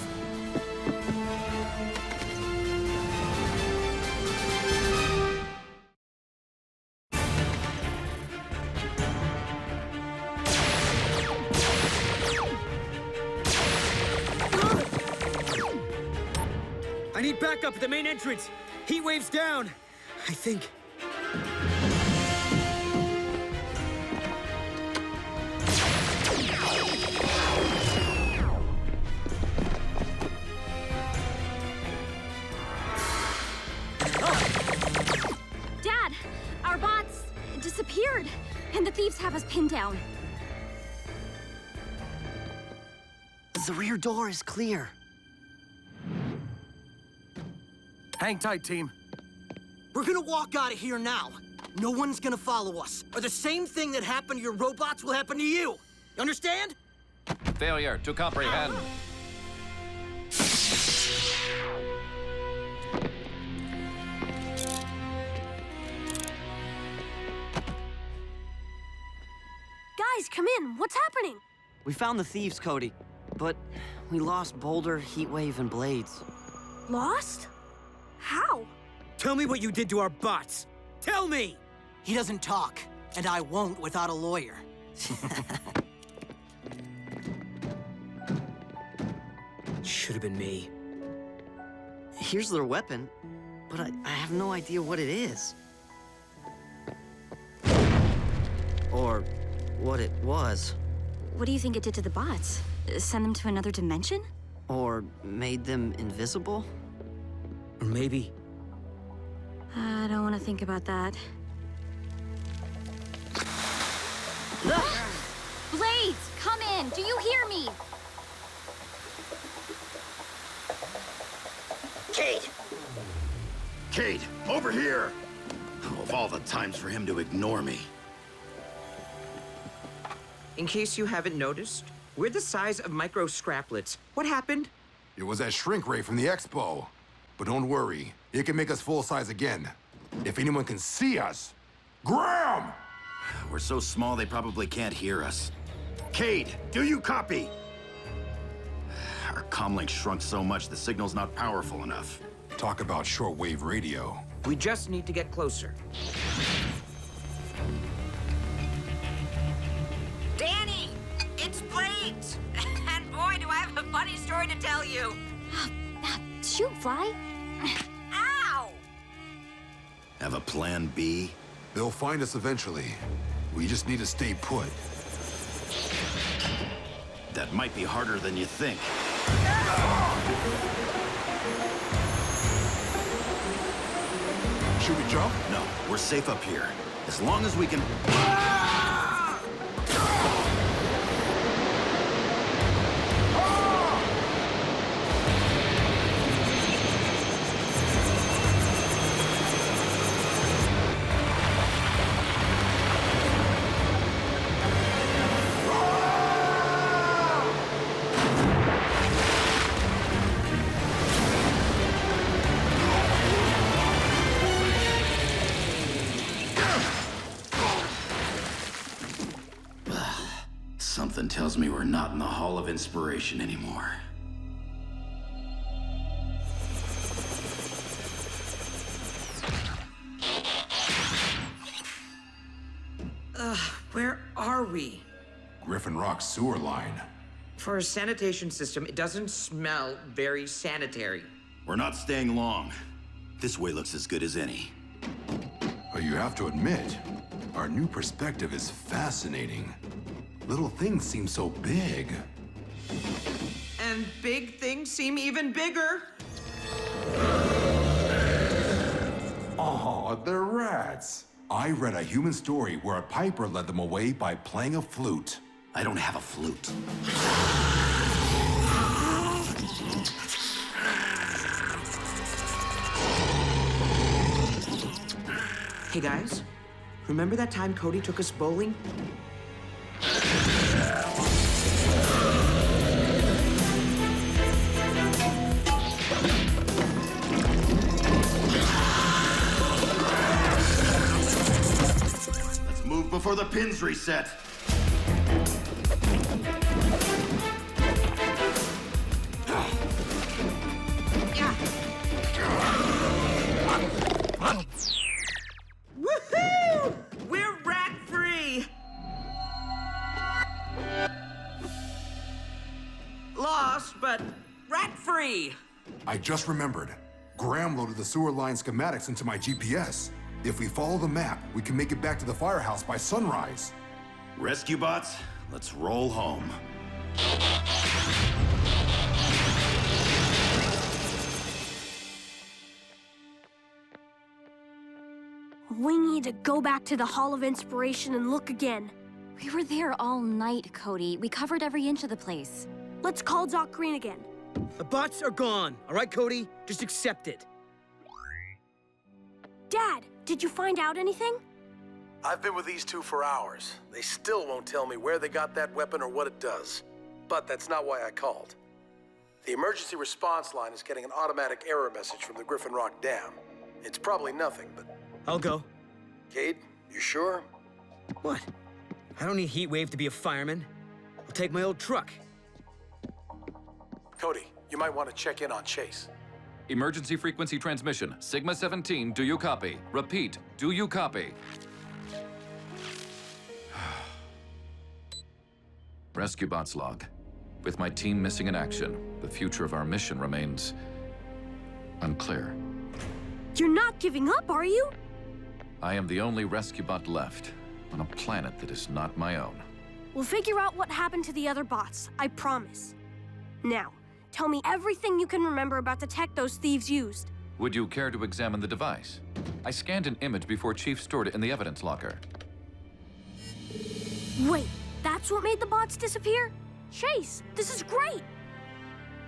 I need backup at the main entrance. Heatwave's down, I think. Dad, our bots disappeared, and the thieves have us pinned down. The rear door is clear. Hang tight, team. We're gonna walk out of here now. No one's gonna follow us. Or the same thing that happened to your robots will happen to you. You understand? Failure to comprehend. Guys, come in. What's happening? We found the thieves, Cody, but we lost Boulder, Heatwave, and Blades. Lost? How? Tell me what you did to our bots. Tell me! He doesn't talk, and I won't without a lawyer. Should have been me. Here's their weapon, but I have no idea what it is. Or what it was. What do you think it did to the bots? Send them to another dimension? Or made them invisible? Or maybe... I don't want to think about that. Blades, come in! Do you hear me? Cade! Cade, over here! Oh, of all the times for him to ignore me. In case you haven't noticed, we're the size of micro scraplets. What happened? It was that shrink ray from the expo. But don't worry, it can make us full size again. If anyone can see us, Graham! We're so small they probably can't hear us. Cade, do you copy? Our comlink shrunk so much the signal's not powerful enough. Talk about shortwave radio. We just need to get closer. Danny! It's Blades! And boy, do I have a funny story to tell you. Shoot, Fly. Ow! Have a plan B? They'll find us eventually. We just need to stay put. That might be harder than you think. Should we jump? No, we're safe up here. As long as we can... Something tells me we're not in the Hall of Inspiration anymore. Where are we? Griffin Rock sewer line. For a sanitation system, it doesn't smell very sanitary. We're not staying long. This way looks as good as any. But you have to admit, our new perspective is fascinating. Little things seem so big. And big things seem even bigger. Oh, they're rats. I read a human story where a piper led them away by playing a flute. I don't have a flute. Hey guys, remember that time Cody took us bowling? Let's move before the pins reset. Woohoo! We're rat-free! Lost, but rat-free! I just remembered. Graham loaded the sewer line schematics into my GPS. If we follow the map, we can make it back to the firehouse by sunrise. Rescue bots, let's roll home. We need to go back to the Hall of Inspiration and look again. We were there all night, Cody. We covered every inch of the place. Let's call Doc Green again. The bots are gone, all right, Cody? Just accept it. Dad, did you find out anything? I've been with these two for hours. They still won't tell me where they got that weapon or what it does. But that's not why I called. The emergency response line is getting an automatic error message from the Griffin Rock Dam. It's probably nothing, but... I'll go. Kate, you sure? What? I don't need Heatwave to be a fireman. I'll take my old truck. Cody, you might want to check in on Chase. Emergency frequency transmission. Sigma 17, do you copy? Repeat, do you copy? Rescue bots log. With my team missing in action, the future of our mission remains unclear. You're not giving up, are you? I am the only rescue bot left on a planet that is not my own. We'll figure out what happened to the other bots, I promise. Now, tell me everything you can remember about the tech those thieves used. Would you care to examine the device? I scanned an image before Chief stored it in the evidence locker. Wait, that's what made the bots disappear? Chase, this is great!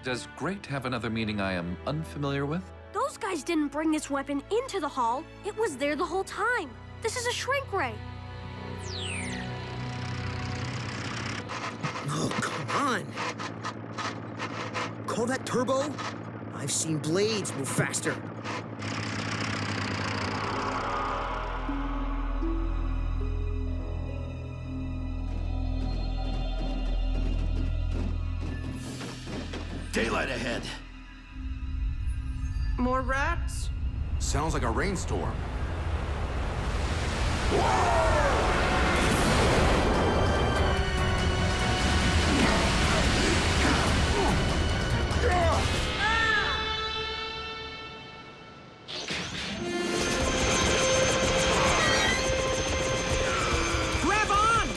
Does great have another meaning I am unfamiliar with? Those guys didn't bring this weapon into the hall. It was there the whole time. This is a shrink ray. Oh, come on. Call that turbo? I've seen blades move faster. Daylight ahead. More rats? Sounds like a rainstorm. Grab on!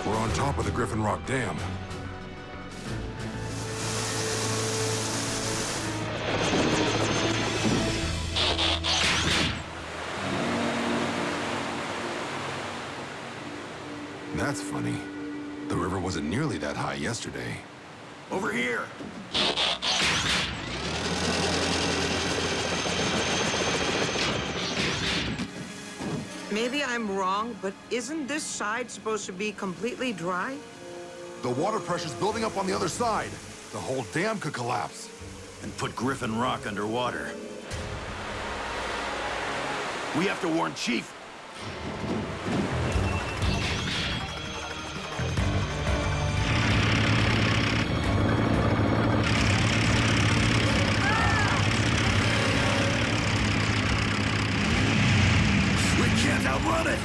We're on top of the Griffin Rock Dam. That's funny. The river wasn't nearly that high yesterday. Over here. Maybe I'm wrong, but isn't this side supposed to be completely dry? The water pressure's building up on the other side. The whole dam could collapse. And put Griffin Rock underwater. We have to warn Chief. We can't outrun it!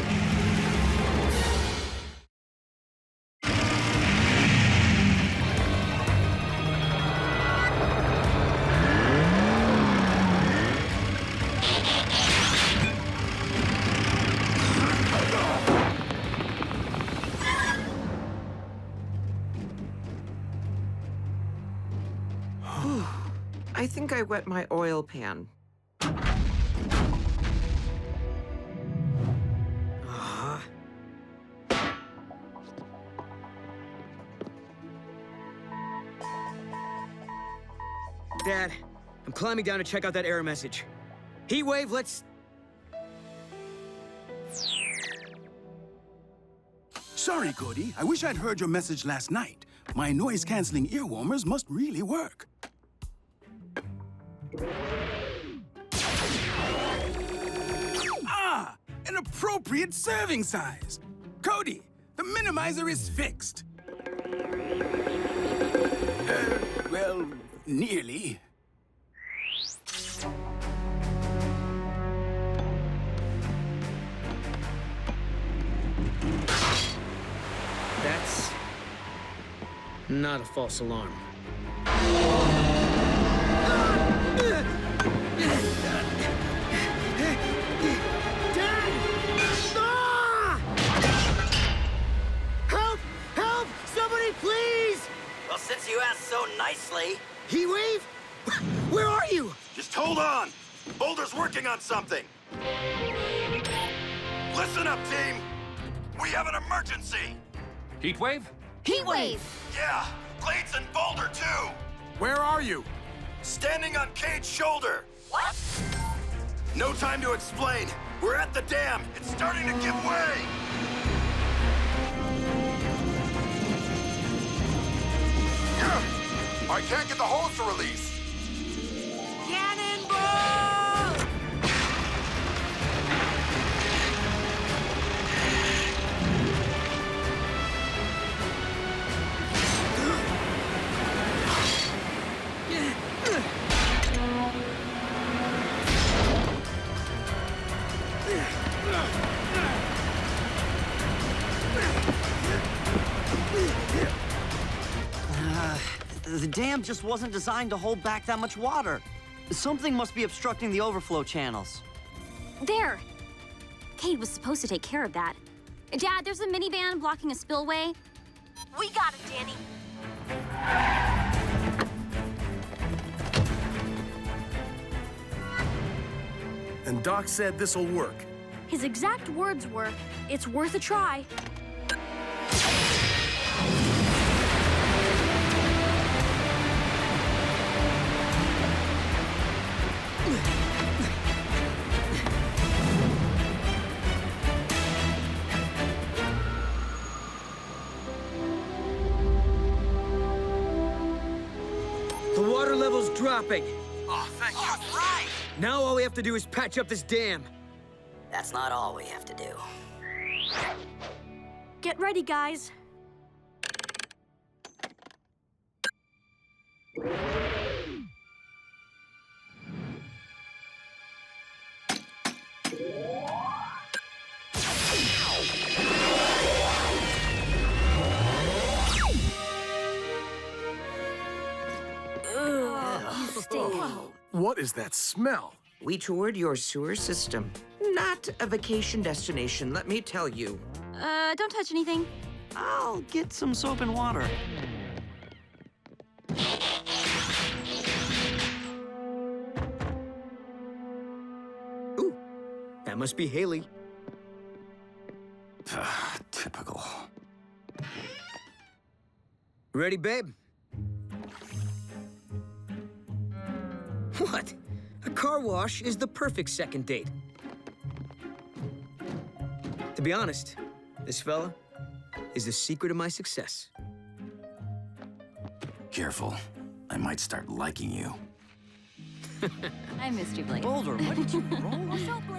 I think I wet my oil pan. Dad. I'm climbing down to check out that error message. Heatwave, let's... Sorry, Cody. I wish I'd heard your message last night. My noise-canceling ear warmers must really work. Ah! An appropriate serving size! Cody, the minimizer is fixed. Well, nearly. That's... not a false alarm. Dad! Ah! Help! Help! Somebody, please! Well, since you asked so nicely... Heatwave? Where are you? Just hold on. Boulder's working on something. Listen up, team. We have an emergency. Heatwave? Heatwave! Yeah, Blades and Boulder, too. Where are you? Standing on Cade's shoulder. What? No time to explain. We're at the dam. It's starting to give way. I can't get the hose to release. Cannonball! The dam just wasn't designed to hold back that much water. Something must be obstructing the overflow channels. There! Cade was supposed to take care of that. Dad, there's a minivan blocking a spillway. We got it, Danny. And Doc said this'll work. His exact words were, "It's worth a try." The water level's dropping. Oh, thank you. Right! Now all we have to do is patch up this dam. That's not all we have to do. Get ready, guys. What is that smell? We toured your sewer system. Not a vacation destination, let me tell you. Don't touch anything. I'll get some soap and water. Ooh, that must be Haley. Typical. Ready, babe? What? A car wash is the perfect second date. To be honest, this fella is the secret of my success. Careful. I might start liking you. I missed you, Blade. Boulder, what did you roll?